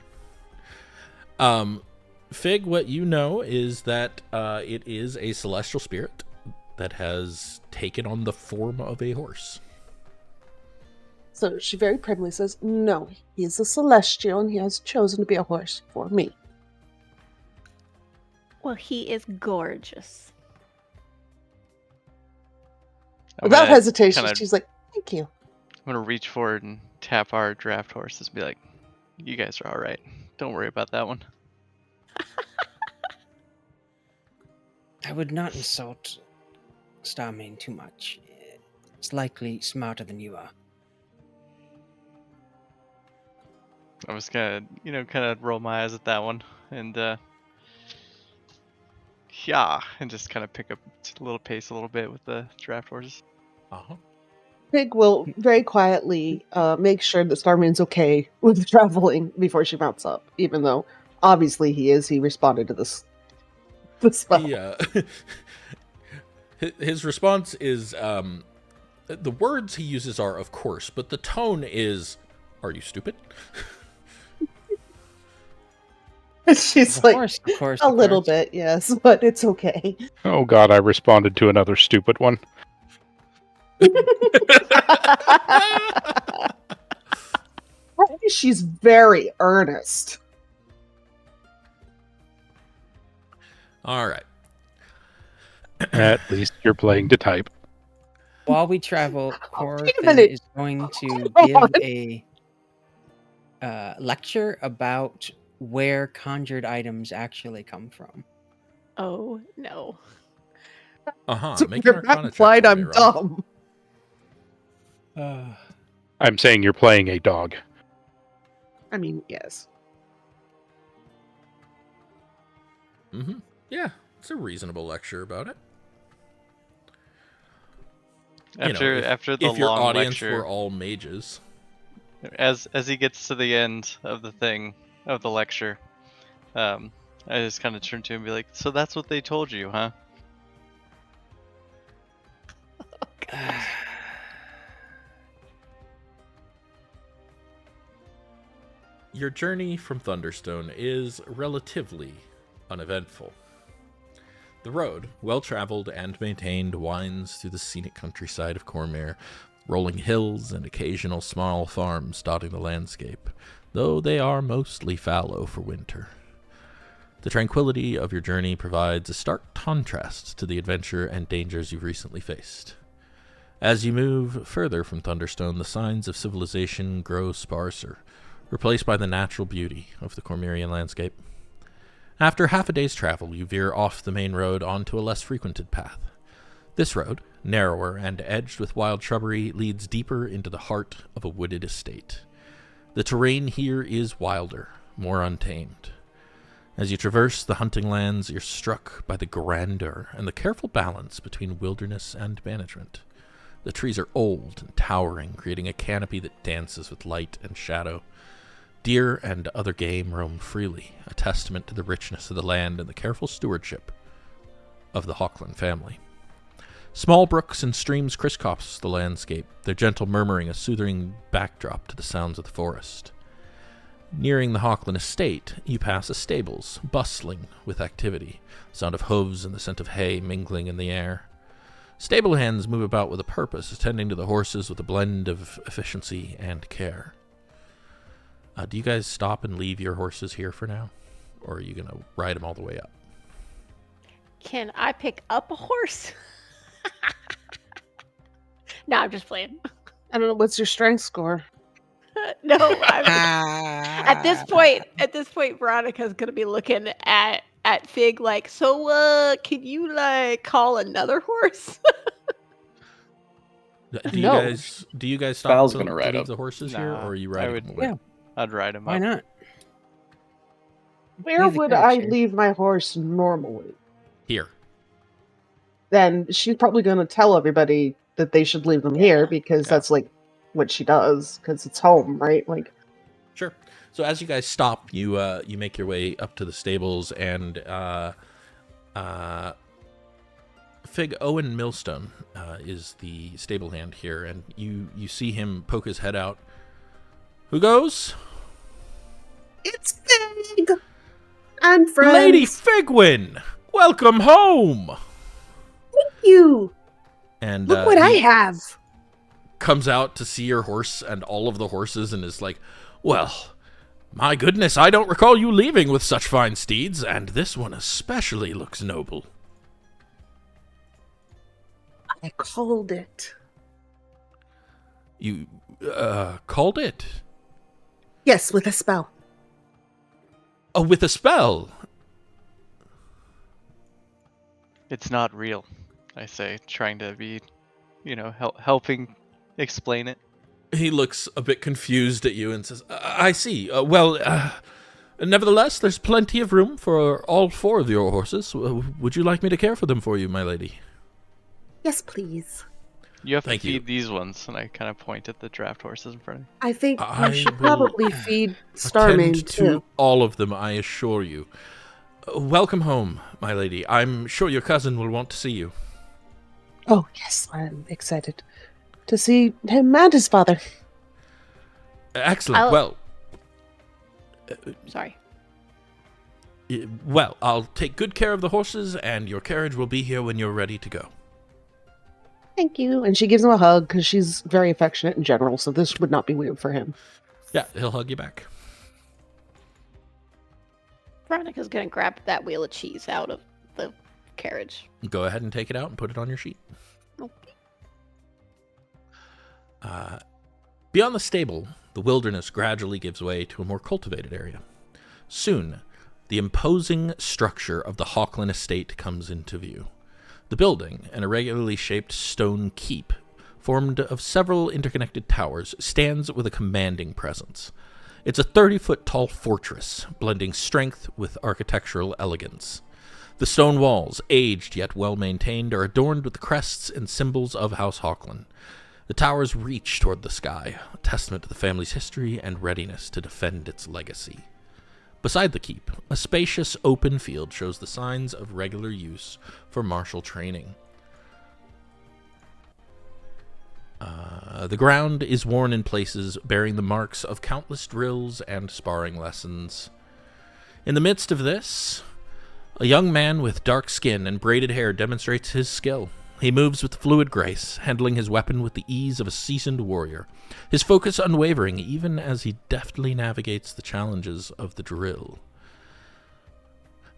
Fig, what you know is that it is a celestial spirit that has taken on the form of a horse. So she very primly says, "No, he is a celestial and he has chosen to be a horse for me." Well, he is gorgeous. I'm Without gonna hesitation, kinda- she's like, "Thank you." I'm gonna reach forward and tap our draft horses and be like, you guys are alright. Don't worry about that one. I would not insult Starmane too much. It's likely smarter than you are. I was gonna, kind of roll my eyes at that one and, yeah, and just kind of pick up a little pace a little bit with the draft horses. Uh-huh. Pig will very quietly make sure that Starman's okay with traveling before she mounts up, even though obviously he is. He responded to this spell. Yeah. His response is, the words he uses are, of course, but the tone is, are you stupid? She's Of like, course, of course, a of little course. bit, yes, but it's okay. Oh god, I responded to another stupid one. She's very earnest. All right. At least you're playing to type. While we travel, Wait a Corthyndahast minute. is going to Hold give on. a lecture about where conjured items actually come from. Oh no. Uh-huh. So Make an you're not Arcana check implied for me, I'm Rob. dumb. I'm saying you're playing a dog. I mean, yes. Mm-hmm. Yeah, it's a reasonable lecture about it. After the if your long audience lecture, were all mages. as he gets to the end of the lecture, I just kind of turn to him and be like, "So that's what they told you, huh?" Your journey from Thunderstone is relatively uneventful. The road, well-traveled and maintained, winds through the scenic countryside of Cormyr, rolling hills and occasional small farms dotting the landscape, though they are mostly fallow for winter. The tranquility of your journey provides a stark contrast to the adventure and dangers you've recently faced. As you move further from Thunderstone, the signs of civilization grow sparser, replaced by the natural beauty of the Cormyrian landscape. After half a day's travel, you veer off the main road onto a less frequented path. This road, narrower and edged with wild shrubbery, leads deeper into the heart of a wooded estate. The terrain here is wilder, more untamed. As you traverse the hunting lands, you're struck by the grandeur and the careful balance between wilderness and management. The trees are old and towering, creating a canopy that dances with light and shadow. Deer and other game roam freely, a testament to the richness of the land and the careful stewardship of the Hawklin family. Small brooks and streams crisscross the landscape, their gentle murmuring a soothing backdrop to the sounds of the forest. Nearing the Hawklin estate, you pass a stables, bustling with activity, sound of hooves and the scent of hay mingling in the air. Stable hands move about with a purpose, attending to the horses with a blend of efficiency and care. Do you guys stop and leave your horses here for now? Or are you going to ride them all the way up? Can I pick up a horse? No, I'm just playing. I don't know. What's your strength score? No, at this point, Veronica's going to be looking at Fig like, so, can you, call another horse? Do you guys stop Val's to gonna ride leave up. the horses here, or are you riding them away? Yeah. I'd ride him Why up. not? Where Leave the would carriage I here. leave my horse normally? Here. Then she's probably going to tell everybody that they should leave them here because that's like what she does because it's home, right? Like, Sure. So as you guys stop, you make your way up to the stables, and Fig Owen Millstone is the stable hand here, and you see him poke his head out. Who goes? it's Fig! I'm friends! Lady Figwyn! Welcome home! Thank you! And Look what I have! Comes out to see your horse and all of the horses and is like, well, my goodness, I don't recall you leaving with such fine steeds, and this one especially looks noble. I called it. You, called it? Yes, with a spell. Oh, with a spell? It's not real, I say, trying to be, helping explain it. He looks a bit confused at you and says, I see. Nevertheless, there's plenty of room for all 4 of your horses. Would you like me to care for them for you, my lady? Yes, please. You have Thank to you. feed these ones, and I kind of point at the draft horses in front of me. I think I you should will probably feed Starmane Attend to too. all of them, I assure you. Welcome home, my lady. I'm sure your cousin will want to see you. Oh, yes, I'm excited to see him and his father. Excellent. Sorry. Well, I'll take good care of the horses, and your carriage will be here when you're ready to go. Thank you. And she gives him a hug because she's very affectionate in general, so this would not be weird for him. Yeah, he'll hug you back. Veronica's going to grab that wheel of cheese out of the carriage. Go ahead and take it out and put it on your sheet. Okay. Beyond the stable, the wilderness gradually gives way to a more cultivated area. Soon, the imposing structure of the Hawklin estate comes into view. The building, an irregularly shaped stone keep, formed of several interconnected towers, stands with a commanding presence. It's a 30-foot tall fortress, blending strength with architectural elegance. The stone walls, aged yet well-maintained, are adorned with the crests and symbols of House Hawklin. The towers reach toward the sky, a testament to the family's history and readiness to defend its legacy. Beside the keep, a spacious open field shows the signs of regular use for martial training. The ground is worn in places, bearing the marks of countless drills and sparring lessons. In the midst of this, a young man with dark skin and braided hair demonstrates his skill. He moves with fluid grace, handling his weapon with the ease of a seasoned warrior, his focus unwavering even as he deftly navigates the challenges of the drill.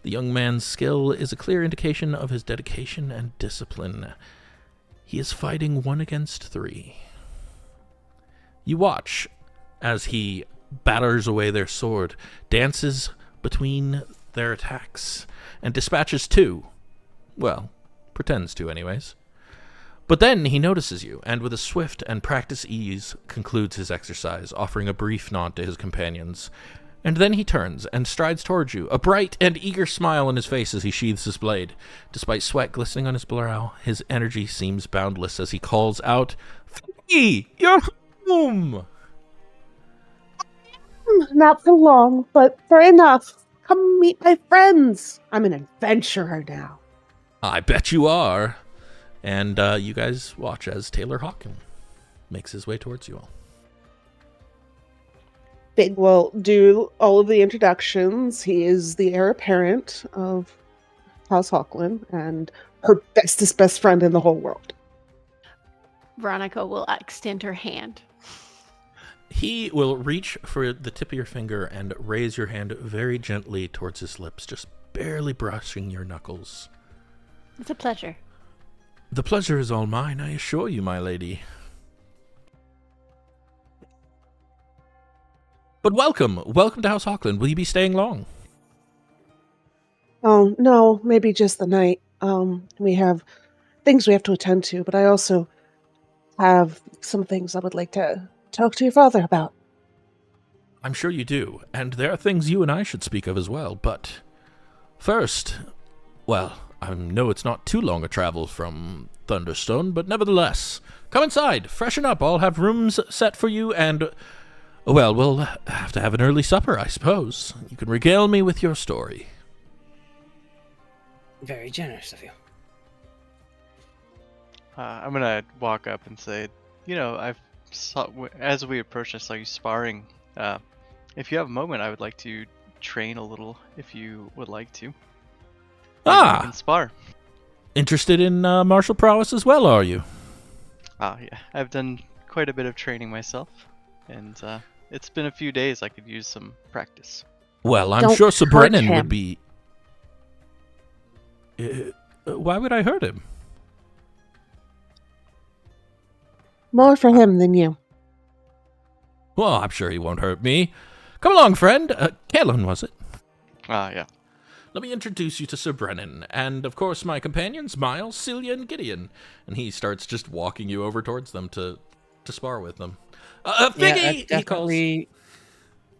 The young man's skill is a clear indication of his dedication and discipline. He is fighting 1 against 3. You watch as he batters away their sword, dances between their attacks, and dispatches 2. Well, pretends to anyways. But then he notices you, and with a swift and practiced ease concludes his exercise, offering a brief nod to his companions. And then he turns and strides towards you, a bright and eager smile on his face as he sheathes his blade. Despite sweat glistening on his brow, his energy seems boundless as he calls out, "Figgy, you're home!" Not for long, but for enough. Come meet my friends. I'm an adventurer now. I bet you are. And you guys watch as Taylor Hawklin makes his way towards you all. Big will do all of the introductions. He is the heir apparent of House Hawklin and her bestest best friend in the whole world. Veronica will extend her hand. He will reach for the tip of your finger and raise your hand very gently towards his lips, just barely brushing your knuckles. It's a pleasure. The pleasure is all mine, I assure you, my lady. But welcome to House Hawklin. Will you be staying long? Oh, no, maybe just the night. We have things we have to attend to, but I also have some things I would like to talk to your father about. I'm sure you do, and there are things you and I should speak of as well, but first, well, I know it's not too long a travel from Thunderstone, but nevertheless, come inside, freshen up, I'll have rooms set for you, and, well, we'll have to have an early supper, I suppose. You can regale me with your story. Very generous of you. I'm gonna walk up and say, as we approach, I saw you sparring. If you have a moment, I would like to train a little, if you would like to. You can spar. Interested in martial prowess as well, are you? Yeah. I've done quite a bit of training myself, and it's been a few days. I could use some practice. Well, I'm sure Sir Brennan would be... why would I hurt him? More for him than you. Well, I'm sure he won't hurt me. Come along, friend. Kaelen, was it? Yeah. Let me introduce you to Sir Brennan, and of course my companions, Miles, Celia, and Gideon. And he starts just walking you over towards them to spar with them. Figgy, yeah, he calls.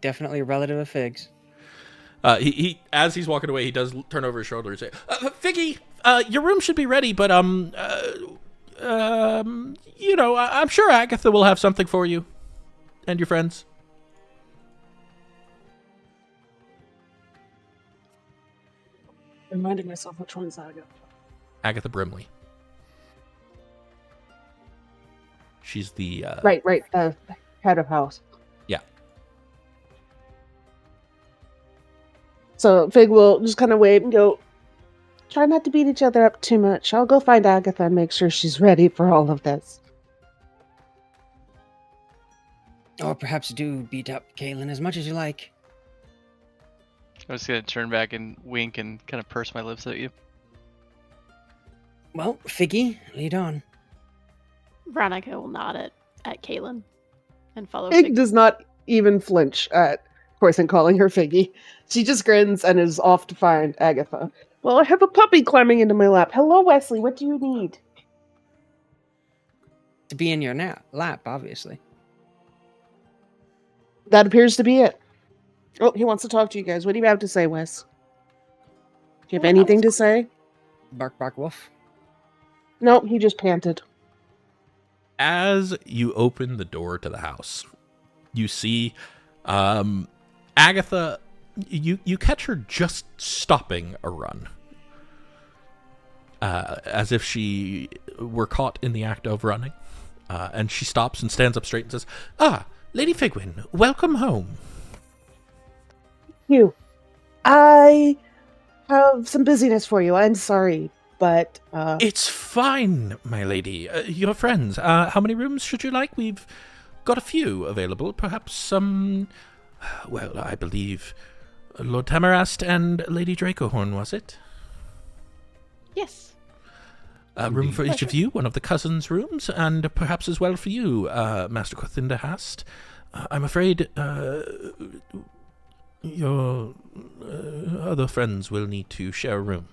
Definitely a relative of Figs. He as he's walking away, he does turn over his shoulder and say, "Figgy, your room should be ready, but I'm sure Agatha will have something for you and your friends." Reminding myself which one's Agatha. Agatha Brimley. She's the right, the head of house. Yeah. So Fig will just kind of wait and go, try not to beat each other up too much. I'll go find Agatha and make sure she's ready for all of this. Or perhaps do beat up Kaelen as much as you like. I was going to turn back and wink and kind of purse my lips at you. Well, Figgy, lead on. Veronica will nod at Kaelen and follow Fig does not even flinch at Corthyndahast calling her Figgy. She just grins and is off to find Agatha. Well, I have a puppy climbing into my lap. Hello, Wesley. What do you need? To be in your lap, obviously. That appears to be it. Oh, he wants to talk to you guys. What do you have to say, Wes? you have anything to say? Bark, bark, wolf. No, he just panted. As you open the door to the house, you see Agatha. You catch her just stopping a run, as if she were caught in the act of running. And she stops and stands up straight and says, "Ah, Lady Figwyn, welcome home." You. I have some busyness for you. I'm sorry, but It's fine, my lady. Your friends. How many rooms should you like? We've got a few available. Perhaps some. Well, I believe Lord Tammarast and Lady Dracohorn, was it? Yes. A room for each of you, one of the cousins' rooms, and perhaps as well for you, Master Corthyndahast. I'm afraid your other friends will need to share a room.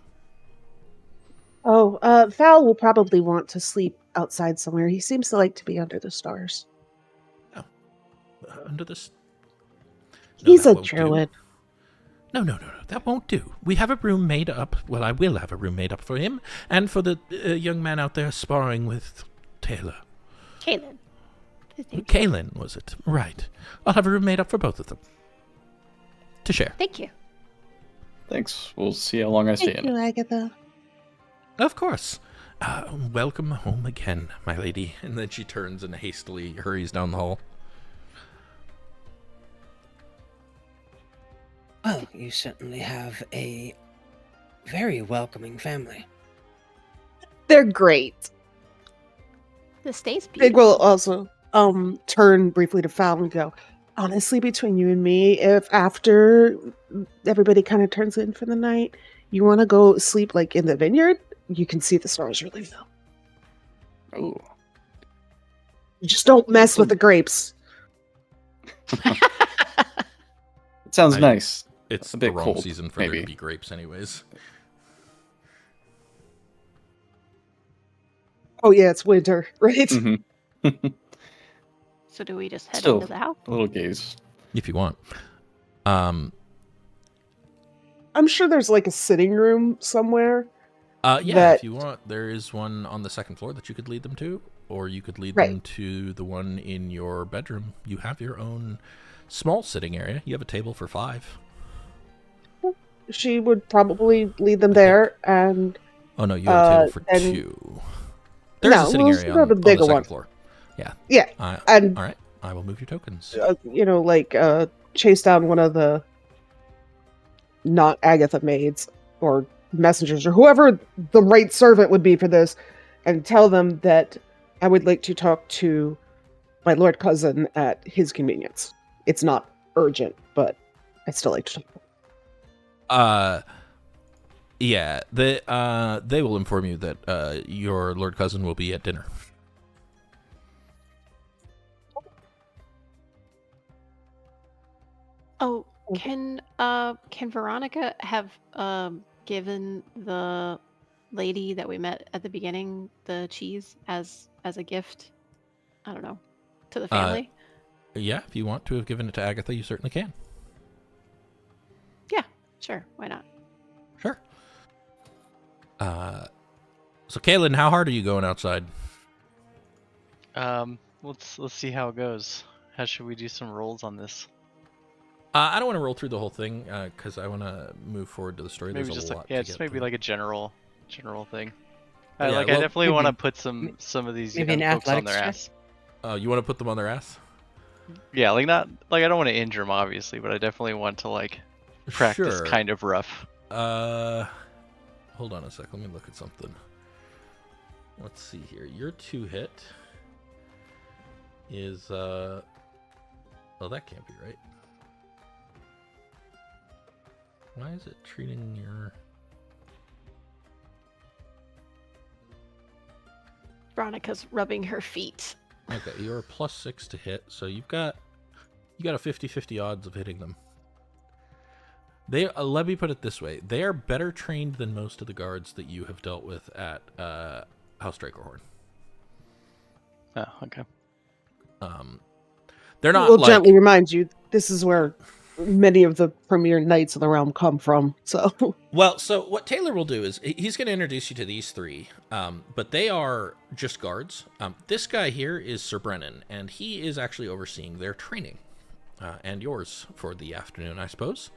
Val will probably want to sleep outside somewhere. He seems to like to be under the stars. Oh, under this. No, he's a druid. No, that won't do. We have a room made up. Well, I will have a room made up for him and for the young man out there sparring with Taylor. Kaelen. Kaelen, was it? Right. I'll have a room made up for both of them. To share. Thank you. Thanks. We'll see how long I stay in. Thank you, Agatha. Of course. Welcome home again, my lady. And then she turns and hastily hurries down the hall. Well, you certainly have a very welcoming family. They're great. The state's Big beautiful. will also turn briefly to Fal and go, honestly, between you and me, if after everybody kind of turns in for the night, you want to go sleep like in the vineyard, you can see the stars really well. Oh. Just don't mess with the grapes. It sounds nice. It's a bit the wrong cold, season for there to be grapes anyways. Oh yeah, it's winter, right? Mm-hmm. So do we just head Still, into the house? a little gaze. If you want. I'm sure there's like a sitting room somewhere. Yeah, if you want, there is one on the second floor that you could lead them to, or you could lead them to the one in your bedroom. You have your own small sitting area. You have a table for 5. She would probably lead them there, and oh no, you have a table for 2. There's a sitting area on the second floor. Yeah. Yeah. And all right, I will move your tokens. Chase down one of the not Agatha maids or messengers or whoever the right servant would be for this, and tell them that I would like to talk to my lord cousin at his convenience. It's not urgent, but I still like to talk. Yeah, they will inform you that your lord cousin will be at dinner. Oh, can Veronica have given the lady that we met at the beginning the cheese as a gift? I don't know, to the family. Yeah, if you want to have given it to Agatha, you certainly can. Yeah, sure. Why not? Sure. So Kaelen, how hard are you going outside? Let's see how it goes. How should we do some rolls on this? I don't want to roll through the whole thing because I want to move forward to the story. Maybe There's just a lot. just maybe like a general thing. Yeah, I definitely want to put some of these maybe young an folks on athletics their check? ass. You want to put them on their ass? Yeah, I don't want to injure them obviously, but I definitely want to practice Sure. kind of rough. Hold on a sec. Let me look at something. Let's see here. Your 2 hit is oh, that can't be right. Why is it treating your... Veronica's rubbing her feet. Okay, you're a +6 to hit, so you got a 50-50 odds of hitting them. They let me put it this way: they are better trained than most of the guards that you have dealt with at House Dracohorn. Oh, okay. They're not. We'll gently remind you this is where many of the premier knights of the realm come from. So, well, so what Taylor will do is he's going to introduce you to these three, but they are just guards. This guy here is Sir Brennan, and he is actually overseeing their training, and yours for the afternoon, I suppose.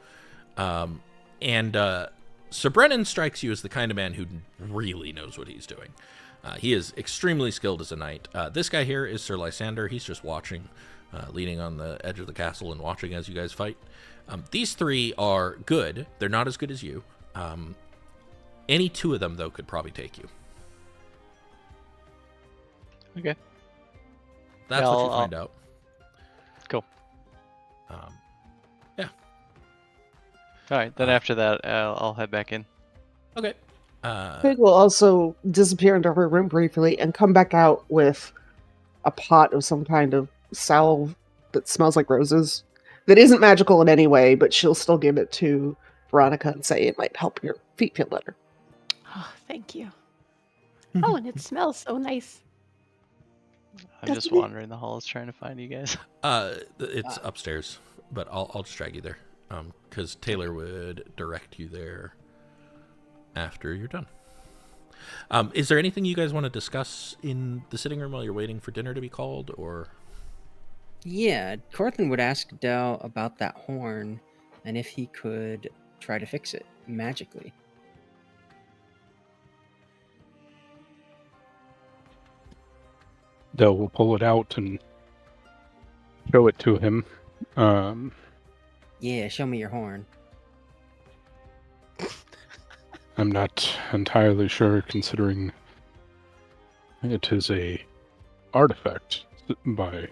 And Sir Brennan strikes you as the kind of man who really knows what he's doing. He is extremely skilled as a knight. This guy here is Sir Lysander. He's just watching, leaning on the edge of the castle and watching as you guys fight. These three are good. They're not as good as you. Any two of them, though, could probably take you. Okay. That's what you find out. Cool. Yeah. All right. Then after that, I'll head back in. Okay. Fig will also disappear into her room briefly and come back out with a pot of some kind of salve that smells like roses. That isn't magical in any way, but she'll still give it to Veronica and say it might help your feet feel better. Oh, thank you. Oh, and it smells so nice. I'm just wandering the halls trying to find you guys. It's upstairs, but I'll just drag you there, because Taylor would direct you there after you're done. Is there anything you guys want to discuss in the sitting room while you're waiting for dinner to be called, or? Yeah, Corthynd would ask Del about that horn and if he could try to fix it magically. Del will pull it out and show it to him. Yeah, show me your horn. I'm not entirely sure, considering it is a artifact by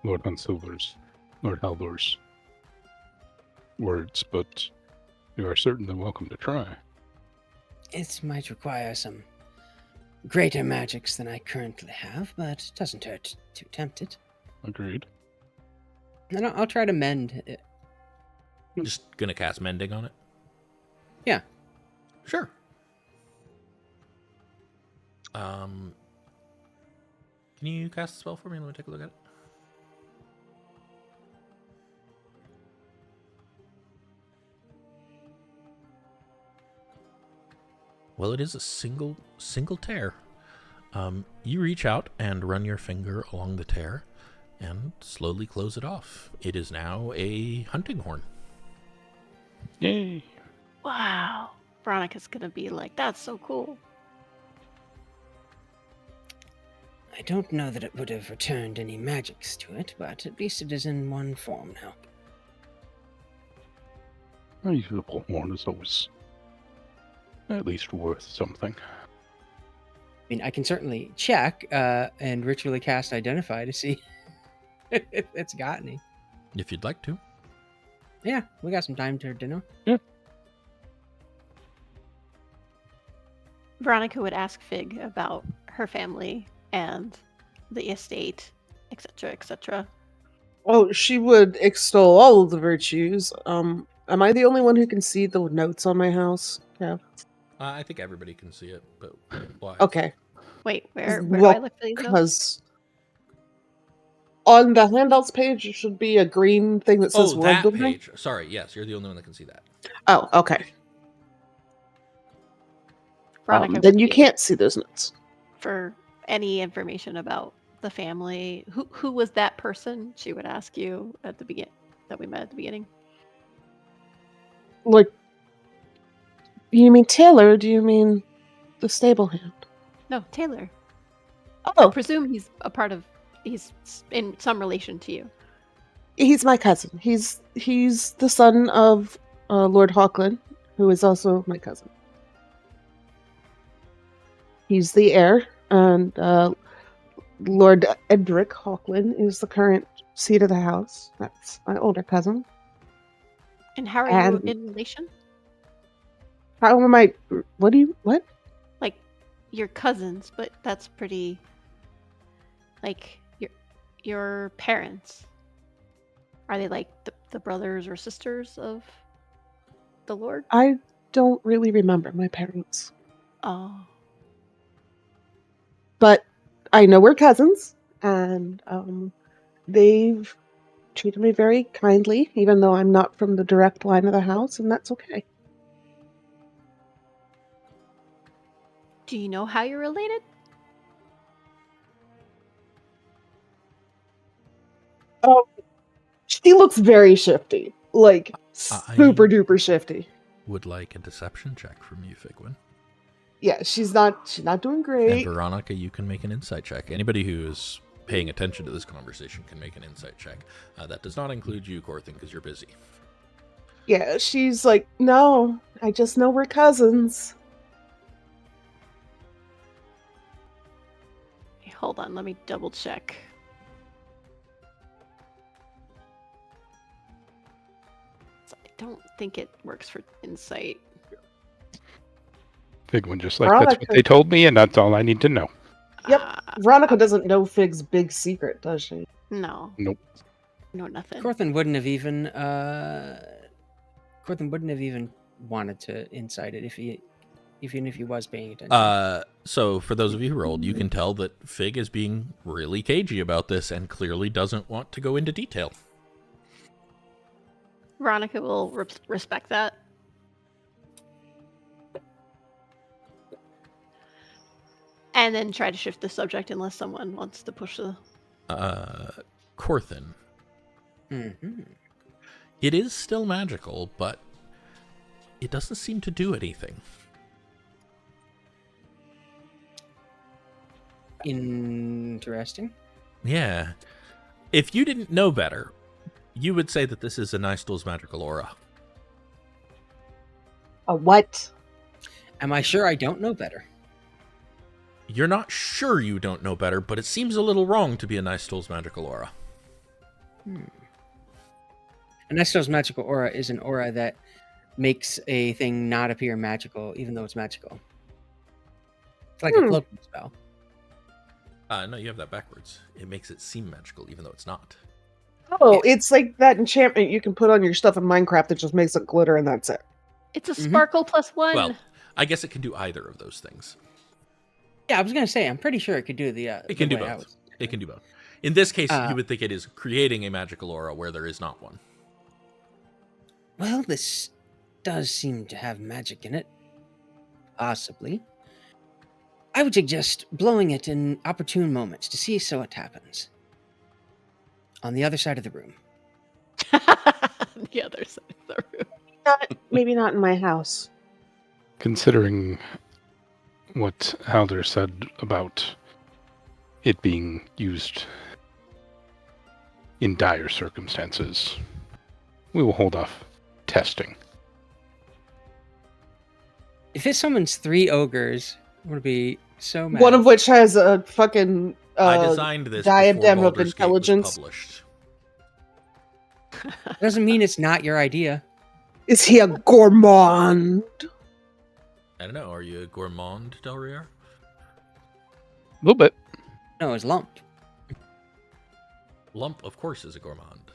Lord Haldor's words, but you are certainly welcome to try. It might require some greater magics than I currently have, but it doesn't hurt to attempt it. Agreed. And I'll try to mend it. Just gonna cast mending on it? Yeah. Sure. Can you cast a spell for me? Let me take a look at it. Well, it is a single tear. You reach out and run your finger along the tear and slowly close it off. It is now a hunting horn. Yay! Wow. Veronica's gonna be like, that's so cool. I don't know that it would have returned any magics to it, but at least it is in one form now. A usable horn is always at least worth something. I mean, I can certainly check and ritually cast Identify to see if it's got any. If you'd like to. Yeah, we got some time to dinner. Yeah. Veronica would ask Fig about her family and the estate, etc., etc. Oh, she would extol all of the virtues. Am I the only one who can see the notes on my house? Yeah. I think everybody can see it, but why? Okay. Wait, where do I look for these notes? Because on the handouts page, there should be a green thing that says world that building. page. Sorry, yes, you're the only one that can see that. Oh, okay. Veronica then would you be can't see those notes. for any information about the family. Who was that person? She would ask you at the begin that we met at the beginning. Like, you mean Taylor? Or do you mean the stable hand? No, Taylor. I Oh, presume he's in some relation to you. he's my cousin. He's the son of Lord Hawklin, who is also my cousin. He's the heir, and Lord Edric Hawklin is the current seat of the house. That's my older cousin. And how are you in relation? How am I? What? Like, you're cousins, but that's pretty. Like, your parents. Are they like the brothers or sisters of the Lord? I don't really remember my parents. Oh. But I know we're cousins, and they've treated me very kindly, even though I'm not from the direct line of the house, and that's okay. Do you know how you're related? Oh, she looks very shifty. Like, super duper shifty. Would like a deception check from you, Figwyn. Yeah, she's not doing great. And Veronica, you can make an insight check. Anybody who is paying attention to this conversation can make an insight check. That does not include you, Corthyndahast, because you're busy. Yeah, she's like, no, I just know we're cousins. Hey, hold on, let me double check. I don't think it works for insight. Figwyn, just like Veronica. That's what they told me, and that's all I need to know. Yep. Veronica doesn't know Fig's big secret, does she? No. Nope. No, nothing. Corthyndahast wouldn't have even wanted to insight it even if he was paying attention. So for those of you who rolled, you can tell that Fig is being really cagey about this and clearly doesn't want to go into detail. Veronica will respect that. And then try to shift the subject unless someone wants to push the... Corthyndahast. Mm-hmm. It is still magical, but it doesn't seem to do anything. Interesting. Yeah. If you didn't know better, you would say that this is a Nystul's magical aura. A what? Am I sure I don't know better? You're not sure you don't know better, but it seems a little wrong to be a Nystul's magical aura. A Nystul's magical aura is an aura that makes a thing not appear magical, even though it's magical. It's like a cloaking spell. No, you have that backwards. It makes it seem magical, even though it's not. Oh, it's like that enchantment you can put on your stuff in Minecraft that just makes it glitter, and that's it. It's a sparkle plus one. Well, I guess it can do either of those things. Yeah, I was going to say, I'm pretty sure it could do the... it can do both. It can do both. In this case, you would think it is creating a magical aura where there is not one. Well, this does seem to have magic in it. Possibly. I would suggest blowing it in opportune moments to see so it happens. On the other side of the room. The other side of the room. Maybe not in my house. Considering what Halder said about it being used in dire circumstances, we will hold off testing. If it summons 3 ogres, it would be so mad. One of which has a fucking I designed this diadem before of Baldur's Gate intelligence. was published. Doesn't mean it's not your idea. Is he a gourmand? I don't know. Are you a gourmand, Delryar? A little bit. No, it's Lump. Lump, of course, is a gourmand.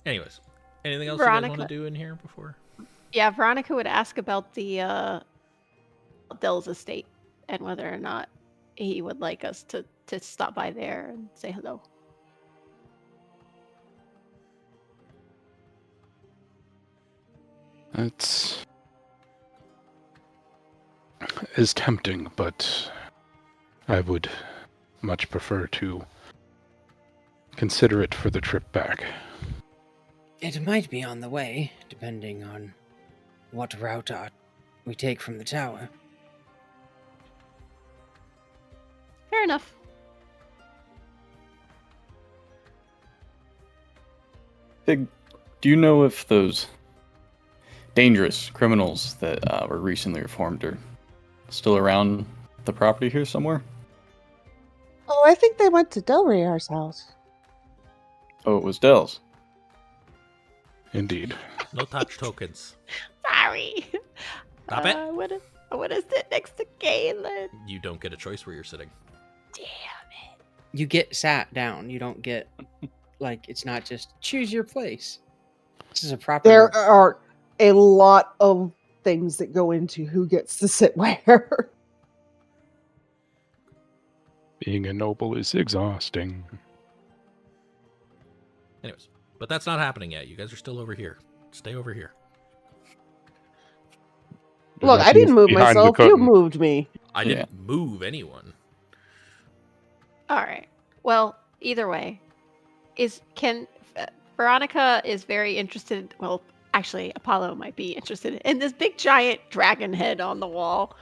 Anyways, anything else Veronica. you guys want to do in here before? Yeah, Veronica would ask about the Dell's estate and whether or not he would like us to stop by there and say hello. It's is tempting, but I would much prefer to consider it for the trip back. It might be on the way, depending on what route we take from the tower. Fair enough. Fig, do you know if those dangerous criminals that were recently reformed are still around the property here somewhere? Oh, I think they went to Delryar's house. Oh, it was Dell's. Indeed. No touch tokens. Sorry. Stop it. I want to sit next to Kaelen. You don't get a choice where you're sitting. Damn it. You get sat down. You don't get, like, it's not just choose your place. This is a proper... There are a lot of things that go into who gets to sit where. Being a noble is exhausting. Anyways, but that's not happening yet. You guys are still over here. Stay over here. Look, I didn't move myself. You moved me. I didn't move anyone. All right. Well, either way, Veronica is very interested. Well, actually, Apollo might be interested in this big giant dragon head on the wall.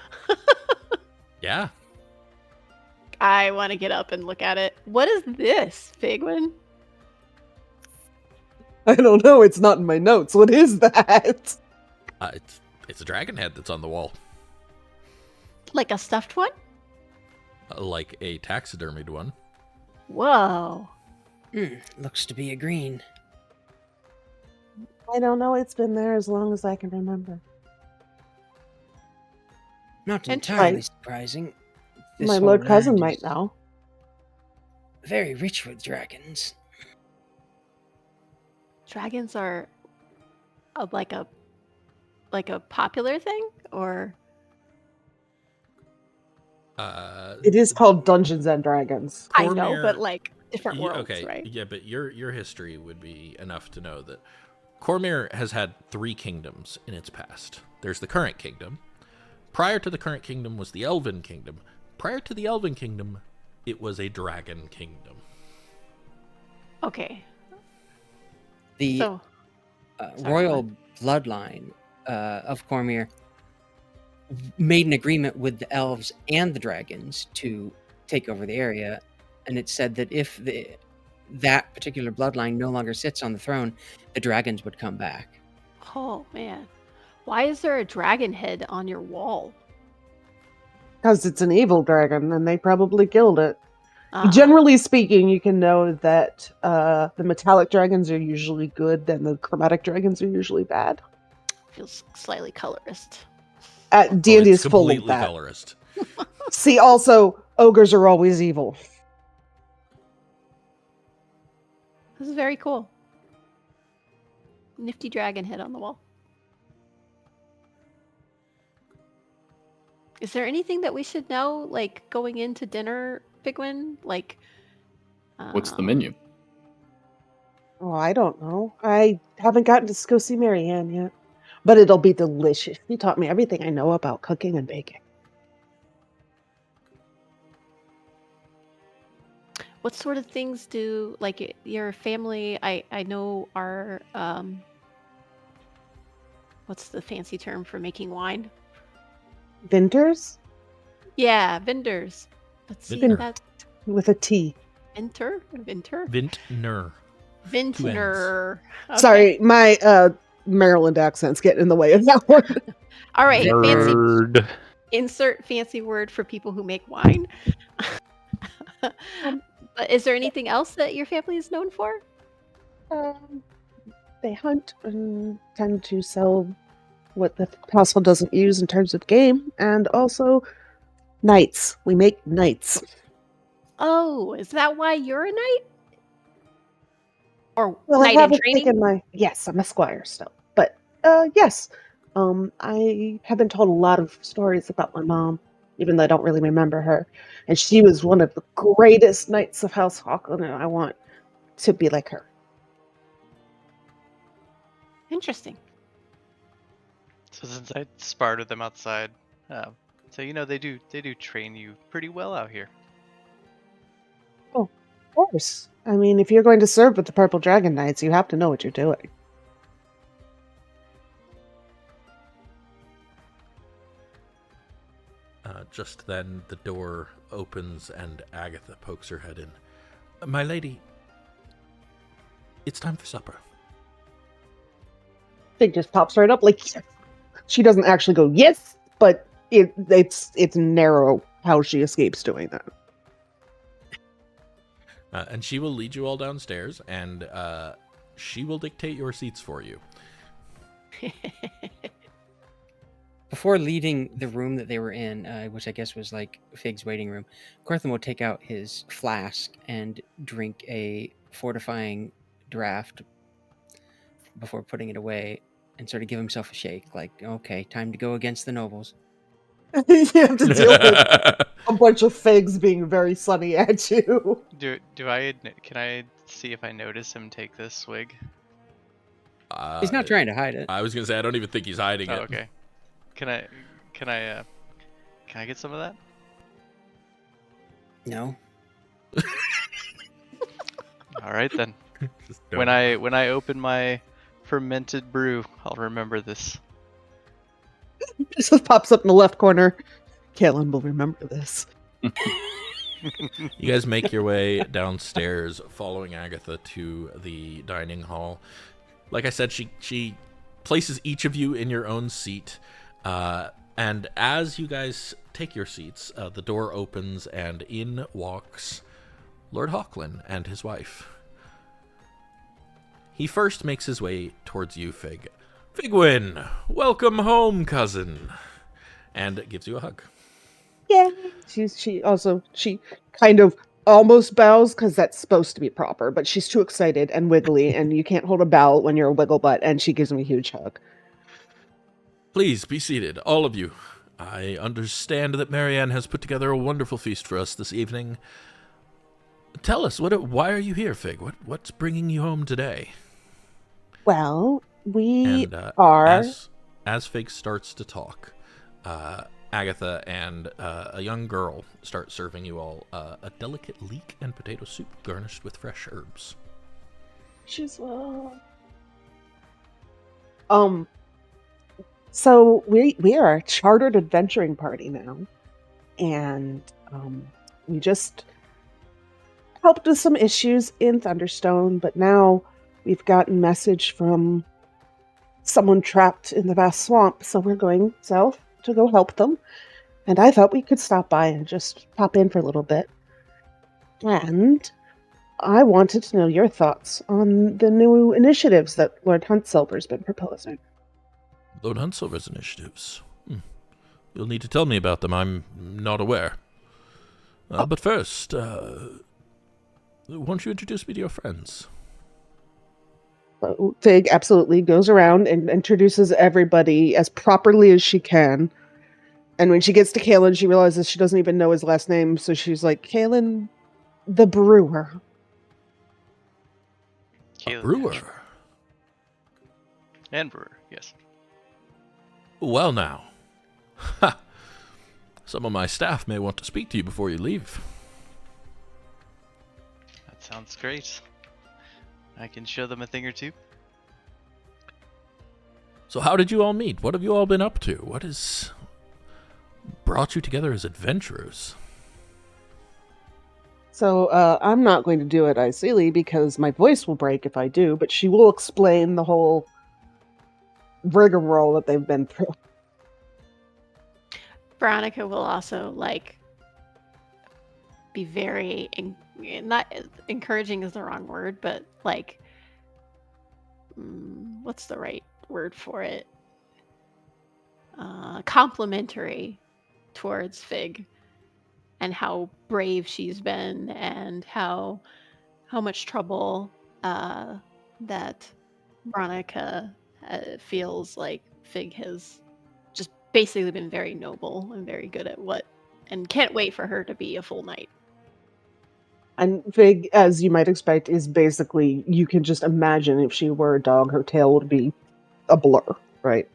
Yeah. I want to get up and look at it. What is this, Figwyn? I don't know. It's not in my notes. What is that? It's a dragon head that's on the wall. Like a stuffed one? Like a taxidermied one. Whoa. Looks to be a green. I don't know. It's been there as long as I can remember. Not entirely surprising. My lord cousin might know. Very rich with dragons. Dragons are like a popular thing, or it is called Dungeons and Dragons. I know, but like different worlds, okay, right? Yeah, but your history would be enough to know that Cormyr has had 3 kingdoms in its past. There's the current kingdom. Prior to the current kingdom was the Elven Kingdom. Prior to the Elven Kingdom, it was a dragon kingdom. Okay. The royal bloodline of Cormyr made an agreement with the elves and the dragons to take over the area, and it said that if that particular bloodline no longer sits on the throne, the dragons would come back. Oh man, why is there a dragon head on your wall? Because it's an evil dragon, and they probably killed it. Generally speaking, you can know that the metallic dragons are usually good, and the chromatic dragons are usually bad. Feels slightly colorist. D&D is full of that. Colorist. See, also, ogres are always evil. This is very cool. Nifty dragon head on the wall. Is there anything that we should know, like going into dinner, Figwyn? Like, what's the menu? Oh, I don't know. I haven't gotten to go see Marianne yet, but it'll be delicious. She taught me everything I know about cooking and baking. What sort of things do like your family? I know are what's the fancy term for making wine? Vintners? Yeah, vendors. Let's see that with a T. Vintner. Vintner. Okay. Sorry, my Maryland accent's getting in the way of that one. All right, Nerd. fancy. Insert fancy word for people who make wine. But is there anything else that your family is known for? They hunt and tend to sell what the household doesn't use in terms of game, and also knights. We make knights. Oh, is that why you're a knight? Or well, knight I haven't in training? Yes, I'm a squire still, but yes. I have been told a lot of stories about my mom, even though I don't really remember her. And she was one of the greatest knights of House Hawklin, and I want to be like her. Interesting. So since I sparred with them outside, so they do train you pretty well out here. Oh, of course. I mean, if you're going to serve with the Purple Dragon Knights, you have to know what you're doing. Just then, the door opens and Agatha pokes her head in. My lady, it's time for supper. Thing just pops right up like yes. She doesn't actually go yes, but it's narrow how she escapes doing that. And she will lead you all downstairs, and she will dictate your seats for you. Before leaving the room that they were in, which I guess was like Fig's waiting room, Corthyndahast will take out his flask and drink a fortifying draft before putting it away and sort of give himself a shake, like, okay, time to go against the nobles. You have to deal with a bunch of figs being very sunny at you. Can I see if I notice him take this swig? He's not trying to hide it. I was gonna say I don't even think he's hiding it. Oh, okay. Can I get some of that? No. All right then. Just When don't. I open my fermented brew, I'll remember this. Just pops up in the left corner. Kaelen will remember this. You guys make your way downstairs, following Agatha to the dining hall. Like I said, she places each of you in your own seat, and as you guys take your seats, the door opens, and in walks Lord Hawklin and his wife. He first makes his way towards you, Fig. Figwyn, welcome home, cousin, and gives you a hug. Yeah. She kind of almost bows because that's supposed to be proper, but she's too excited and wiggly, and you can't hold a bow when you're a wiggle butt, and she gives me a huge hug. Please be seated, all of you. I understand that Marianne has put together a wonderful feast for us this evening. Tell us, why are you here, Fig? What's bringing you home today? Well, we And are... as Fig starts to talk, Agatha and a young girl start serving you all a delicate leek and potato soup garnished with fresh herbs. She's So we are a chartered adventuring party now, and we just helped with some issues in Thunderstone, but now we've gotten a message from someone trapped in the vast swamp, so we're going south to go help them. And I thought we could stop by and just pop in for a little bit. And I wanted to know your thoughts on the new initiatives that Lord Huntsilver's been proposing. Lord Huntsilver's initiatives. You'll need to tell me about them. I'm not aware. But first, won't you introduce me to your friends? Fig absolutely goes around and introduces everybody as properly as she can. And when she gets to Kaelen, she realizes she doesn't even know his last name, so she's like, Kaelen the Brewer. Kaelen, Brewer? And brewer, yes. Well now. Ha! Some of my staff may want to speak to you before you leave. That sounds great. I can show them a thing or two. So how did you all meet? What have you all been up to? What has brought you together as adventurers? So I'm not going to do it Isili because my voice will break if I do, but she will explain the whole rigmarole that they've been through. Veronica will also be very not encouraging is the wrong word, but what's the right word for it? Complimentary towards Fig and how brave she's been and how much trouble that Veronica feels like Fig has just basically been very noble and very good at and can't wait for her to be a full knight. And Fig, as you might expect, is basically, you can just imagine if she were a dog, her tail would be a blur, right?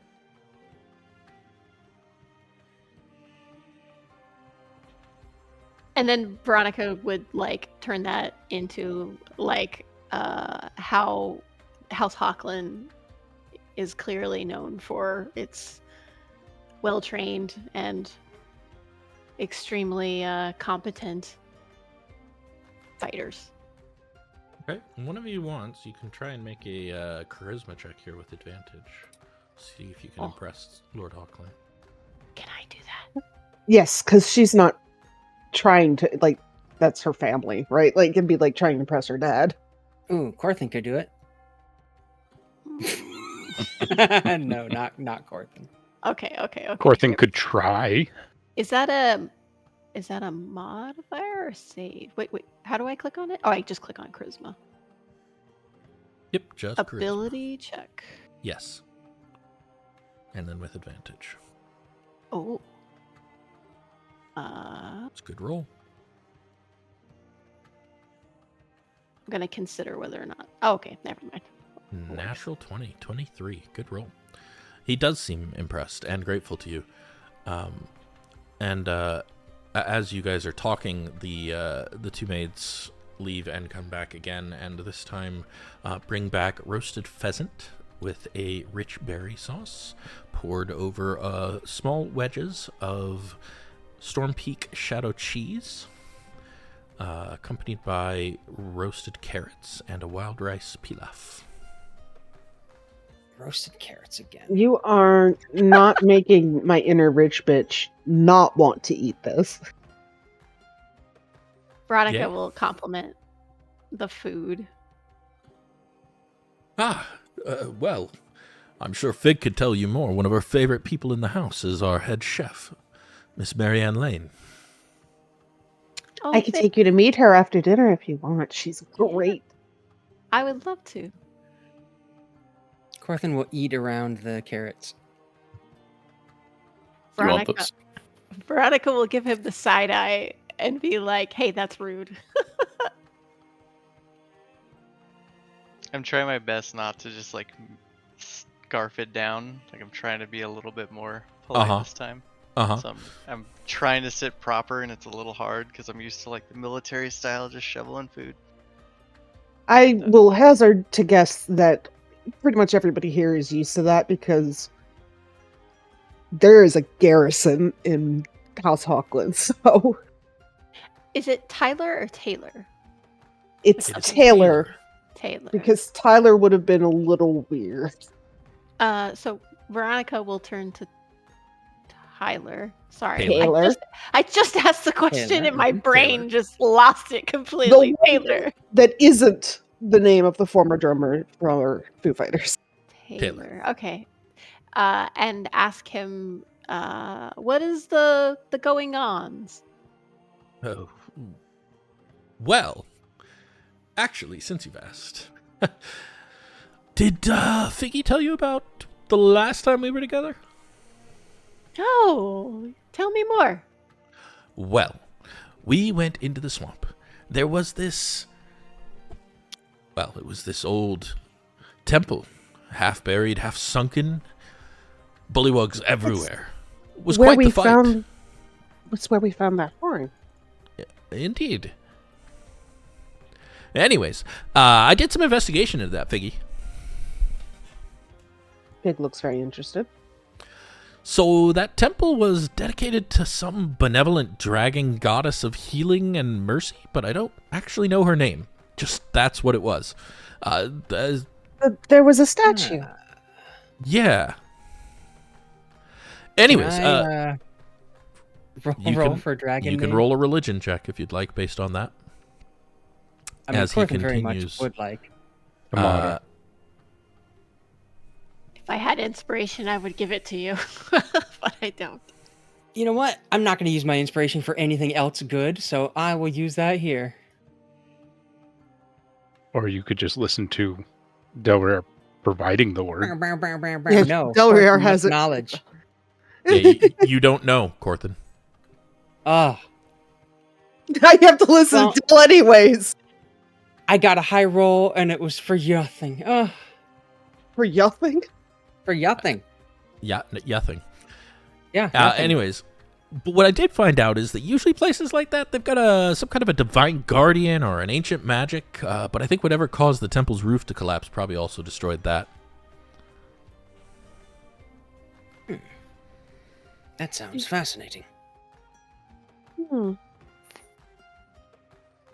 And then Veronica would turn that into how House Hawklin is clearly known for its well-trained and extremely competent fighters. Okay, one of you wants, you can try and make a charisma check here with advantage. See if you can impress Lord Hawklin. Can I do that? Yes, because she's not trying to, that's her family, right? It'd be like trying to impress her dad. Ooh, Corthynd could do it. No, not Corthynd. Okay. Corthynd could try. Is that a modifier or a save? Wait. How do I click on it? Oh, I just click on charisma. Yep, just ability charisma. check. Yes. And then with advantage. Oh. It's a good roll. going to consider whether or not. Oh, okay, never mind. Natural 20, 23. Good roll. He does seem impressed and grateful to you. And as you guys are talking, the two maids leave and come back again, and this time bring back roasted pheasant with a rich berry sauce poured over small wedges of Storm Peak Shadow cheese, accompanied by roasted carrots and a wild rice pilaf. Roasted carrots again. You are not making my inner rich bitch not want to eat this. Veronica will compliment the food. Well, I'm sure Fig could tell you more. One of our favorite people in the house is our head chef, Miss Marianne Lane. Oh, I could take you to meet her after dinner if you want. She's great. I would love to. Corthynd will eat around the carrots. Veronica will give him the side eye and be like, "Hey, that's rude." I'm trying my best not to just like scarf it down. Like I'm trying to be a little bit more polite this time. So I'm trying to sit proper, and it's a little hard because I'm used to like the military style, just shoveling food. I will hazard to guess that pretty much everybody here is used to that because there is a garrison in House Hawklin. So, is it Tyler or Taylor? It's Taylor. Taylor. Because Tyler would have been a little weird. So Veronica will turn to Tyler. Sorry. Taylor. I just asked the question Taylor. and my brain just lost it completely. Taylor. That isn't the name of the former drummer from Foo Fighters. Taylor. Okay. And ask him, what is the going-ons? Oh. Well, actually, since you've asked, did Figgy tell you about the last time we were together? Oh, tell me more. Well, we went into the swamp. There was this... Well, it was this old temple, half buried, half sunken. Bullywugs everywhere. It was quite the fight. That's where we found that horn. Indeed. Anyways, I did some investigation into that, Figgy. Fig looks very interested. So that temple was dedicated to some benevolent dragon goddess of healing and mercy, but I don't actually know her name. Just that's what it was. There was a statue. Yeah. Anyways, roll for dragon. You can roll a religion check if you'd like, based on that. I mean, as he Corthynd very much continues, would like. If If I had inspiration, I would give it to you, but I don't. You know what? I'm not going to use my inspiration for anything else good, so I will use that here. Or you could just listen to Delryar providing the word. No, Delryar has knowledge. Yeah, you don't know, Corthynd. Oh, I have to listen to Del anyways. I got a high roll, and it was for nothing. Oh, For nothing? for nothing. Yeah, nothing. Yeah. nothing. Anyways, but what I did find out is that usually places like that, they've got some kind of a divine guardian or an ancient magic, but I think whatever caused the temple's roof to collapse probably also destroyed that. That sounds fascinating. Do you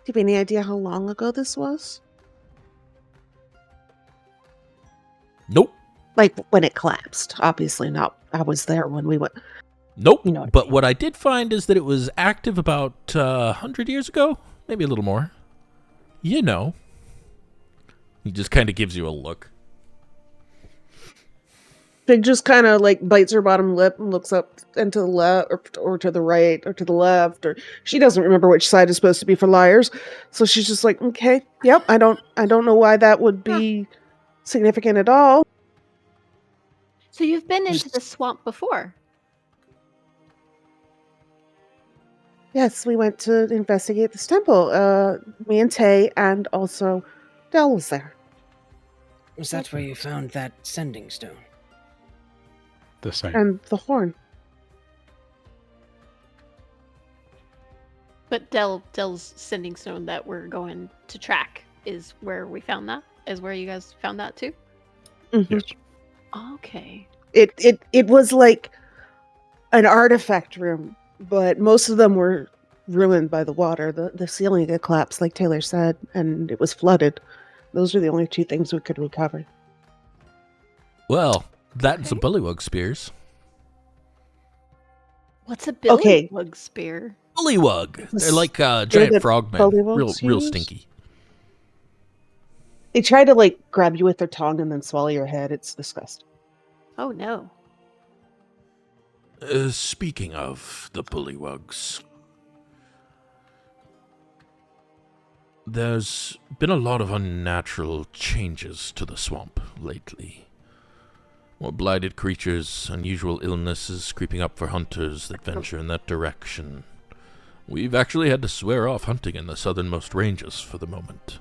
have any idea how long ago this was? Nope. Like when it collapsed. Obviously not. I was there when we went. Nope. You know what I But mean. what I did find is that it was active about 100 years ago, maybe a little more. You know. He just kind of gives you a look. Fig just kind of like bites her bottom lip and looks up and to the left or to the right or to the left, or she doesn't remember which side is supposed to be for liars. So she's just like, okay, yep, I don't know why that would be significant at all. So you've been into the swamp before? Yes, we went to investigate this temple. Me and Tay, and also Del was there. Was that where you found that sending stone? The same. And the horn. But Del's sending stone that we're going to track is where we found that? Is where you guys found that too? Mm-hmm. Yes. Okay. It was like an artifact room, but most of them were ruined by the water. The ceiling had collapsed, like Taylor said, and it was flooded. Those are the only two things we could recover. Well, that and some bullywug spears. What's a bullywug spear? Bullywug. They're like giant frogmen. Real stinky. They try to like grab you with their tongue and then swallow your head. It's disgusting. Oh no. Speaking of the bullywugs, there's been a lot of unnatural changes to the swamp lately. More blighted creatures, unusual illnesses creeping up for hunters that venture in that direction. We've actually had to swear off hunting in the southernmost ranges for the moment.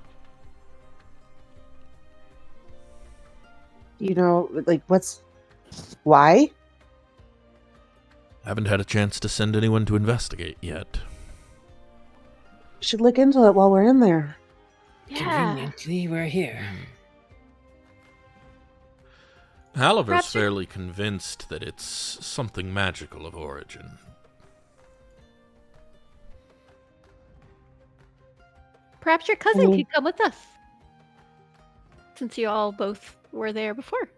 You know, like, why? Haven't had a chance to send anyone to investigate yet. We should look into it while we're in there. Yeah. Conveniently, we're here. Halliver's fairly convinced that it's something magical of origin. Perhaps your cousin could come with us. Since you all both were there before.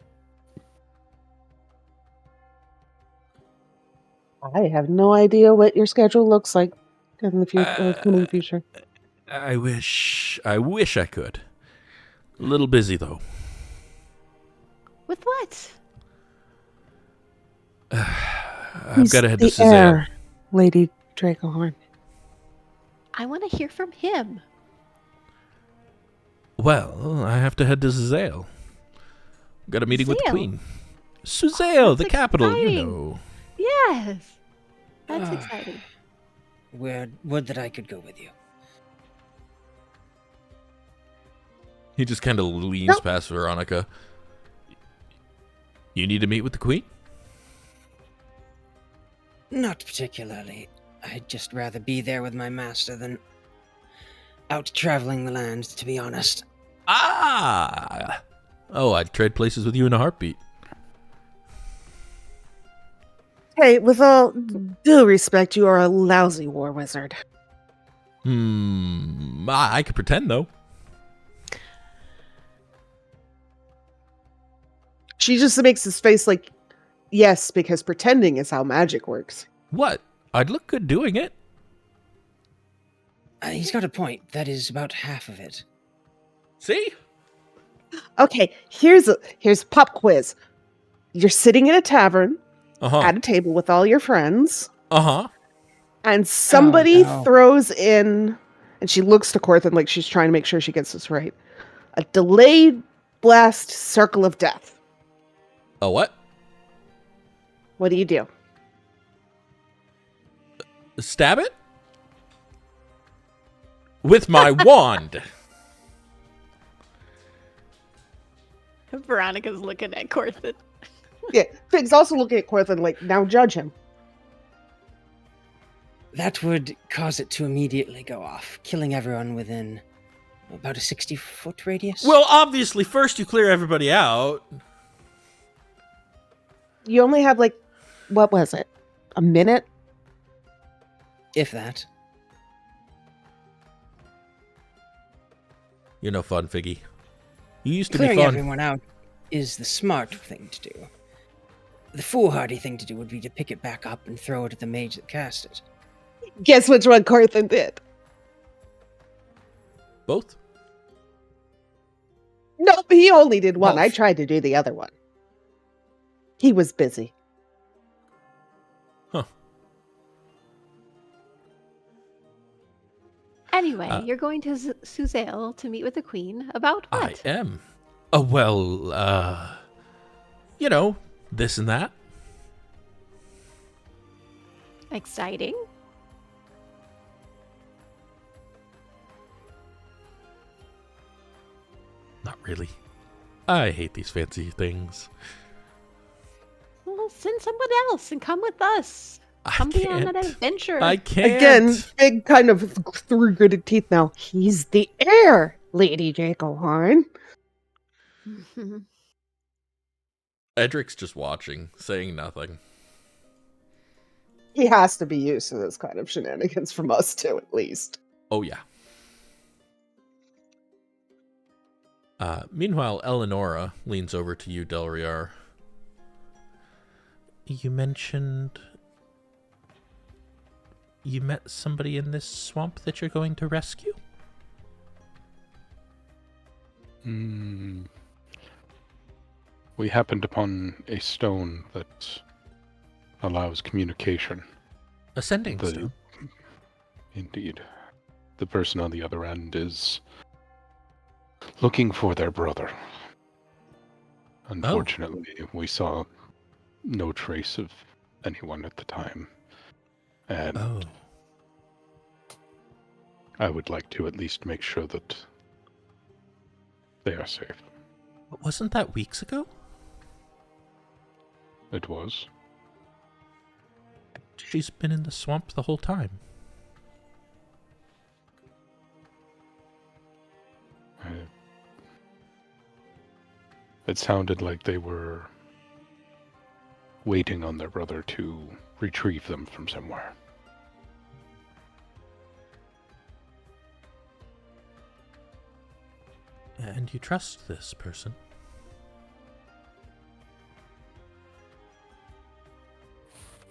I have no idea what your schedule looks like in the coming future. I wish I could. A little busy, though. With what? I've got to head to the Suzanne. heir, Lady Dracohorn. I want to hear from him. Well, I have to head to Suzale. Got a meeting with the Suzale? Queen. Suzale, the capital, exciting. you know. Yes. That's exciting. Would that I could go with you. He just kind of leans past Veronica. You need to meet with the Queen? Not particularly. I'd just rather be there with my master than out traveling the land, to be honest. Ah! Oh, I'd trade places with you in a heartbeat. Hey, with all due respect, you are a lousy war wizard. I could pretend, though. She just makes his face like, yes, because pretending is how magic works. What? I'd look good doing it. He's got a point. That is about half of it. See? Okay, here's a pop quiz. You're sitting in a tavern at a table with all your friends. And somebody throws in, and she looks to Corthynd like she's trying to make sure she gets this right, a delayed blast circle of death. A what? What do you do? Stab it? With my wand. Veronica's looking at Corthynd. Yeah, Fig's also looking at Corthynd like, now judge him. That would cause it to immediately go off, killing everyone within about a 60-foot radius. Well, obviously, first you clear everybody out. You only have like, what was it? A minute? If that. You're no fun, Figgy. You used to Clearing be fun. everyone out is the smart thing to do. The foolhardy thing to do would be to pick it back up and throw it at the mage that cast it. Guess which one Corthynd did? Both? No, he only did one. Both. I tried to do the other one. He was busy. Huh. Anyway, you're going to Suzale to meet with the Queen about what? I am. Oh, well, you know, this and that. Exciting. Not really. I hate these fancy things. Well, send someone else and come with us. Come be on an adventure. I can't. Again, Fig kind of through gritted teeth now. He's the heir, Lady Dracohorn. Edric's just watching, saying nothing. He has to be used to this kind of shenanigans from us too, at least. Oh, yeah. Meanwhile, Eleonora leans over to you, Delryar. You mentioned you met somebody in this swamp that you're going to rescue? We happened upon a stone that allows communication. Ascending stone? Indeed. The person on the other end is looking for their brother. Unfortunately, we saw no trace of anyone at the time. And I would like to at least make sure that they are safe. Wasn't that weeks ago? It was. She's been in the swamp the whole time. It sounded like they were waiting on their brother to retrieve them from somewhere. And you trust this person?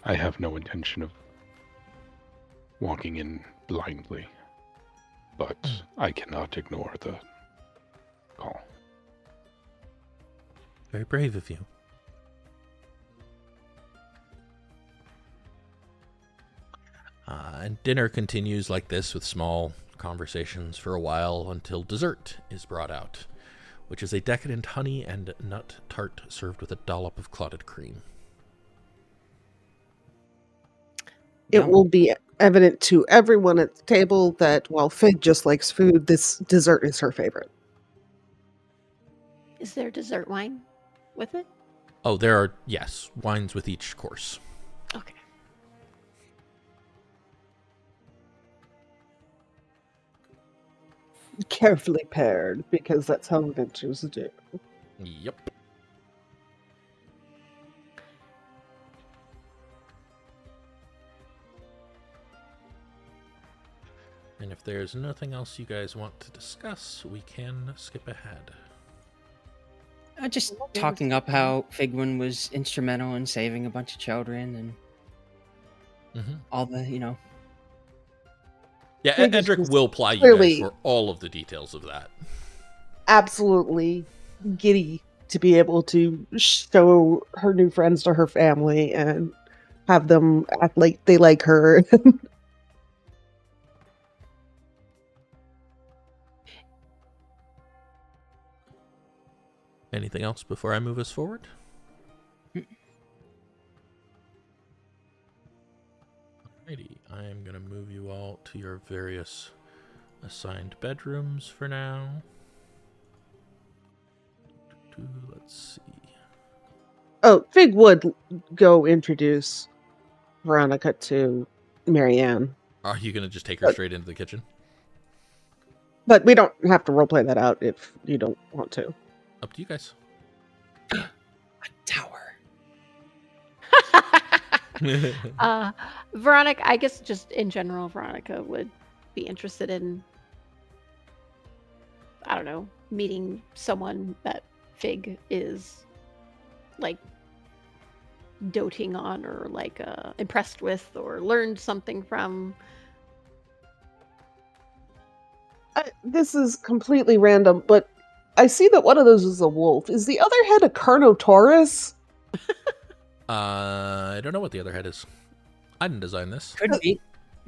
I have no intention of walking in blindly, but I cannot ignore the call. Very brave of you. And dinner continues like this with small conversations for a while until dessert is brought out, which is a decadent honey and nut tart served with a dollop of clotted cream. It will be evident to everyone at the table that while Fig just likes food, this dessert is her favorite. Is there dessert wine with it? Oh, there are, yes, wines with each course. Okay. Carefully paired, because that's how adventures do. Yep. And if there's nothing else you guys want to discuss, we can skip ahead. Just talking up how Figwyn was instrumental in saving a bunch of children and all the, Yeah, Fig Edric is will ply you clearly- guys for all of the details of that. Absolutely giddy to be able to show her new friends to her family and have them act like they like her. Anything else before I move us forward? Alrighty, I am going to move you all to your various assigned bedrooms for now. Let's see. Oh, Fig would go introduce Veronica to Marianne. Are you going to just take her straight into the kitchen? But we don't have to roleplay that out if you don't want to. Up to you guys. a tower. Veronica, I guess just in general, Veronica would be interested in, I don't know, meeting someone that Fig is like doting on or like impressed with or learned something from. This is completely random, but I see that one of those is a wolf. Is the other head a Carnotaurus? I don't know what the other head is. I didn't design this. Could be.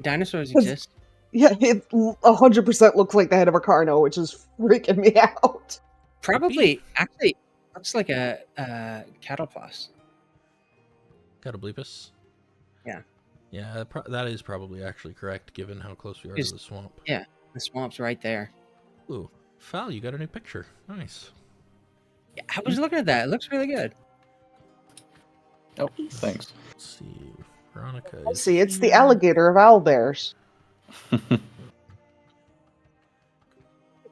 Dinosaurs exist. Yeah, it 100% looks like the head of a Carno, which is freaking me out. Probably, actually, looks like a Cataplas. Catoblepus? Yeah. Yeah, that is probably actually correct, given how close we are to the swamp. Yeah, the swamp's right there. Ooh, Fal, you got a new picture. Nice. Yeah, I was looking at that. It looks really good. Oh, thanks. Let's see. Veronica I is see. It's the here. alligator of owlbears.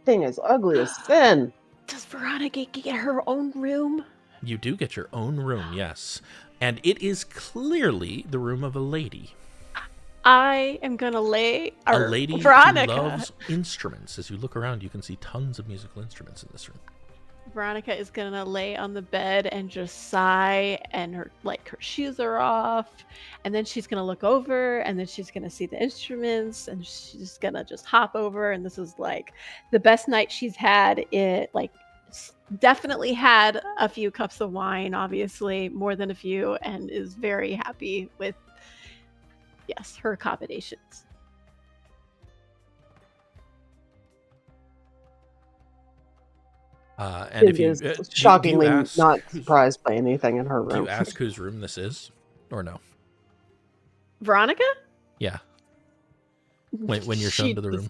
Thing is ugly as sin. Does Veronica get her own room? You do get your own room, yes. And it is clearly the room of a lady. I am going to lay... A lady Veronica. who loves instruments. As you look around, you can see tons of musical instruments in this room. Veronica is going to lay on the bed and just sigh, and her shoes are off. And then she's going to look over, and then she's going to see the instruments, and she's going to just hop over. And this is like the best night she's had. Definitely had a few cups of wine, obviously, more than a few, and is very happy with, yes, her accommodations. And if you shockingly do you ask, not surprised by anything in her room. Do you ask whose room this is, or no? Veronica? Yeah. When you're shown to the room,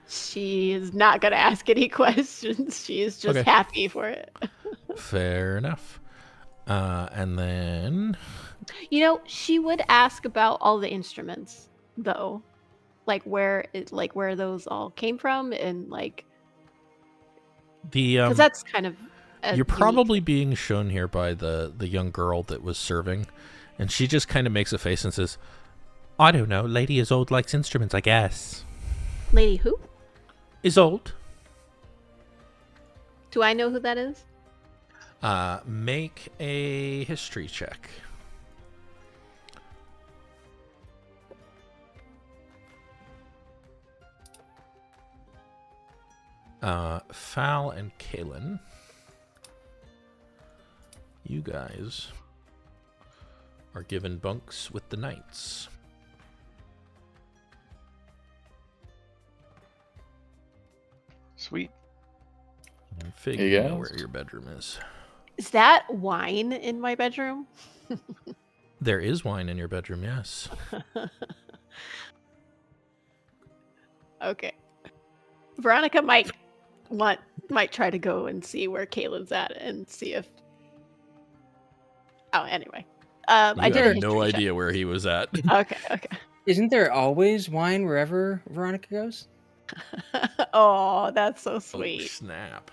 she is not going to ask any questions. She is just happy for it. Fair enough. And then, she would ask about all the instruments, though, where those all came from, and because that's kind of you're probably being shown here by the young girl that was serving, and she just kind of makes a face and says, "I don't know. Lady is old, likes instruments, I guess." Lady who? Is old. Do I know who that is? Make a history check. Fal and Kaelen, you guys are given bunks with the knights. Sweet. And Fig, you know where your bedroom is. Is that wine in my bedroom? There is wine in your bedroom, yes. Okay. Veronica might try to go and see where Kaelen's at and see if... Oh, anyway. I did have no idea where he was at. Okay. Isn't there always wine wherever Veronica goes? Oh, that's so sweet. Oh, snap.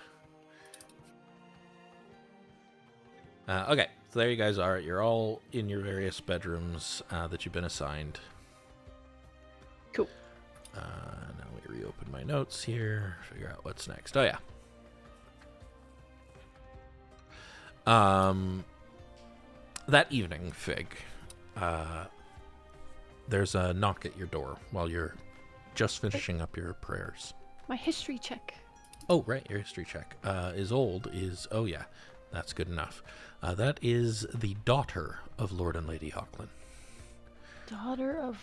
Okay, so there you guys are. You're all in your various bedrooms that you've been assigned. Cool. Now we reopen my notes here, figure out what's next. Oh, yeah. That evening, Fig, there's a knock at your door while you're just finishing up your prayers. My history check. Oh, right, your history check. Oh, yeah, that's good enough. That is the daughter of Lord and Lady Hawklin. Daughter of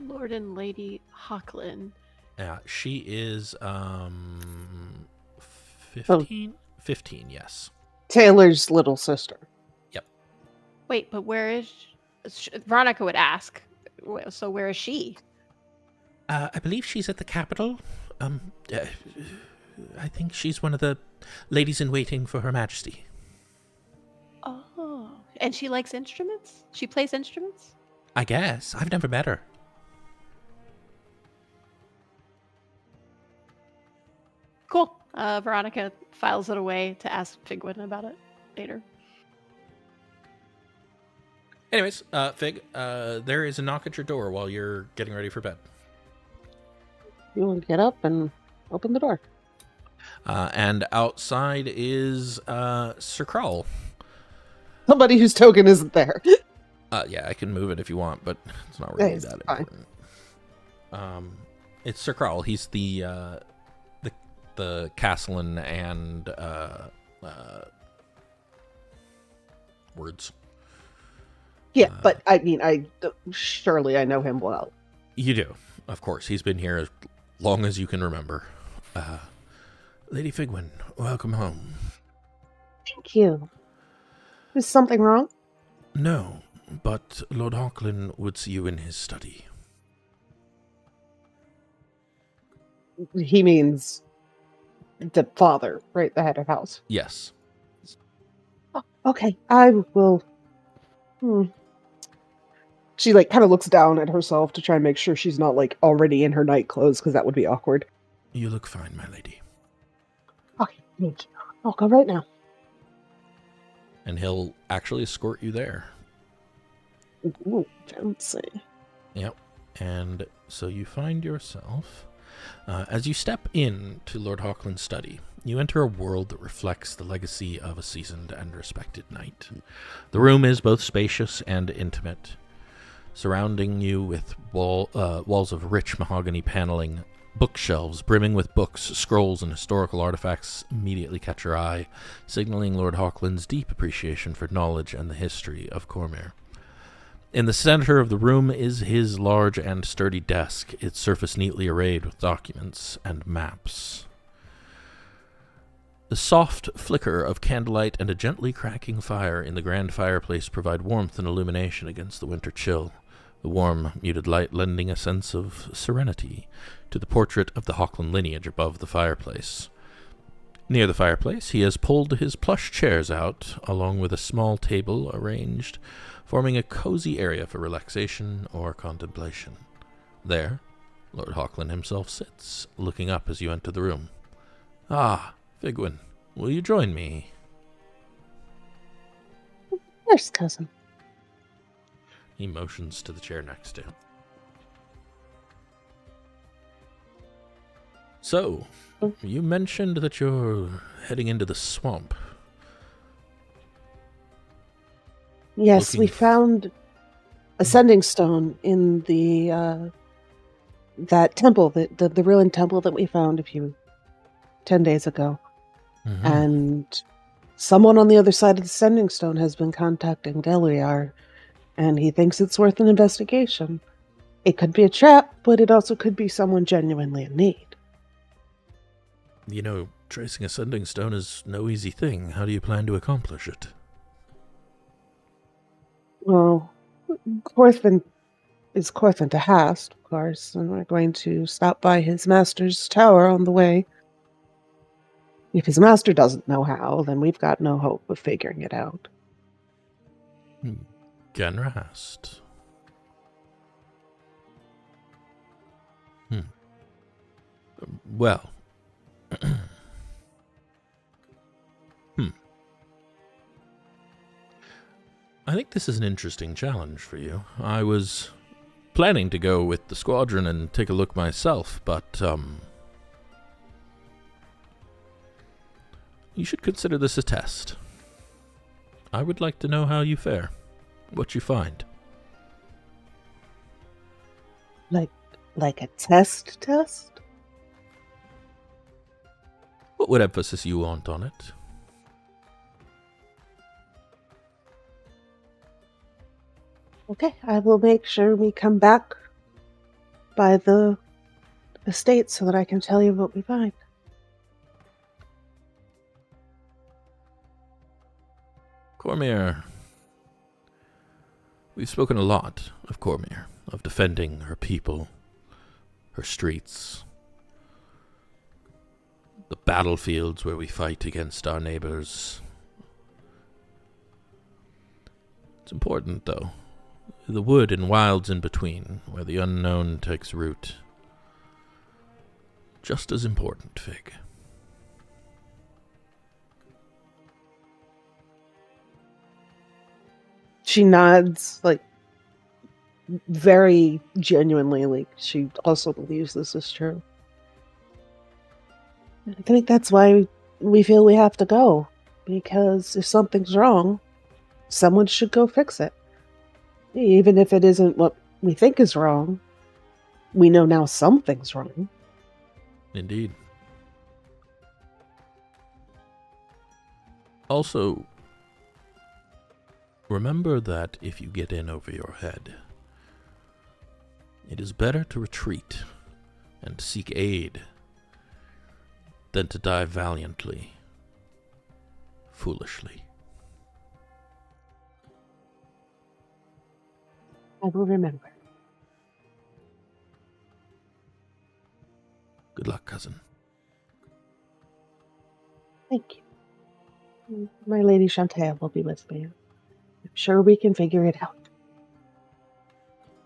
Lord and Lady Hawklin. Yeah, she is 15? 15, yes. Taylor's little sister. Yep. Wait, but where is... Veronica would ask. So where is she? I believe she's at the capital. I think she's one of the ladies in waiting for Her Majesty. Oh, and she likes instruments? She plays instruments? I guess. I've never met her. Cool. Veronica files it away to ask Figwyn about it later. Anyways, Fig, there is a knock at your door while you're getting ready for bed. You want to get up and open the door. And outside is Sir Krull. Somebody whose token isn't there. Yeah, I can move it if you want, but it's not really that fine. important. It's Sir Krull. He's the Castellan and words. Yeah, but I mean, surely I know him well. You do, of course. He's been here as long as you can remember. Lady Figwyn, welcome home. Thank you. Is something wrong? No, but Lord Hawklin would see you in his study. He means The father, right? The head of house. Yes. Oh, okay, I will. She kind of looks down at herself to try and make sure she's not already in her night clothes, because that would be awkward. You look fine, my lady. Okay, thank you. I'll go right now. And he'll actually escort you there. Ooh, fancy. Yep. And so you find yourself, as you step into Lord Hawklin's study, you enter a world that reflects the legacy of a seasoned and respected knight. The room is both spacious and intimate. Surrounding you with walls of rich mahogany paneling, bookshelves brimming with books, scrolls, and historical artifacts immediately catch your eye, signaling Lord Hawklin's deep appreciation for knowledge and the history of Cormyr. In the center of the room is his large and sturdy desk, its surface neatly arrayed with documents and maps. The soft flicker of candlelight and a gently cracking fire in the grand fireplace provide warmth and illumination against the winter chill, the warm, muted light lending a sense of serenity to the portrait of the Hawklin lineage above the fireplace. Near the fireplace, he has pulled his plush chairs out, along with a small table arranged, forming a cozy area for relaxation or contemplation. There, Lord Hawklin himself sits, looking up as you enter the room. Ah, Figwyn, will you join me? Of course, cousin. He motions to the chair next to him. So, you mentioned that you're heading into the swamp. Yes, we found a sending stone in the that temple, the ruined temple that we found 10 days ago. Mm-hmm. And someone on the other side of the sending stone has been contacting Delryar, and he thinks it's worth an investigation. It could be a trap, but it also could be someone genuinely in need. You know, tracing a sending stone is no easy thing. How do you plan to accomplish it? Well, Corthyndahast is Corthyndahast, of course, and we're going to stop by his master's tower on the way. If his master doesn't know how, then we've got no hope of figuring it out. Genrast. Well. I think this is an interesting challenge for you. I was planning to go with the squadron and take a look myself, but, you should consider this a test. I would like to know how you fare, what you find. Like a test? What emphasis you want on it? Okay, I will make sure we come back by the estate so that I can tell you what we find. Cormyr. We've spoken a lot of Cormyr, of defending her people, her streets, the battlefields where we fight against our neighbors. It's important, though. The wood and wilds in between, where the unknown takes root. Just as important, Fig. She nods, very genuinely, she also believes this is true. I think that's why we feel we have to go, because if something's wrong, someone should go fix it. Even if it isn't what we think is wrong, we know now something's wrong. Indeed. Also, remember that if you get in over your head, it is better to retreat and seek aid than to die valiantly, foolishly. I will remember. Good luck, cousin. Thank you. My Lady Chantal will be with me. I'm sure we can figure it out.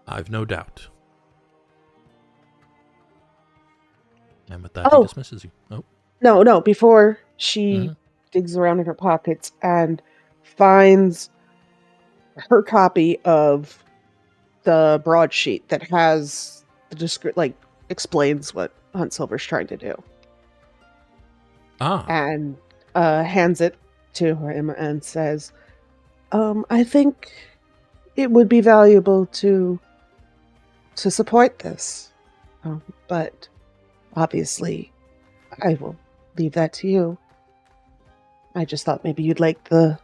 I've no doubt. And with that, he dismisses you. Oh. No, before she digs around in her pockets and finds her copy of the broadsheet that has the explains what Huntsilver's trying to do. And hands it to him and says, I think it would be valuable to support this. But obviously, I will leave that to you. I just thought maybe you'd like the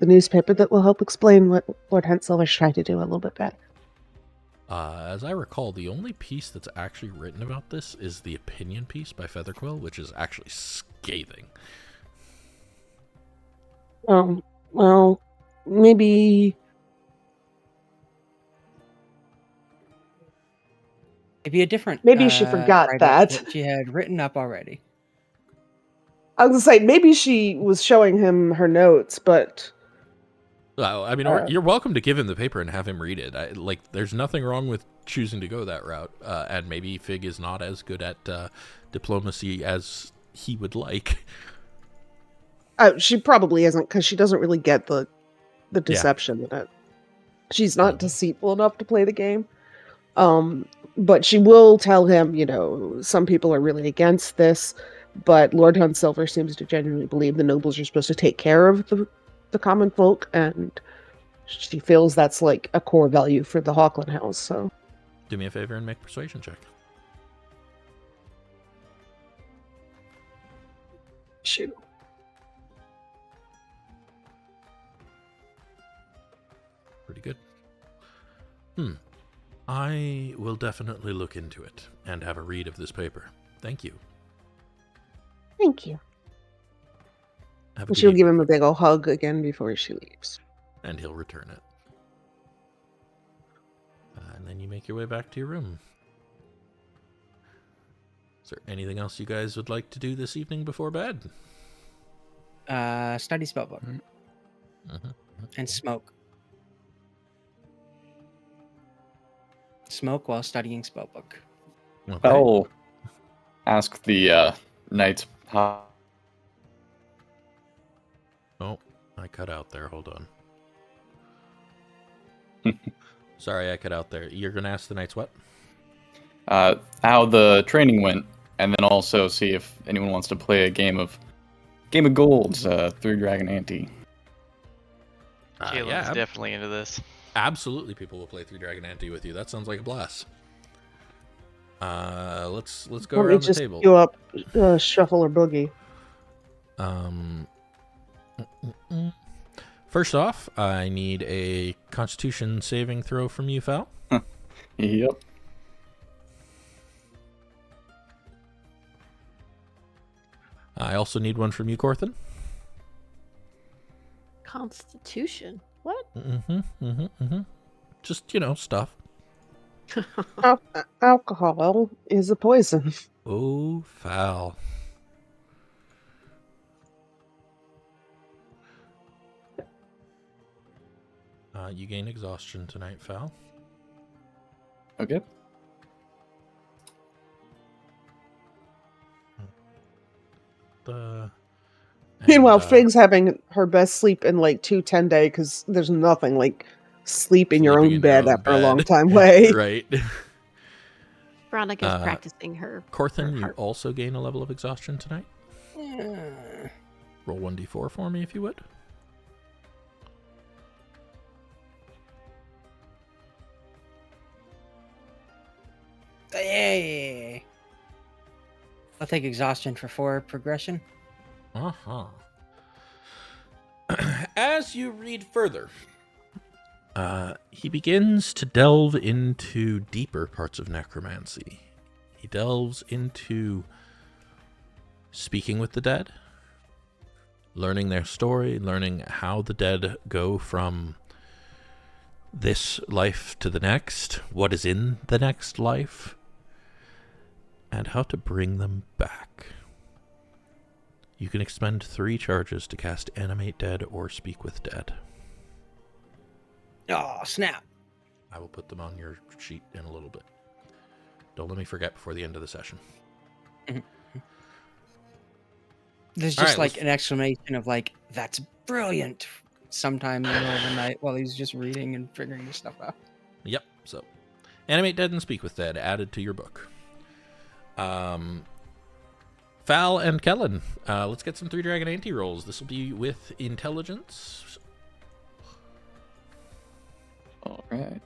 newspaper that will help explain what Lord Huntsilver's trying to do a little bit better. As I recall, the only piece that's actually written about this is the opinion piece by Featherquill, which is actually scathing. Well, maybe a different. Maybe she forgot that she had written up already. I was gonna say maybe she was showing him her notes, but. Well, I mean, you're welcome to give him the paper and have him read it. There's nothing wrong with choosing to go that route. And maybe Fig is not as good at diplomacy as he would like. She probably isn't, because she doesn't really get the deception in it. She's not deceitful enough to play the game. But she will tell him, some people are really against this, but Lord Huntsilver seems to genuinely believe the nobles are supposed to take care of the common folk, and she feels that's like a core value for the Hawklin house. So, do me a favor and make a persuasion check. Shoot. Pretty good. I will definitely look into it and have a read of this paper. Thank you. Thank you. She'll give him a big old hug again before she leaves. And he'll return it. And then you make your way back to your room. Is there anything else you guys would like to do this evening before bed? Study spellbook. And smoke. Smoke while studying spellbook. Okay. I'll ask the knights how. Oh, I cut out there. Hold on. Sorry, I cut out there. You're going to ask the knights what? How the training went, and then also see if anyone wants to play a game of Golds through Dragon Ante. Kaelen's definitely into this. Absolutely, people will play through Dragon Ante with you. That sounds like a blast. Let's go around the table. Do up shuffle or boogie. First off, I need a Constitution saving throw from you, Fal. Yep. I also need one from you, Corthynd. Constitution? What? Just, stuff. Alcohol is a poison. Oh, Fal. You gain exhaustion tonight, Fal. Okay. Meanwhile, Fig's having her best sleep in like 2-10 day, because there's nothing like sleeping in your own bed after a long time away. Right. Veronica's practicing her. Corthynd, you also gain a level of exhaustion tonight. Roll 1d4 for me, if you would. Hey. I'll take exhaustion for 4 progression. As you read further, he begins to delve into deeper parts of necromancy. He delves into speaking with the dead, learning their story, learning how the dead go from this life to the next, what is in the next life, and how to bring them back. You can expend 3 charges to cast Animate Dead or Speak with Dead. Oh, snap. I will put them on your sheet in a little bit. Don't let me forget before the end of the session. There's just an exclamation of that's brilliant sometime in the middle of the night while he's just reading and figuring this stuff out. Yep, so Animate Dead and Speak with Dead added to your book. Fal and Kaelen, let's get some 3-Dragon anti-rolls. This will be with intelligence. All right.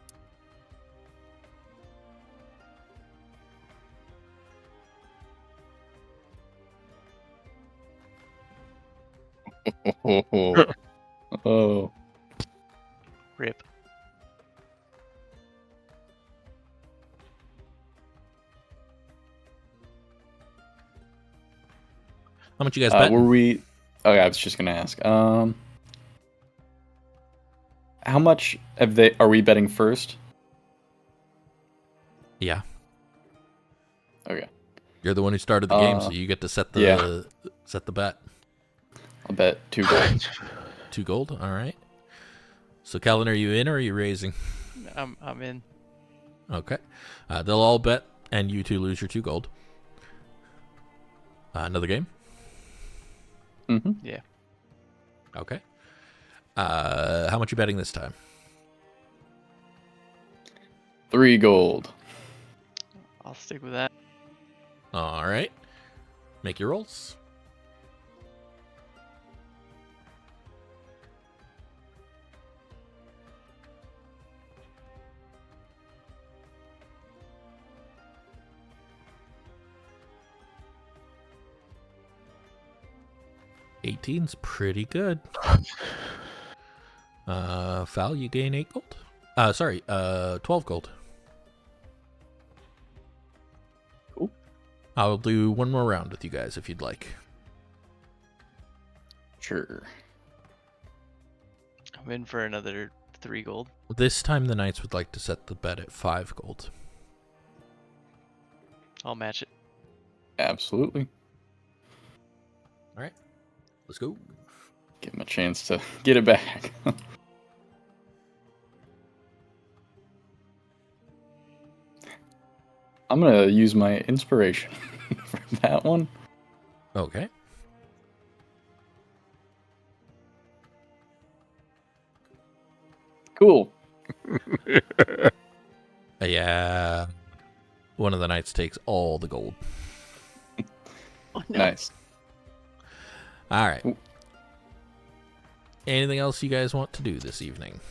Oh. Rip. How much you guys bet? Were we? Okay, I was just gonna ask. How much have they? Are we betting first? Yeah. Okay. You're the one who started the game, so you get to set the bet. I'll bet 2 gold. 2 gold. All right. So, Kaelen, are you in or are you raising? I'm in. Okay. They'll all bet, and you 2 lose your 2 gold. Another game? Mm-hmm. Yeah. Okay. How much you betting this time? 3 gold. I'll stick with that. All right. Make your rolls. $18's pretty good. Fal, you gain 8 gold. 12 gold. Cool. I'll do one more round with you guys if you'd like. Sure. I'm in for another 3 gold. This time the Knights would like to set the bet at 5 gold. I'll match it. Absolutely. All right. Let's go. Give him a chance to get it back. I'm going to use my inspiration for that one. Okay. Cool. Yeah. One of the Knights takes all the gold. Oh, no. Nice. All right. Ooh. Anything else you guys want to do this evening?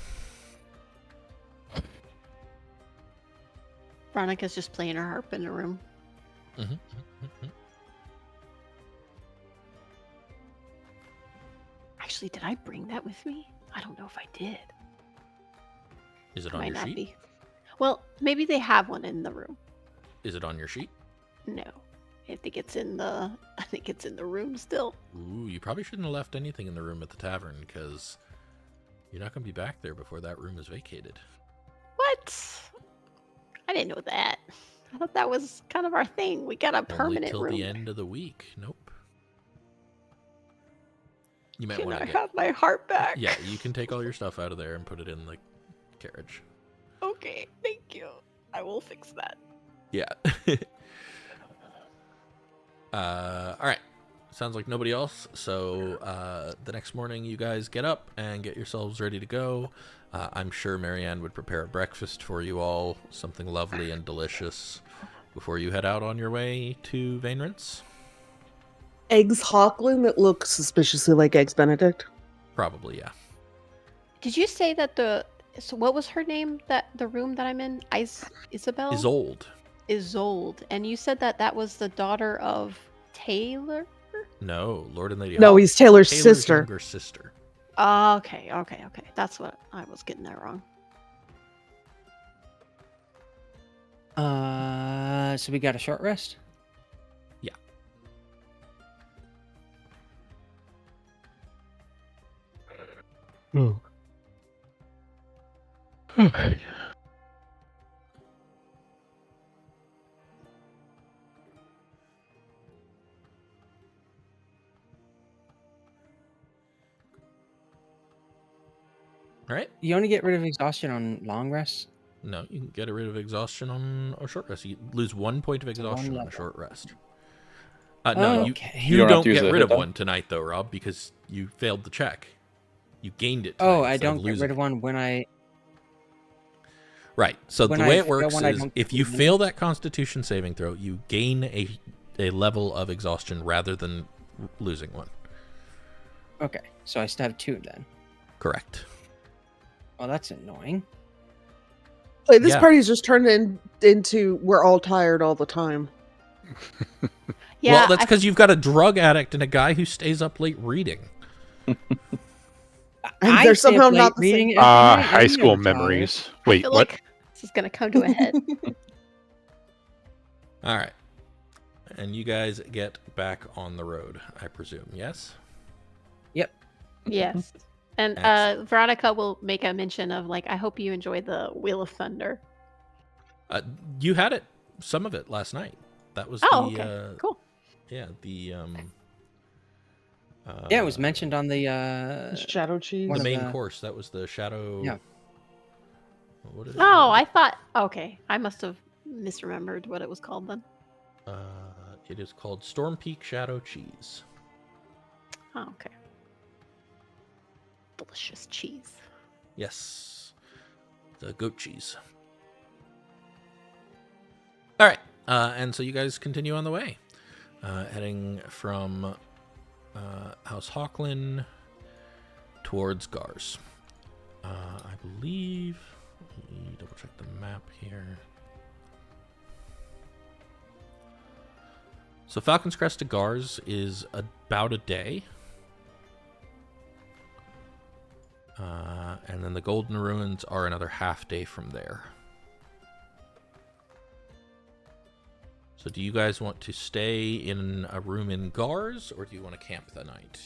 Veronica's just playing her harp in the room. Mm-hmm. Actually, did I bring that with me? I don't know if I did. Is it Might on your not sheet? be. Well, maybe they have one in the room. Is it on your sheet? No. I think it's in the room still. Ooh, you probably shouldn't have left anything in the room at the tavern, because you're not going to be back there before that room is vacated. What? I didn't know that. I thought that was kind of our thing. We got a permanent Only till room. the end of the week. Nope. You might Can want I to have my heart back? Yeah, you can take all your stuff out of there and put it in the carriage. Okay, thank you. I will fix that. Yeah. All right. Sounds like nobody else. So the next morning, you guys get up and get yourselves ready to go. I'm sure Marianne would prepare a breakfast for you all, something lovely and delicious, before you head out on your way to Vainrance. Eggs Hawklin that look suspiciously like Eggs Benedict. Probably, yeah. Did you say that so what was her name? That the room that I'm in, Isabel? Isolde. And you said that was the daughter of Taylor? No, Lord and Lady. No, he's Taylor's sister. Younger sister. Okay. That's what I was getting that wrong. So we got a short rest? Yeah. Oh. Okay. All right. You only get rid of exhaustion on long rests? No, you can get rid of exhaustion on a short rest. You lose 1 point of exhaustion on a short rest. No, okay. you don't get rid of one tonight, though, Rob, because you failed the check. You gained it tonight. I don't get rid of one when I... Right. So the way it works is if you fail that Constitution saving throw, you gain a level of exhaustion rather than losing one. Okay, so I still have 2 then. Correct. Well, that's annoying. Like, this party's just turned into we're all tired all the time. Yeah, well, that's because you've got a drug addict and a guy who stays up late reading. And they're somehow not the same. High school memories. Wait, what? Like this is going to come to a head. All right. And you guys get back on the road, I presume, yes? Yep. Yes. And Veronica will make a mention of, like, I hope you enjoyed the Wheel of Thunder. You had it, some of it last night. That was okay. Cool. Yeah, the... it was mentioned on the Shadow Cheese. The main course. That was the Shadow... Yeah. What is it? I thought... Okay, I must have misremembered what it was called then. It is called Storm Peak Shadow Cheese. Oh, okay. Delicious cheese. Yes. The goat cheese. All right. And so you guys continue on the way. Heading from House Hawklin towards Gars. I believe... Let me double check the map here. So Falcon's Crest to Gars is about a day. And then the Golden Ruins are another half day from there. So do you guys want to stay in a room in Gars, or do you want to camp the night?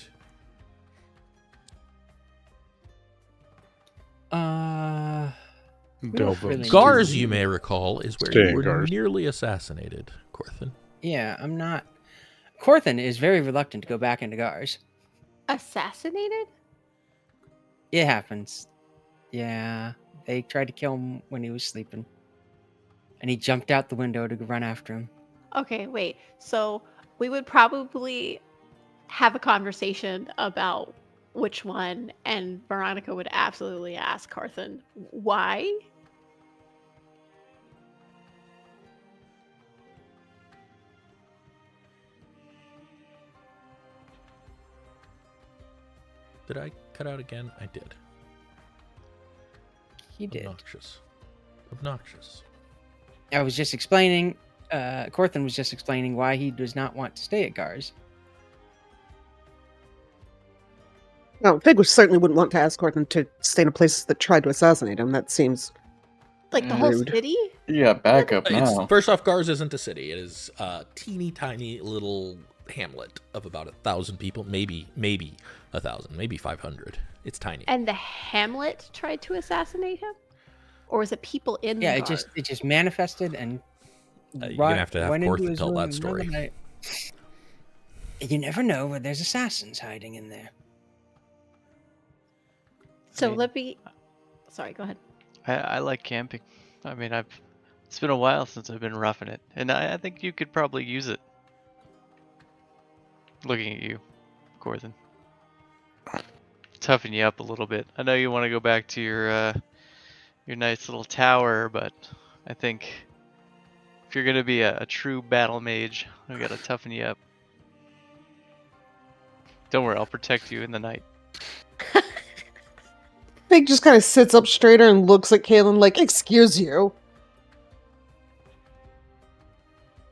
Gars, you may recall, is where you were nearly assassinated, Corthyn. Yeah, I'm not... Corthyn is very reluctant to go back into Gars. Assassinated? It happens. Yeah, they tried to kill him when he was sleeping. And he jumped out the window to run after him. Okay, wait. So we would probably have a conversation about which one, and Veronica would absolutely ask Corthyn, why? Did I cut out again? I did. He did. Obnoxious. I was just explaining, Corthyn was just explaining why he does not want to stay at Gars. No, Figwyn certainly wouldn't want to ask Corthyn to stay in a place that tried to assassinate him. That seems like the whole city? Yeah, back up now. First off, Gars isn't a city. It is a teeny tiny little hamlet of about 1,000 people, maybe 1,000, maybe 500. It's tiny. And the hamlet tried to assassinate him, or was it people in? Yeah, the it just manifested and. You're gonna have Corthyn tell that story. You never know where there's assassins hiding in there. So let me. Sorry, go ahead. I like camping. I mean, it's been a while since I've been roughing it, and I think you could probably use it. Looking at you, Corthyn. Toughen you up a little bit. I know you want to go back to your nice little tower, but I think if you're gonna be a true battle mage, I gotta toughen you up. Don't worry, I'll protect you in the night. Fig just kind of sits up straighter and looks at Kaelen like, "Excuse you."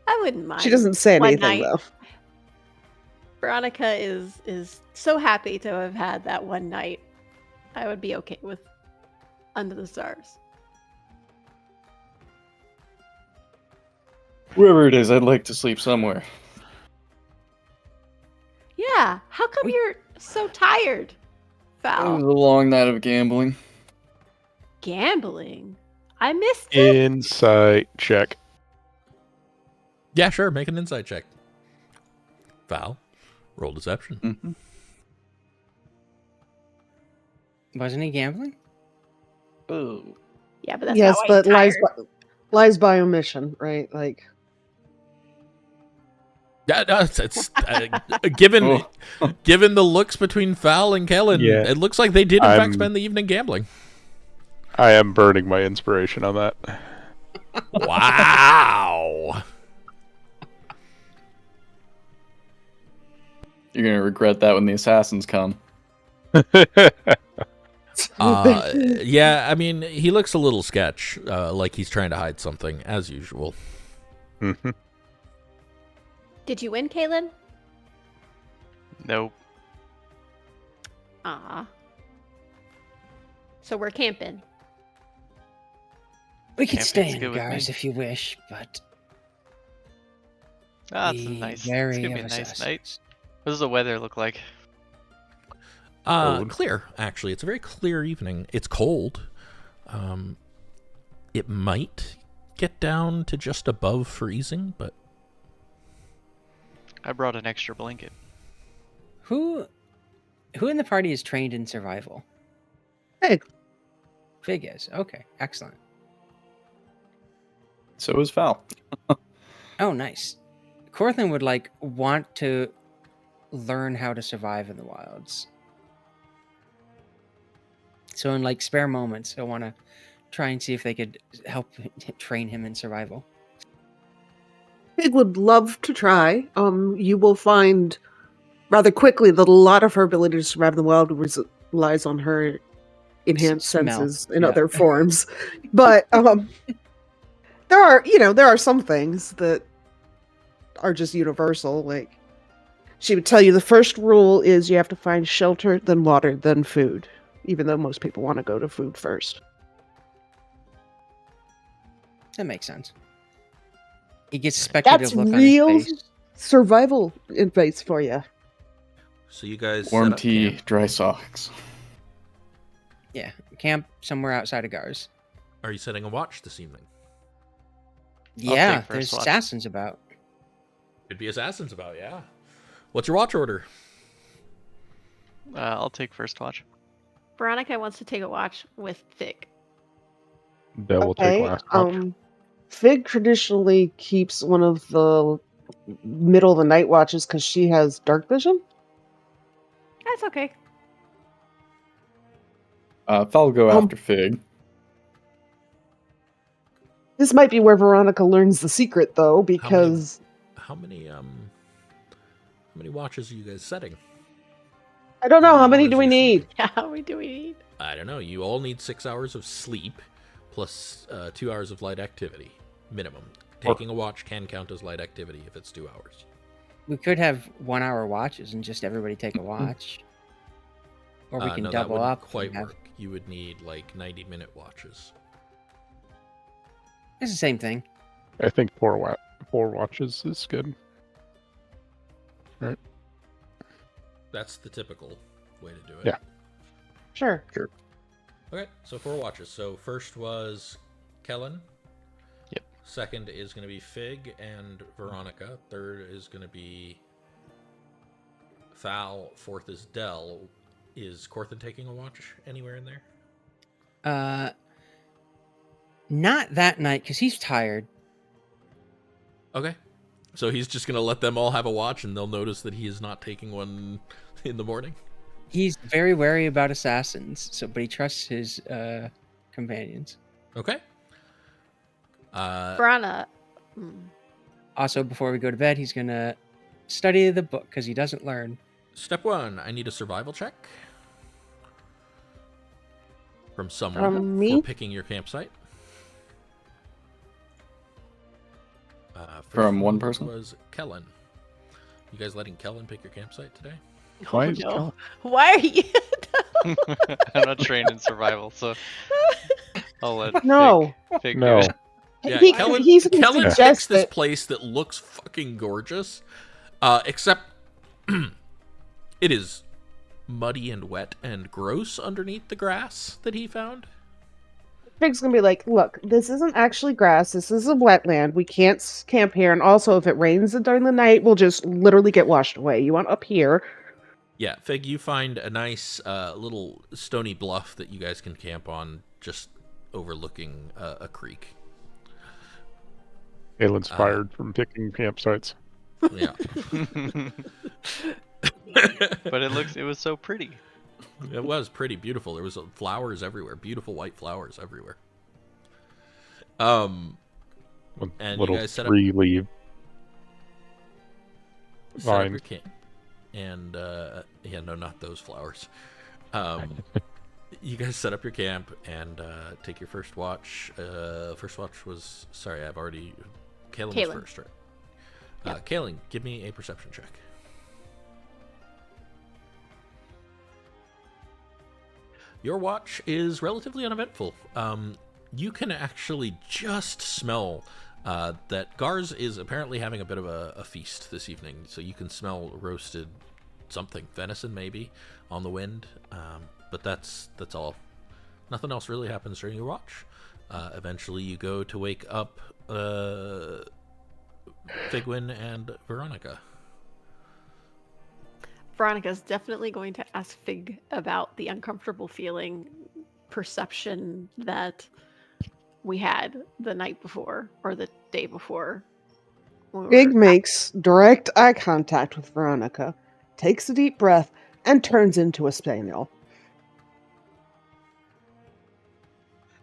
I wouldn't mind. She doesn't say anything though. Veronica is so happy to have had that one night. I would be okay with under the stars. Wherever it is, I'd like to sleep somewhere. Yeah, how come you're so tired, Val? It was a long night of gambling. Gambling? I missed it. Insight check. Yeah, sure. Make an insight check. Val, roll deception. Mm-hmm. Wasn't he gambling? Oh. Yeah, but that's not why but he's tired. lies by omission, right? Like, yeah, no, it's given given the looks between Fal and Kaelen, it looks like they did in fact spend the evening gambling. I am burning my inspiration on that. Wow. You're gonna regret that when the assassins come. Yeah, I mean, he looks a little sketch, like he's trying to hide something, as usual. Did you win, Kaelen? Nope. So we're camping. We could stay Camping's in good with guards me. if you wish, but It's nice. It's gonna be a nice night. What does the weather look like? Clear, actually. It's a very clear evening. It's cold. It might get down to just above freezing, but I brought an extra blanket. Who in the party is trained in survival? Fig. Fig is. Okay, excellent. So is Val. Oh, nice. Corthyndahast would want to learn how to survive in the wilds. So in spare moments, he'll want to try and see if they could help train him in survival. Fig would love to try. You will find rather quickly that a lot of her ability to survive in the wild relies on her enhanced senses in other forms. But there are some things that are just universal. Like, she would tell you the first rule is you have to find shelter, then water, then food. Even though most people want to go to food first. That makes sense. He gets a speculative look on his real face. Survival advice for you. So you guys warm tea, dry socks. Yeah, camp somewhere outside of Gars. Are you setting a watch this evening? Yeah, there's assassins about. Could be assassins about, yeah. What's your watch order? I'll take first watch. Veronica wants to take a watch with Fig. Bell will take last watch. Fig traditionally keeps one of the middle of the night watches because she has dark vision. That's okay. Val will go after Fig. This might be where Veronica learns the secret, though, because how many watches are you guys setting? I don't know. How many do we need? Yeah, how many do we need? I don't know. You all need 6 hours of sleep plus 2 hours of light activity minimum. Taking a watch can count as light activity if it's 2 hours. We could have 1 hour watches and just everybody take a watch. Or we can double that up. Quite work. You would need 90-minute watches. It's the same thing. I think 4 watches is good. Right. That's the typical way to do it. Yeah. Sure. Okay, so 4 watches. So first was Kaelen. Yep. Second is going to be Fig and Veronica. Third is going to be Fal. Fourth is Del. Is Corthyndahast taking a watch anywhere in there? Not that night, because he's tired. Okay. So he's just going to let them all have a watch, and they'll notice that he is not taking one in the morning? He's very wary about assassins, but he trusts his companions. Okay. Verana. Also, before we go to bed, he's going to study the book, because he doesn't learn. Step 1, I need a survival check. From someone me? for picking your campsite. From one person? Was Kaelen. You guys letting Kaelen pick your campsite today? Why Oh, is no. Why are you? I'm not trained in survival, so I'll let Fig No. do it. Yeah, Kellen picks this place that looks fucking gorgeous, except it is muddy and wet and gross underneath the grass that he found. Fig's gonna be like, look, this isn't actually grass. This is a wetland. We can't camp here. And also, if it rains during the night, we'll just literally get washed away. You want up here? Yeah, Fig, you find a nice little stony bluff that you guys can camp on just overlooking a creek. Kaelen's fired from picking campsites. Yeah. But it was so pretty. It was pretty beautiful. There was flowers everywhere, beautiful white flowers everywhere. And little you guys set three-leaf up your vines. camp. And no, not those flowers. You guys set up your camp and take your first watch. First watch was Kaelen was first, right? Yep. Kaelen, give me a perception check. Your watch is relatively uneventful. You can actually just smell that Garz is apparently having a bit of a feast this evening. So you can smell roasted something, venison maybe, on the wind. But that's all. Nothing else really happens during your watch. Eventually you go to wake up Figwyn and Veronica. Veronica's definitely going to ask Fig about the uncomfortable perception that we had the night before or the day before. Fig makes direct eye contact with Veronica, takes a deep breath, and turns into a spaniel.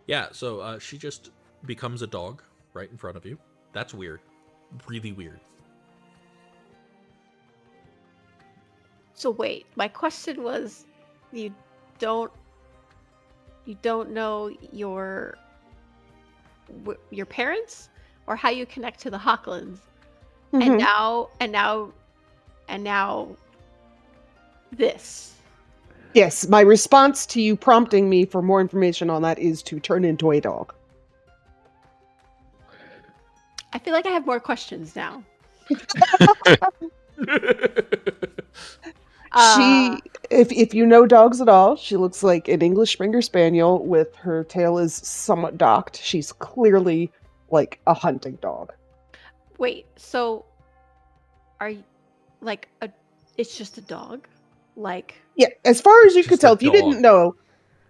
Yeah, so she just becomes a dog right in front of you. That's weird. Really weird. So wait, my question was, you don't know your parents or how you connect to the Hawklins, Mm-hmm. and now this. Yes, my response to you prompting me for more information on that is to turn into a dog. I feel like I have more questions now. If you know dogs at all, she looks like an English Springer Spaniel with her tail is somewhat docked. She's clearly like a hunting dog. Wait, so are you it's just a dog? Yeah, as far as you could tell, if you dog. didn't know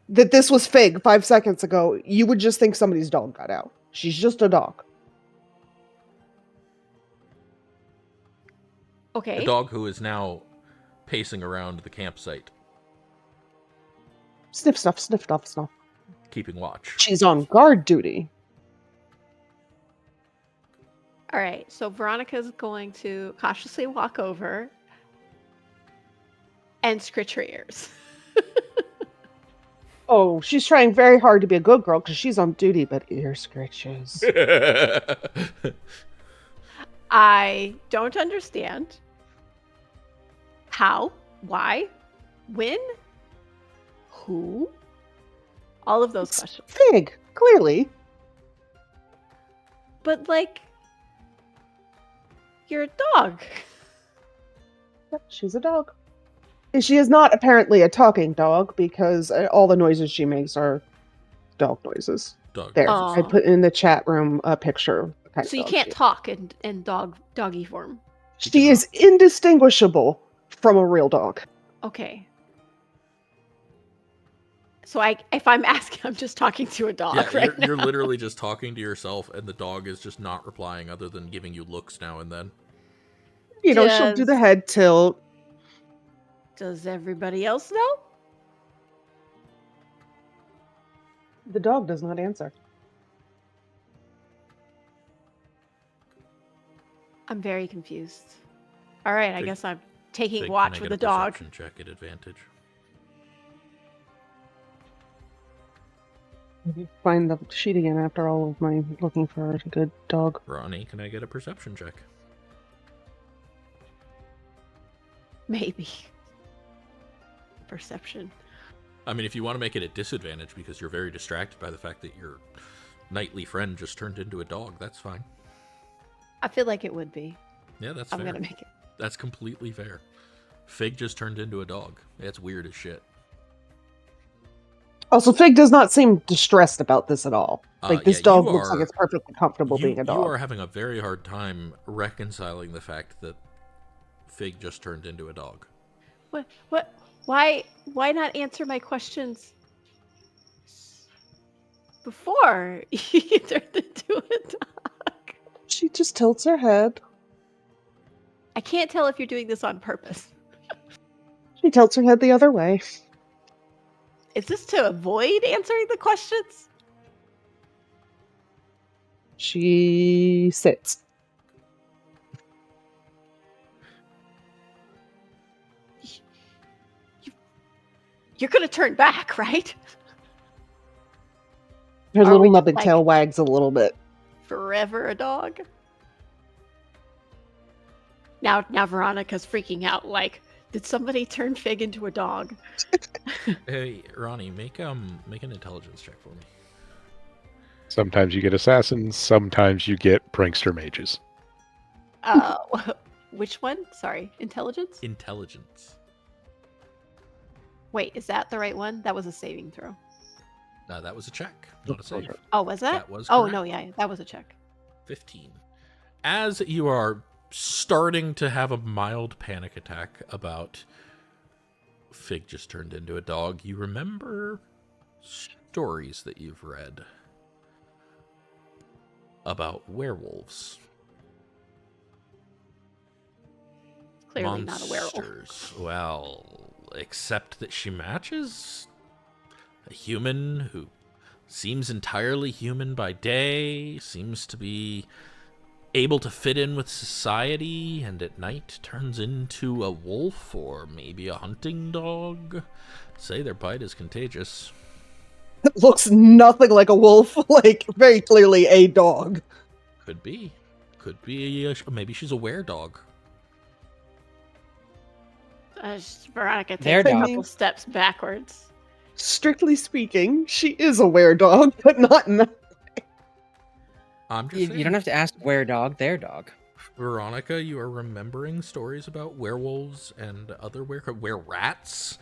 that this was Fig 5 seconds ago, you would just think somebody's dog got out. She's just a dog. Okay. A dog who is now pacing around the campsite. Sniff, snuff, sniff, snuff, snuff. Keeping watch. She's on guard duty. All right, so Veronica's going to cautiously walk over and scritch her ears. Oh, she's trying very hard to be a good girl because she's on duty, but ear scratches. I don't understand. How? Why? When? Who? All of those questions. Fig, clearly. But you're a dog. Yep, she's a dog. She is not apparently a talking dog because all the noises she makes are dog noises. Dog. There, Aww. I put in the chat room a picture of the kind So of you dog can't she is. talk in doggy form. She is indistinguishable from a real dog. Okay. So if I'm asking, I'm just talking to a dog right now. You're literally just talking to yourself, and the dog is just not replying other than giving you looks now and then. You know, she'll do the head tilt. Does everybody else know? The dog does not answer. I'm very confused. All right, I guess I'm taking Fig, watch with the dog. Perception check at advantage. Find the sheet again after all of my looking for a good dog. Ronnie, can I get a perception check? Maybe. Perception. I mean, if you want to make it a disadvantage because you're very distracted by the fact that your knightly friend just turned into a dog, that's fine. I feel like it would be. Yeah, that's fair. I'm gonna make it. That's completely fair. Fig just turned into a dog. That's weird as shit. Also, Fig does not seem distressed about this at all. This dog looks like it's perfectly comfortable being a dog. You are having a very hard time reconciling the fact that Fig just turned into a dog. What? Why not answer my questions before you turned into a dog. She just tilts her head. I can't tell if you're doing this on purpose. She tilts her head the other way. Is this to avoid answering the questions? She sits. You're going to turn back, right? Her little nubbin tail wags a little bit. Forever a dog? Now Veronica's freaking out. Like, did somebody turn Fig into a dog? Hey, Ronnie, make an intelligence check for me. Sometimes you get assassins, sometimes you get prankster mages. Which one? Sorry, intelligence? Intelligence. Wait, is that the right one? That was a saving throw. That was a check, not a save. Oh, was that? That was correct. Oh, correct. no, yeah, that was a check. 15. As you are starting to have a mild panic attack about Fig just turned into a dog, you remember stories that you've read about werewolves. Clearly Monsters. not a werewolf. Well, except that she matches a human who seems entirely human by day, seems to be able to fit in with society, and at night turns into a wolf or maybe a hunting dog. Say their bite is contagious. It looks nothing like a wolf, like very clearly a dog. Could be. Could be. Maybe she's a were-dog. Veronica takes a couple steps backwards. Strictly speaking, she is a were-dog, but not in that way. I'm just saying. You don't have to ask where dog, their dog. Veronica, you are remembering stories about werewolves and other were-rats,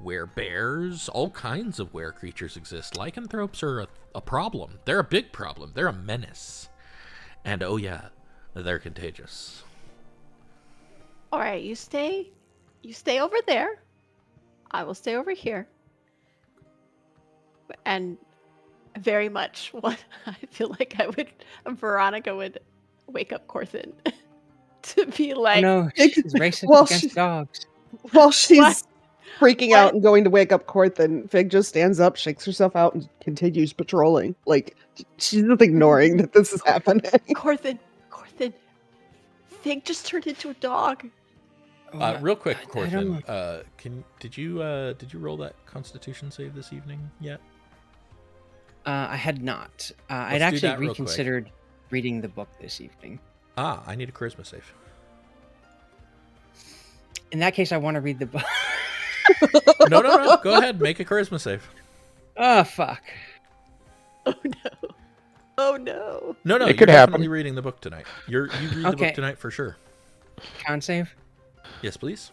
were-bears, all kinds of were-creatures exist. Lycanthropes are a problem. They're a big problem. They're a menace. And oh yeah, they're contagious. All right, you stay over there. I will stay over here. And very much what I feel like Veronica would wake up Corthynd to be like, oh, no, she's racist against dogs. While she's freaking out and going to wake up Corthynd, Fig just stands up, shakes herself out, and continues patrolling. Like, she's just ignoring that this is happening. Corthynd, Fig just turned into a dog. Real quick, Corthynd, did you roll that Constitution save this evening yet? I had not. I'd actually reconsidered reading the book this evening. I need a charisma save. In that case, I want to read the book. No. Go ahead, make a charisma save. Oh, fuck. Oh, no. No, it you're could definitely happen. reading the book tonight. You read the book tonight for sure. Con save? Yes, please.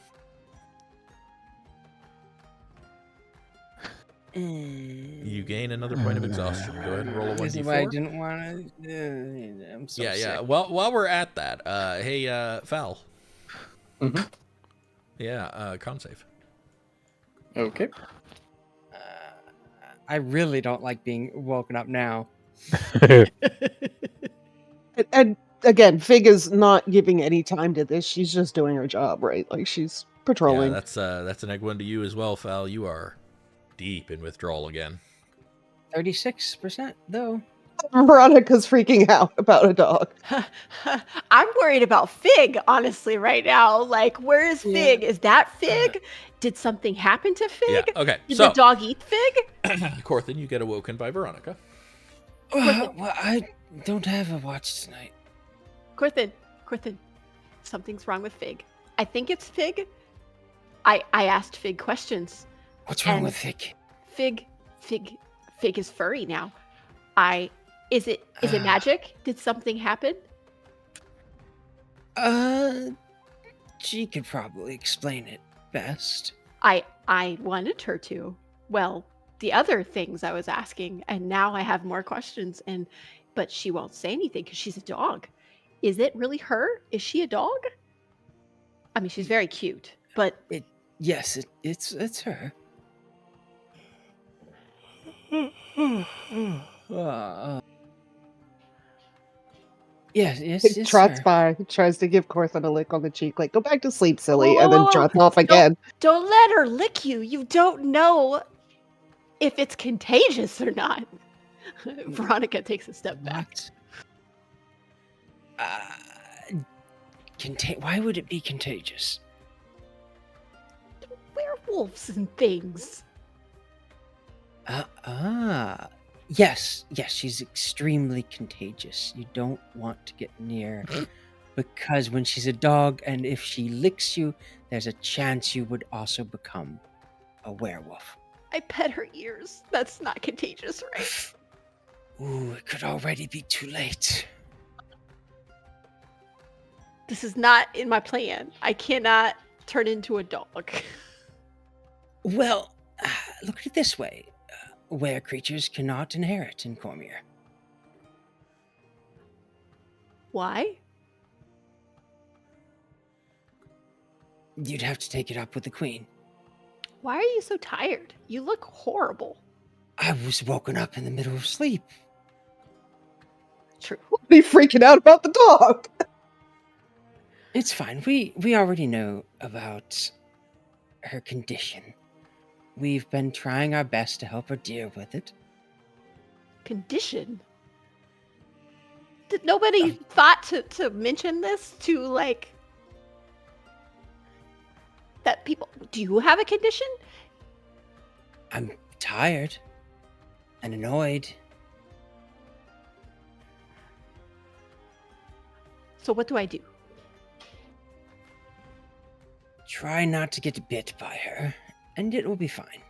You gain another point of exhaustion. Go ahead and roll a 1d4. This is why I didn't want to... I'm so sick. Yeah. While we're at that, hey, Fal. Mm-hmm. Yeah, con save. Okay. I really don't like being woken up now. And again, Fig is not giving any time to this. She's just doing her job, right? Like, she's patrolling. Yeah, that's an egg one to you as well, Fal. You are deep in withdrawal again. 36%, though. Veronica's freaking out about a dog. I'm worried about Fig, honestly, right now. Like, where is Fig? Is that Fig? Did something happen to Fig? Yeah, okay. Did the dog eat Fig? Corthynd, you get awoken by Veronica. Well, I don't have a watch tonight. Corthynd, something's wrong with Fig. I think it's Fig. I asked Fig questions. What's wrong with Fig? Fig is furry now. Is it magic? Did something happen? She could probably explain it best. I wanted her to. Well, the other things I was asking, and now I have more questions, but she won't say anything because she's a dog. Is it really her? Is she a dog? I mean, she's very cute, but Yes, it's her. Yes, trots sir. by, tries to give Corthynd a lick on the cheek, like, go back to sleep, silly, Whoa, and then whoa, whoa. trots off again. Don't let her lick you. You don't know if it's contagious or not. Veronica takes a step back. Why would it be contagious? Werewolves and things. Yes, she's extremely contagious. You don't want to get near her because when she's a dog and if she licks you, there's a chance you would also become a werewolf. I pet her ears. That's not contagious, right? Ooh, it could already be too late. This is not in my plan. I cannot turn into a dog. Well, look at it this way. Were creatures cannot inherit in Cormyr. Why? You'd have to take it up with the queen. Why are you so tired? You look horrible. I was woken up in the middle of sleep. True. Be freaking out about the dog. It's fine. We already know about her condition. We've been trying our best to help her deal with it. Condition? Did nobody thought to mention this to, like, that people... Do you have a condition? I'm tired and annoyed. So what do I do? Try not to get bit by her, and it will be fine.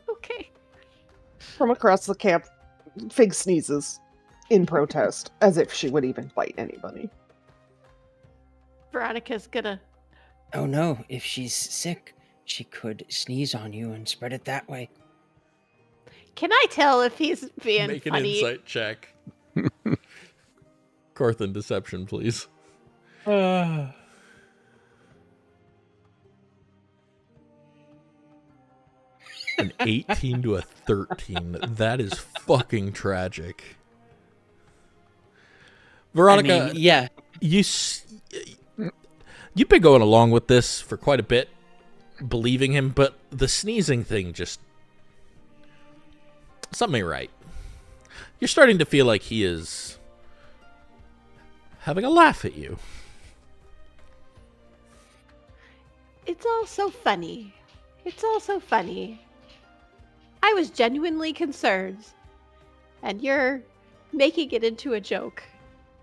Okay. From across the camp, Fig sneezes in protest, as if she would even bite anybody. Veronica's gonna... Oh no, if she's sick, she could sneeze on you and spread it that way. Can I tell if he's being Make an funny? insight check. Corthynd deception, please. An 18 to a 13. That is fucking tragic. Veronica, I mean, yeah. you've been going along with this for quite a bit, believing him, but the sneezing thing just... Something ain't right. You're starting to feel like he is having a laugh at you. It's all so funny. It's all so funny. I was genuinely concerned. And you're making it into a joke.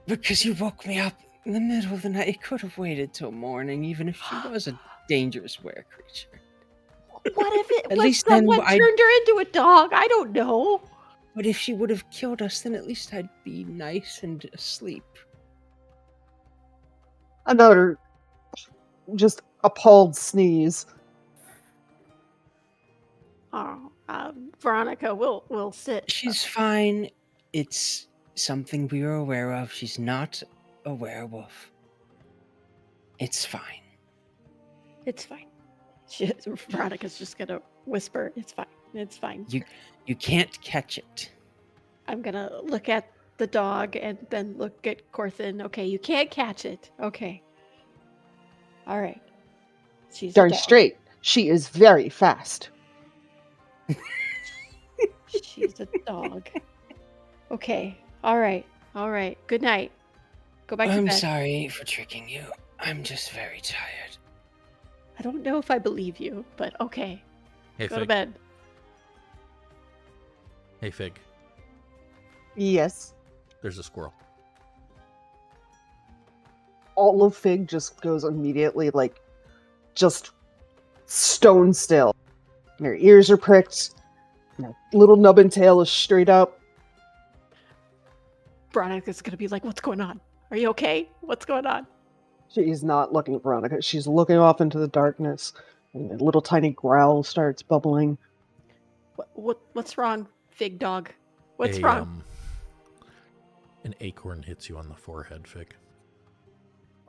Because you woke me up in the middle of the night. It could have waited till morning, even if she was a dangerous were creature. What if it At was least then someone turned her into a dog? I don't know. But if she would have killed us, then at least I'd be nice and asleep. Another just appalled sneeze. Oh, Veronica will sit. She's fine. It's something we are aware of. She's not a werewolf. It's fine. It's fine. Veronica's just gonna whisper, "It's fine. It's fine." You can't catch it. I'm gonna look at the dog and then look at Corthynd. Okay, you can't catch it. Okay. All right. She's Darn a dog. straight. She is very fast. She's a dog. Okay. All right. All right. Good night. Go back to bed. I'm sorry for tricking you. I'm just very tired. I don't know if I believe you, but okay. Hey, Go Fig. to bed. Hey, Fig. Yes. There's a squirrel. All of Fig just goes immediately, like, just stone still. And her ears are pricked. And her little nubbin tail is straight up. Veronica's gonna be like, "What's going on? Are you okay? What's going on?" She's not looking at Veronica. She's looking off into the darkness. And a little tiny growl starts bubbling. What's wrong, Fig dog? What's wrong? An acorn hits you on the forehead, Fig.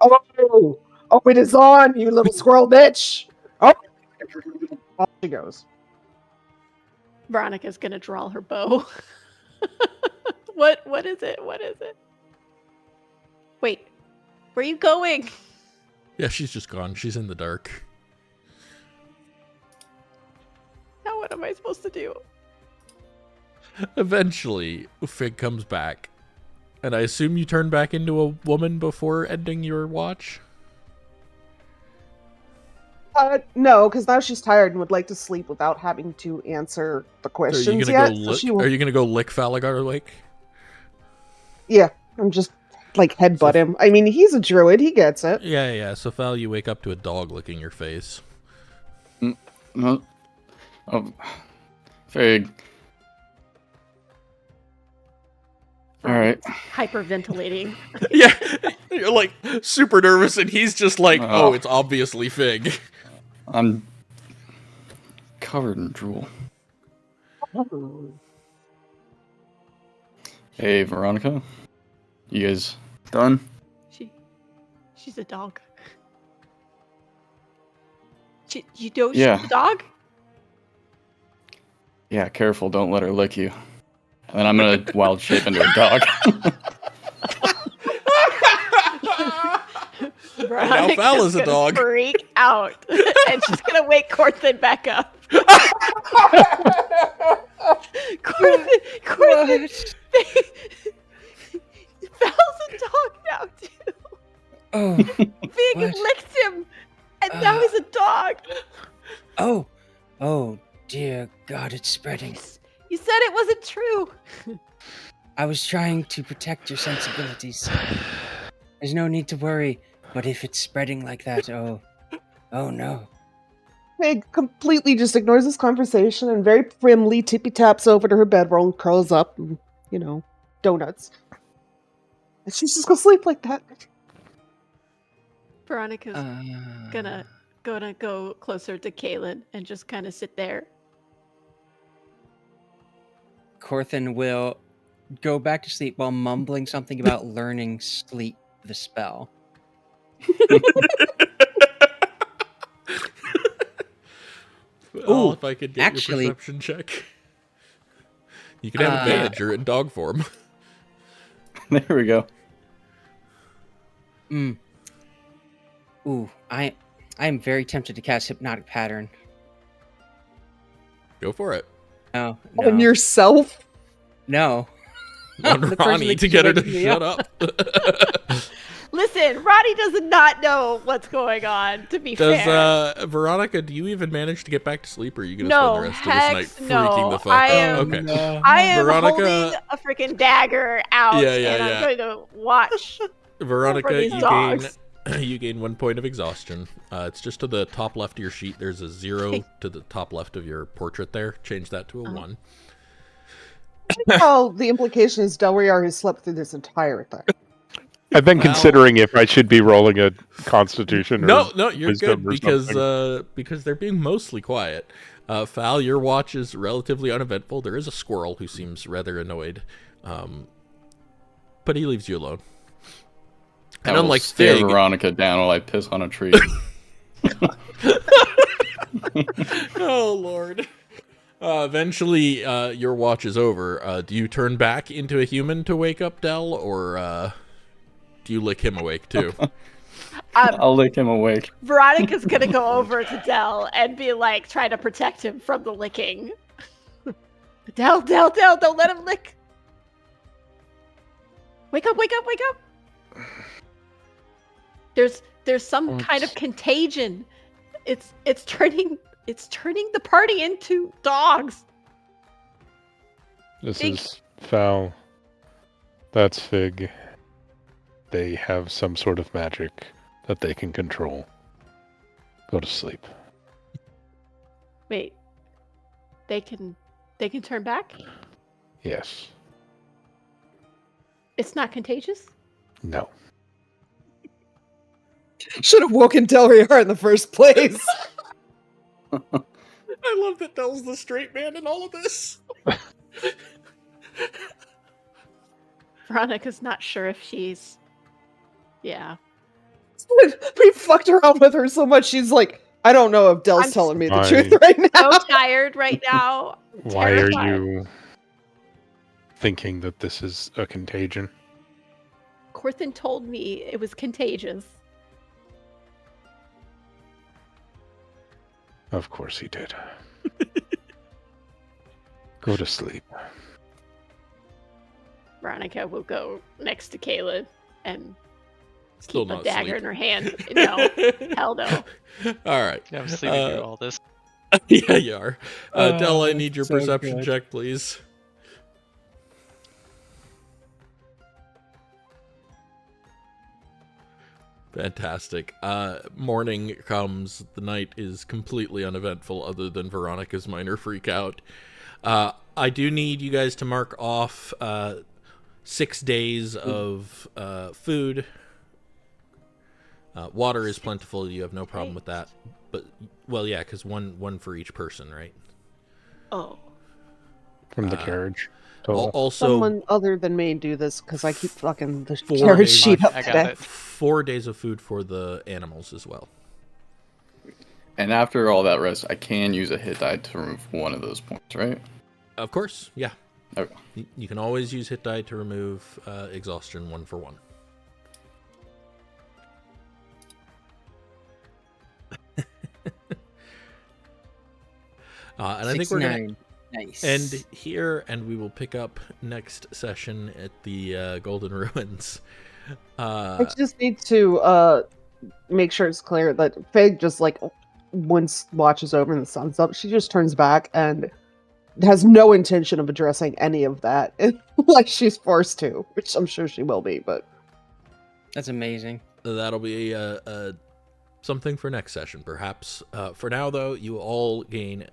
Oh, it is on, you little squirrel bitch. Oh, off she goes. Veronica's gonna draw her bow. What is it? What is it? Wait, where are you going? Yeah, she's just gone. She's in the dark. Now what am I supposed to do? Eventually, Fig comes back. And I assume you turn back into a woman before ending your watch? No, because now she's tired and would like to sleep without having to answer the questions yet. Are you gonna go lick Falaghard awake? Yeah, I'm just headbutt him. I mean, he's a druid; he gets it. Yeah. So Fal, you wake up to a dog licking your face. Oh, Fig. All right. Hyperventilating. Yeah, you're like super nervous, and he's just like, "Oh, it's obviously Fig." I'm covered in drool. Hey, Veronica. You guys done? She's a dog. You don't Yeah. shoot the dog? Yeah, careful. Don't let her lick you. And then I'm going to wild shape into a dog. Now Fal is a dog. Freak out. And she's going to wake Corthynd back up. Corthynd. Fal's a dog now, too. Oh. Fig licked him. And now he's a dog. Oh, dear God, it's spreading. You said it wasn't true. I was trying to protect your sensibilities. There's no need to worry, but if it's spreading like that, oh no. Meg completely just ignores this conversation and very primly tippy-taps over to her bedroll and curls up and, donuts. And she's just gonna sleep like that. Veronica's gonna go closer to Kaelen and just kind of sit there. Corthynd will go back to sleep while mumbling something about learning sleep the spell. Oh, if I could get your perception check. You can have advantage. You're in dog form. There we go. Ooh, I am very tempted to cast Hypnotic Pattern. Go for it. No. On yourself? No. On Ronnie to get her to shut up. Listen, Ronnie does not know what's going on, to be fair. Veronica, do you even manage to get back to sleep, or are you going to spend the rest of this night freaking the fuck out? Okay. No. I am holding a freaking dagger out, and I'm going to watch Veronica, you gain 1 point of exhaustion. It's just to the top left of your sheet. There's a 0 to the top left of your portrait there. Change that to a 1. Well, the implication is Delryar has slept through this entire thing. I've been considering if I should be rolling a Constitution. No, you're good because they're being mostly quiet. Fal, your watch is relatively uneventful. There is a squirrel who seems rather annoyed, but he leaves you alone. And unlike stare Veronica down while I piss on a tree. Oh Lord. Eventually, your watch is over. Do you turn back into a human to wake up Del, or do you lick him awake too? I'll lick him awake. Veronica's gonna go over to Del and be like, trying to protect him from the licking. Del, don't let him lick. Wake up. There's some kind of contagion. It's turning the party into dogs. This is Fal. That's Fig. They have some sort of magic that they can control. Go to sleep. Wait. They can turn back? Yes. It's not contagious? No. Should have woken Delryar in the first place. I love that Del's the straight man in all of this. Veronica's not sure if she's... Yeah. We fucked around with her so much, she's like, I don't know if Dell's telling me the truth right now. So tired right now. Why Terrified. are you thinking that this is a contagion? Corthynd told me it was contagious. Of course he did. Go to sleep. Veronica will go next to Kaelen and Still keep a not dagger sleep. in her hand. No, hell no. All right. Yeah, I'm sleeping through all this. Yeah, you are. Del, I need your so perception good. check, please. Fantastic. Morning comes. The night is completely uneventful other than Veronica's minor freak out. I do need you guys to mark off 6 days of food. Water is plentiful. You have no problem with that. But, well, yeah, because one for each person, right? Oh. From the carriage. Total. Also, Someone other than me do this because I keep fucking the 4 carriage days. sheet up I got today. it. 4 days of food for the animals as well. And after all that rest, I can use a hit die to remove one of those points, right? Of course, yeah. Okay. You can always use hit die to remove exhaustion 1 for 1. And I think we're going to Nice. end here, and we will pick up next session at the Golden Ruins. I just need to make sure it's clear that Fig just like once watches over and the sun's up, she just turns back and has no intention of addressing any of that, like she's forced to, which I'm sure she will be. But That's amazing. That'll be something for next session, perhaps. For now, though, you all gain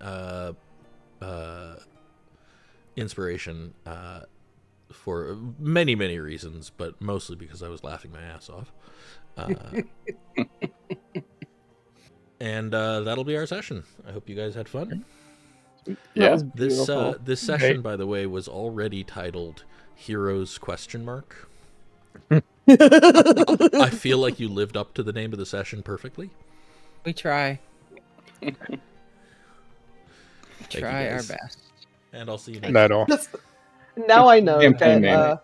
inspiration for many, many reasons, but mostly because I was laughing my ass off. And that'll be our session. I hope you guys had fun. that was This beautiful. this session, by the way, was already titled Heroes ? I feel like you lived up to the name of the session perfectly. We try. Thank you, Try our guys. best. And I'll see you Not next at all. Now I know Campaign that made